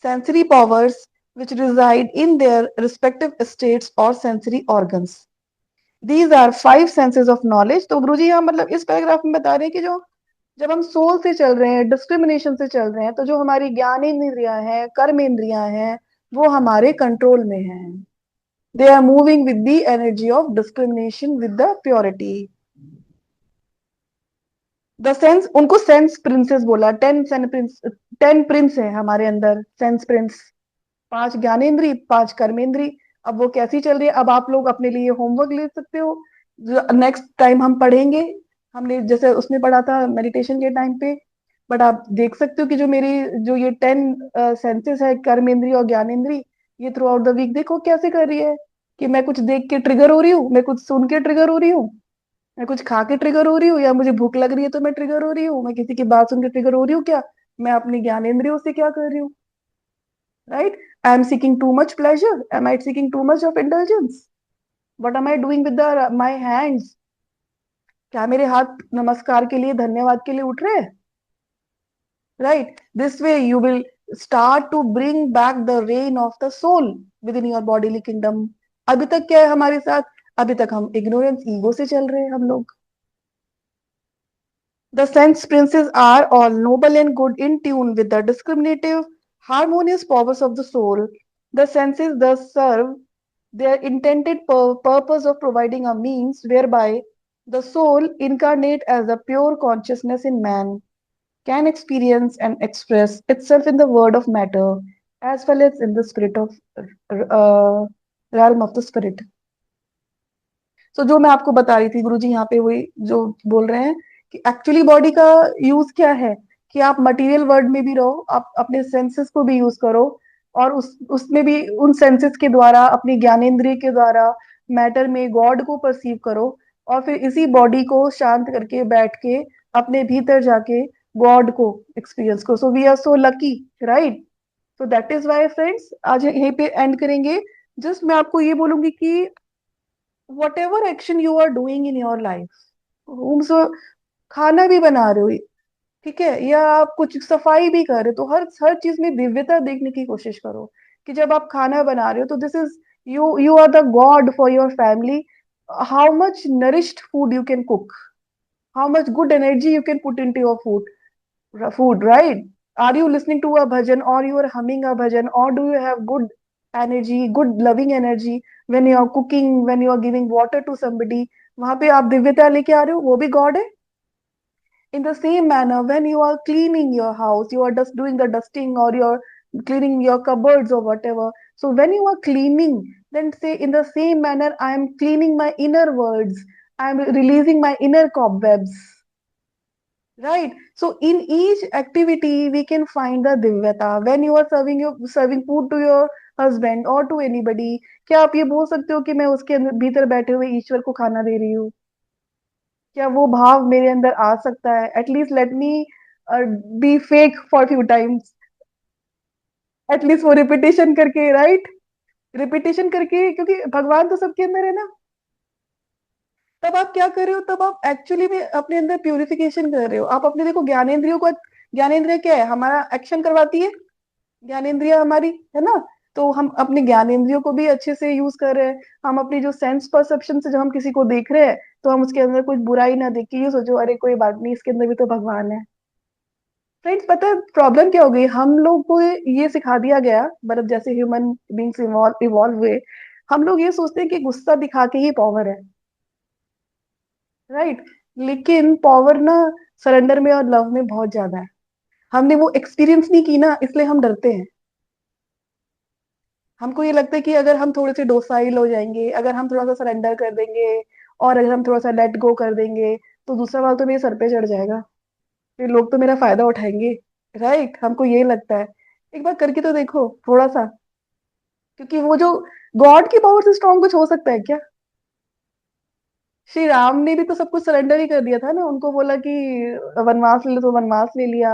sensory powers, which reside in their respective states or sensory organs. These are 5 senses of knowledge. तो गुरुजी यहाँ मतलब इस paragraph में बता रहे हैं कि जो जब हम सोल से चल रहे हैं, डिस्क्रिमिनेशन से चल रहे हैं, तो जो हमारी ज्ञान इंद्रियां हैं, कर्म इंद्रियां हैं, वो हमारे कंट्रोल में हैं। They are moving with the energy of discrimination with the purity. The sense, उनको सेंस प्रिंसेस बोला। 10 प्रिंस है हमारे अंदर, सेंस प्रिंस, 5 ज्ञानेन्द्रीय, 5 कर्मेंद्रीय। अब वो कैसी चल रही है, अब आप लोग अपने लिए होमवर्क ले सकते हो, नेक्स्ट टाइम हम पढ़ेंगे। हमने जैसे उसमें पढ़ा था मेडिटेशन के टाइम पे, बट आप देख सकते हो कि जो मेरी जो ये 10 सेंसेस है, कर्मेंद्रीय और ज्ञानेन्द्रीय, ये थ्रू आउट द वीक देखो कैसे कर रही है, कि मैं कुछ देख के ट्रिगर हो रही हूँ, मैं कुछ सुन के ट्रिगर हो रही हूँ, मैं कुछ खा के ट्रिगर हो रही हूँ, या मुझे भूख लग रही है तो मैं ट्रिगर हो रही हूँ, मैं किसी की बात सुन के ट्रिगर हो रही हूँ, क्या मैं अपनी ज्ञानेन्द्रियों से क्या कर रही हूँ, right? I am seeking too much pleasure. Am I seeking too much of indulgence? What am I doing with my hands? क्या मेरे हाथ नमस्कार के लिए, धन्यवाद के लिए उठ रहे हैं? Right? This way you will start to bring back the reign of the soul within your bodily kingdom. अभी तक क्या है हमारे साथ? अभी तक हम ignorance, ego से चल रहे हैं हम लोग। The sense princes are all noble and good, in tune with the discriminative, harmonious powers of the soul. The senses thus serve their intended purpose of providing a means whereby the soul, incarnate as a pure consciousness in man, can experience and express itself in the world of matter as well as in the spirit of realm of the spirit. So जो मैं आपको बता रही थी गुरुजी, यहाँ पे वही जो बोल रहे हैं कि एक्चुअली बॉडी का यूज क्या है, कि आप मटेरियल वर्ल्ड में भी रहो, आप अपने सेंसेस को भी यूज करो, और उसमें भी उन सेंसेस के द्वारा, अपनी ज्ञानेंद्रिय के द्वारा मैटर में गॉड को परसीव करो, और फिर इसी बॉडी को शांत करके बैठ के अपने भीतर जाके गॉड को एक्सपीरियंस करो। So we are so lucky, right, तो दैट इज वाई फ्रेंड्स, आज यहीं पे एंड करेंगे। जस्ट मैं आपको ये बोलूंगी कि whatever action you are doing in your life, खाना भी बना रहे हो, ठीक है, या आप कुछ सफाई भी कर रहे हो, तो हर हर चीज में दिव्यता देखने की कोशिश करो। कि जब आप खाना बना रहे हो तो this is, you are the God for your family. How much nourished food you can cook, how much good energy you can put into your food, right? Are you listening to a bhajan, or you are humming a bhajan, or do you have good energy, good loving energy when you are cooking, when you are giving water to somebody? वहां पे आप दिव्यता लेके आ रहे हो, वो भी God है। In the same manner, when you are cleaning your house, you are just doing the dusting, or you're cleaning your cupboards or whatever. So when you are cleaning, then say in the same manner, I am cleaning my inner worlds, I am releasing my inner cobwebs. Right. So in each activity, we can find the divyata. When you are serving food to your husband or to anybody, क्या आप ये बोल सकते हो कि मैं उसके भीतर बैठे हुए ईश्वर को खाना दे रही हूँ? क्या वो भाव मेरे अंदर आ सकता है? At least let me B fake for few times, at least वो रिपीटेशन करके, राइट, रिपीटेशन करके, क्योंकि भगवान तो सबके अंदर है ना। तब आप क्या कर रहे हो, तब आप एक्चुअली में अपने अंदर प्यूरिफिकेशन कर रहे हो। आप अपने, देखो, ज्ञानेंद्रियों को, ज्ञानेंद्रिय क्या है, हमारा एक्शन करवाती है ज्ञानेंद्रिय हमारी, है ना। तो हम अपने ज्ञानेंद्रियों को भी अच्छे से यूज कर रहे हैं। हम अपनी जो सेंस परसेप्शन से जब हम किसी को देख रहे हैं, तो हम उसके अंदर कुछ बुराई ना देख के ये सोचो, अरे कोई बात नहीं, इसके अंदर भी तो भगवान है। फ्रेंड्स, पता है प्रॉब्लम क्या हो गई, हम लोग को ये सिखा दिया गया, मतलब जैसे ह्यूमन बींग्स इवॉल्व हुए, हम लोग ये सोचते हैं कि गुस्सा दिखा के ही पावर है, राइट। लेकिन पावर ना सरेंडर में और लव में बहुत ज्यादा है। हमने वो एक्सपीरियंस नहीं की ना, इसलिए हम डरते हैं। हमको ये लगता है कि अगर हम थोड़े से डोसाइल हो जाएंगे, अगर हम थोड़ा सा सरेंडर कर देंगे, और अगर हम थोड़ा सा लेट गो कर देंगे, तो दूसरा वाला तो मेरे सर पे चढ़ जाएगा, फिर लोग तो मेरा फायदा उठाएंगे, राइट। हमको ये लगता है। एक बार करके तो देखो थोड़ा सा, क्योंकि वो जो गॉड की पावर से स्ट्रांग कुछ हो सकता है क्या? श्री राम ने भी तो सब कुछ सरेंडर ही कर दिया था ना। उनको बोला कि वनवास ले लो, तो वनवास ले लिया,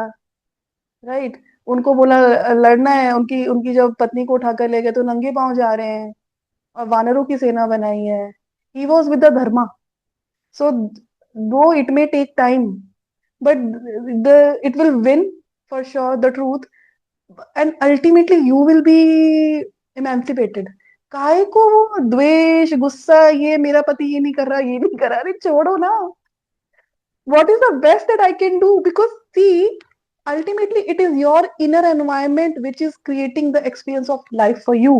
राइट। उनको बोला लड़ना है, उनकी उनकी जब पत्नी को उठाकर ले गए तो नंगे पांव जा रहे हैं, और वानरों की सेना बनाई है। He was with the dharma. So though it may take time, but the it will win for sure the truth, and ultimately you will be emancipated. काहे को वो द्वेष गुस्सा, ये मेरा पति ये नहीं कर रहा, ये नहीं कर रहा, अरे छोड़ो ना। What is the best that I can do? Because see, ultimately it is your inner environment which is creating the experience of life for you,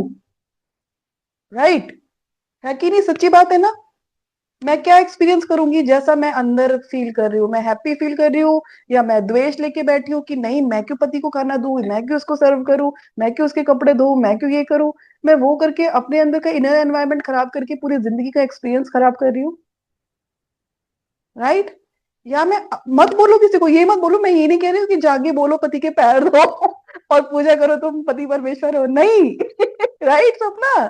right? है कि नहीं, सच्ची बात है ना। मैं क्या एक्सपीरियंस करूंगी, जैसा मैं अंदर फील कर रही हूँ, मैं हैप्पी फील कर रही हूँ, या मैं द्वेष लेके बैठी हूँ कि नहीं, मैं क्यों पति को खाना दूं, मैं क्यों उसको सर्व करूं, मैं क्यों उसके कपड़े धोऊं, मैं क्यों ये करूं। मैं वो करके अपने अंदर का इनर एनवायरनमेंट खराब करके पूरी जिंदगी का एक्सपीरियंस खराब कर रही हूँ, राइट। या मैं, मत बोलो किसी को, ये मत बोलो, मैं ये नहीं कह रही हूँ कि जाके बोलो पति के पैर धो और पूजा करो तुम पति परमेश्वर हो, नहीं राइट सपना।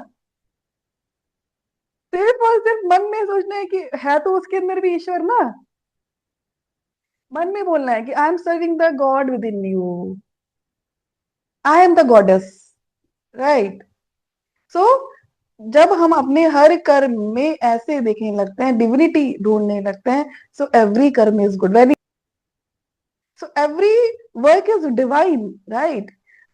सिर्फ और सिर्फ मन में सोचना है कि है तो उसके अंदर भी ईश्वर ना। मन में बोलना है कि I am serving the God within you, I am the goddess, right. So जब हम अपने हर कर्म में ऐसे देखने लगते हैं, डिविनिटी ढूंढने लगते हैं, सो एवरी कर्म is good. So every work is divine, right?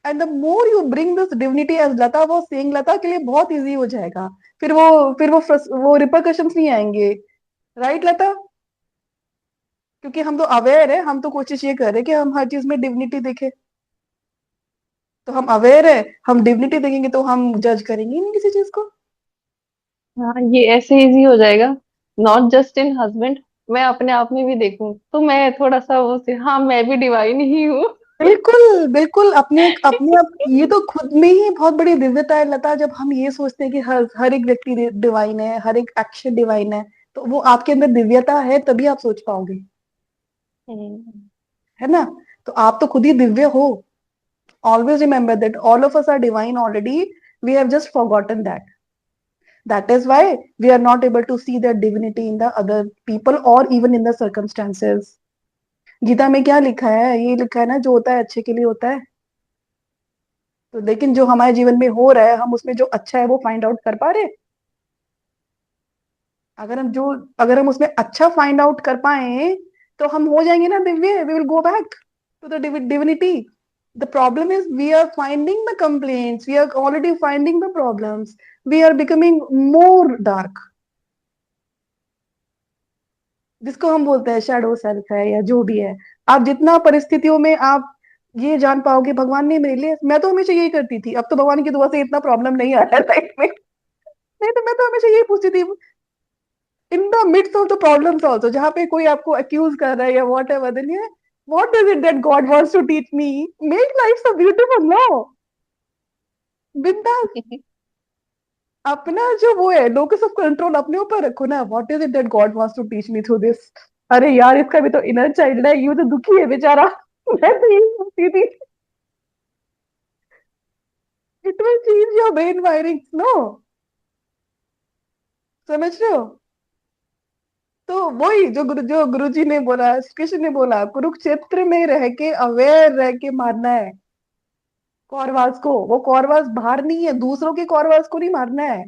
And the more you bring this divinity, as Lata was saying, लता के लिए बहुत इजी हो जाएगा। फिर वो रिपरकशंस नहीं आएंगे, राइट लता। क्योंकि हम तो अवेयर है, हम तो कोशिश ये कर रहे हैं कि हम हर चीज में डिविनिटी देखें। तो हम अवेयर है, हम डिविनिटी देखेंगे तो हम जज करेंगे ही नहीं किसी चीज को। हाँ, ये ऐसे इजी हो जाएगा। नॉट जस्ट इन हस्बैंड, मैं अपने आप में भी देखूं तो मैं थोड़ा सा वो से, हाँ मैं भी डिवाइन ही हूँ। बिल्कुल बिल्कुल, अपने अपने आप, ये तो खुद में ही बहुत बड़ी दिव्यता है लता। जब हम ये सोचते हैं कि हर हर एक व्यक्ति डिवाइन है, हर एक एक्शन डिवाइन है, तो वो आपके अंदर दिव्यता है, तभी आप सोच पाओगे, हम्म। है ना। तो आप तो खुद ही दिव्य हो। Always remember that all of us are divine already, we have just forgotten that. That is why we are not able to see that divinity in the other people और even in the circumstances. Gita में क्या लिखा है, ये लिखा है ना, जो होता है अच्छे के लिए होता है। तो लेकिन जो हमारे जीवन में हो रहा है, हम उसमें जो अच्छा है वो फाइंड आउट कर पा रहे हैं? अगर हम उसमें अच्छा फाइंड आउट कर पाए तो हम हो जाएंगे ना दिव्य, we will go back to the divinity. The problem is we are finding the complaints, we are already finding the problems, we are becoming more dark, जिसको हम बोलते हैं शैडो सेल्फ है या जो भी है. आप जितना परिस्थितियों में आप ये जान पाओगे भगवान ने मेरे लिए, मैं तो हमेशा यही करती थी, अब तो भगवान की दुआ से इतना प्रॉब्लम नहीं आ रहा है लाइफ में. नहीं तो मैं तो हमेशा यही पूछती थी, in the midst of the problems also, जहां पे कोई आपको अक्यूज कर रहा है या whatever, then what is it that God wants to teach me? Make life so beautiful, no? बिंदास. अपना जो वो है लोकस ऑफ कंट्रोल अपने ऊपर रखो ना. What is it that God wants to teach me through this? अरे यार, इसका भी तो इनर चाइल्ड है, ये तो दुखी है बेचारा. मैं तो यही सोचती थी, it will change your brain wiring, no? समझ रहे हो? तो वही जो गुरुजी ने बोला, श्री कृष्ण ने बोला, कुरुक्षेत्र में रह के अवेयर रह के मारना है कौरवास को. वो कौरवास बाहर नहीं है, दूसरों के कौरवास को नहीं मारना है,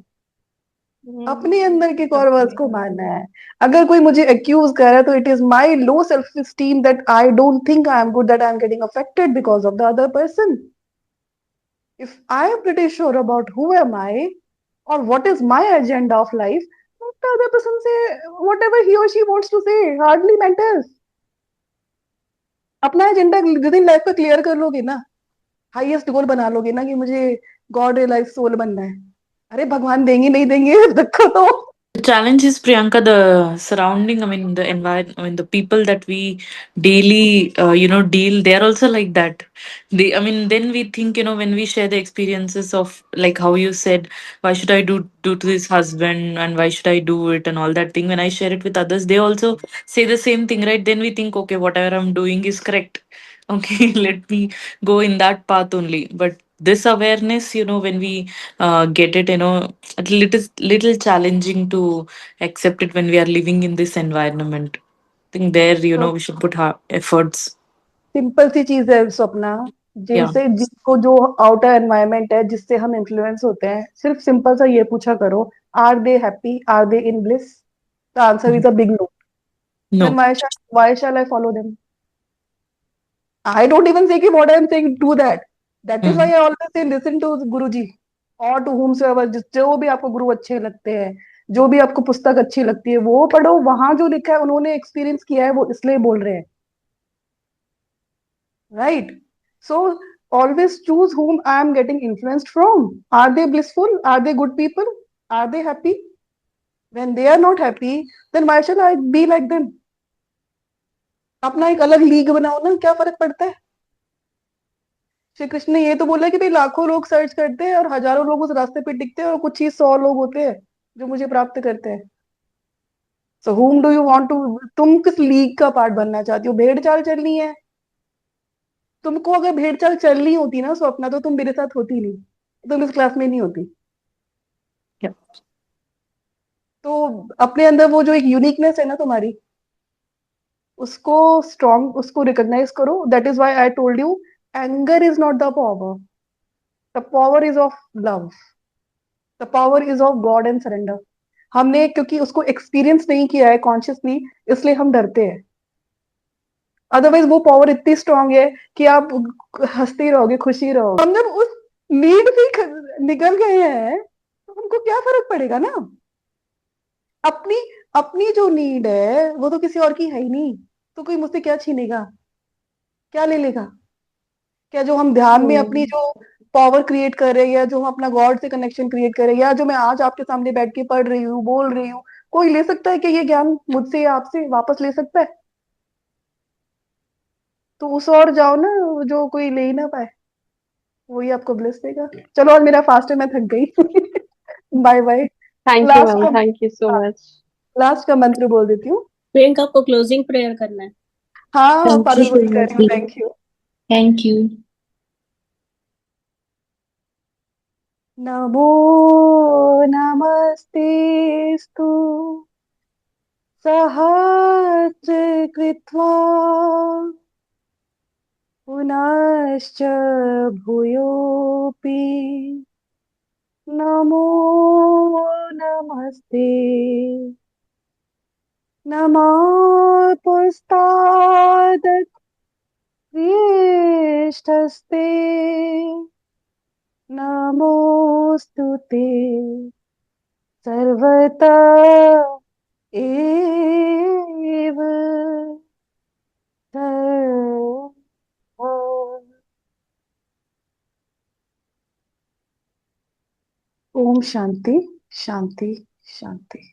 अपने अंदर के कौरवास को मारना है. अगर कोई मुझे अक्यूज कर रहा है तो it is my low self esteem that I don't think I am good, that I am getting affected because of the other person. If I am pretty sure about who am I or what is my agenda of life, what the other person say, whatever he or she wants to say, hardly matters. अपना agenda जिस दिन life का clear कर लोगे ना, highest goal बना लोगे ना कि मुझे गॉड रियलाइज सोल बनना है, अरे भगवान देंगे नहीं देंगे देखो तो. The challenge is, Priyanka, the surrounding, I mean, the environment, I mean, the people that we daily, deal, they are also like that. I mean, then we think, when we share the experiences of, like how you said, why should I do to this husband and why should I do it and all that thing. When I share it with others, they also say the same thing, right? Then we think, okay, whatever I'm doing is correct. Okay, let me go in that path only. But this awareness, when we get it, it is little challenging to accept it when we are living in this environment. I think there, तो we should put our efforts. Simple सी चीज है Swapna, Yeah. जिसको जो outer environment है जिससे हम influence होते हैं, सिर्फ सिंपल सा ये पूछा करो, are they happy, are they in bliss? The answer is Mhm. A big no. Then No. why shall I follow them? I don't even say कि what I'm saying do that. That is why Mm. I always say listen to Guruji or to whomsoever, जो भी आपको गुरु अच्छे लगते हैं, जो भी आपको पुस्तक अच्छी लगती है वो पढ़ो. वहां जो लिखा है उन्होंने एक्सपीरियंस किया है, वो इसलिए बोल रहे हैं, right? So always choose whom I am getting influenced from. Are they blissful? Are they good people? Are they happy? When they are not happy, then why should I be like them? अपना एक अलग league बनाओ ना, क्या फर्क पड़ता है? श्री कृष्ण ने ये तो बोला कि भाई लाखों लोग सर्च करते हैं और हजारों लोग उस रास्ते पे टिकते हैं और कुछ ही 100 लोग होते हैं जो मुझे प्राप्त करते हैं. So whom do you want to, तुम किस लीग का पार्ट बनना चाहती हो? भेड़ चाल चलनी है तुमको? अगर भेड़ चाल चलनी होती ना स्वप्ना, तो तुम मेरे साथ होती नहीं, तुम इस क्लास में नहीं होती. Yeah. तो अपने अंदर वो जो एक यूनिकनेस है ना तुम्हारी, उसको स्ट्रॉन्ग, उसको रिकॉग्नाइज करो. That is why I told you, anger is not the power, the power is of love, the power is of God and surrender. हमने क्योंकि उसको एक्सपीरियंस नहीं किया है कॉन्शियसली, इसलिए हम डरते हैं. अदरवाइज वो पावर इतनी स्ट्रांग है कि आप हंसते रहोगे, खुशी रहोगे. हम जब उस नीड से निकल गए हैं तो हमको क्या फर्क पड़ेगा ना? अपनी अपनी जो नीड है वो तो किसी और की है ही नहीं, तो कोई मुझसे क्या छीनेगा, क्या ले लेगा? क्या जो हम ध्यान में अपनी हम्म जो पावर क्रिएट कर रहे हैं, या जो हम अपना गॉड से कनेक्शन क्रिएट कर रहे हैं, या जो मैं आज आपके सामने बैठ के पढ़ रही हूँ, बोल रही हूँ, कोई ले सकता है कि ये ज्ञान मुझसे या आपसे वापस ले सकता है? तो उस और जाओ ना, जो कोई ले ही ना पाए, वही आपको ब्लेस देगा. चलो आज मेरा फास्ट है, मैं थक गई. Bye bye. Thank you last ma'am, का, थैंक यू सो हाँ, मच. लास्ट का मंत्र बोल देती हूँ. प्रियंका, आपको क्लोजिंग प्रेयर करना है. हाँ Thank you पारुल so वही कर much, रही हूँ, dear. Thank you. Thank you. नमो नमस्तेस्तु सहस्र कृत्वा पुनश्च भूयोऽपि नमो पुस्तादत् पृष्ठस्ते नमोऽस्तु ते सर्वत एव सर्व। ओम शांति शांति शांति।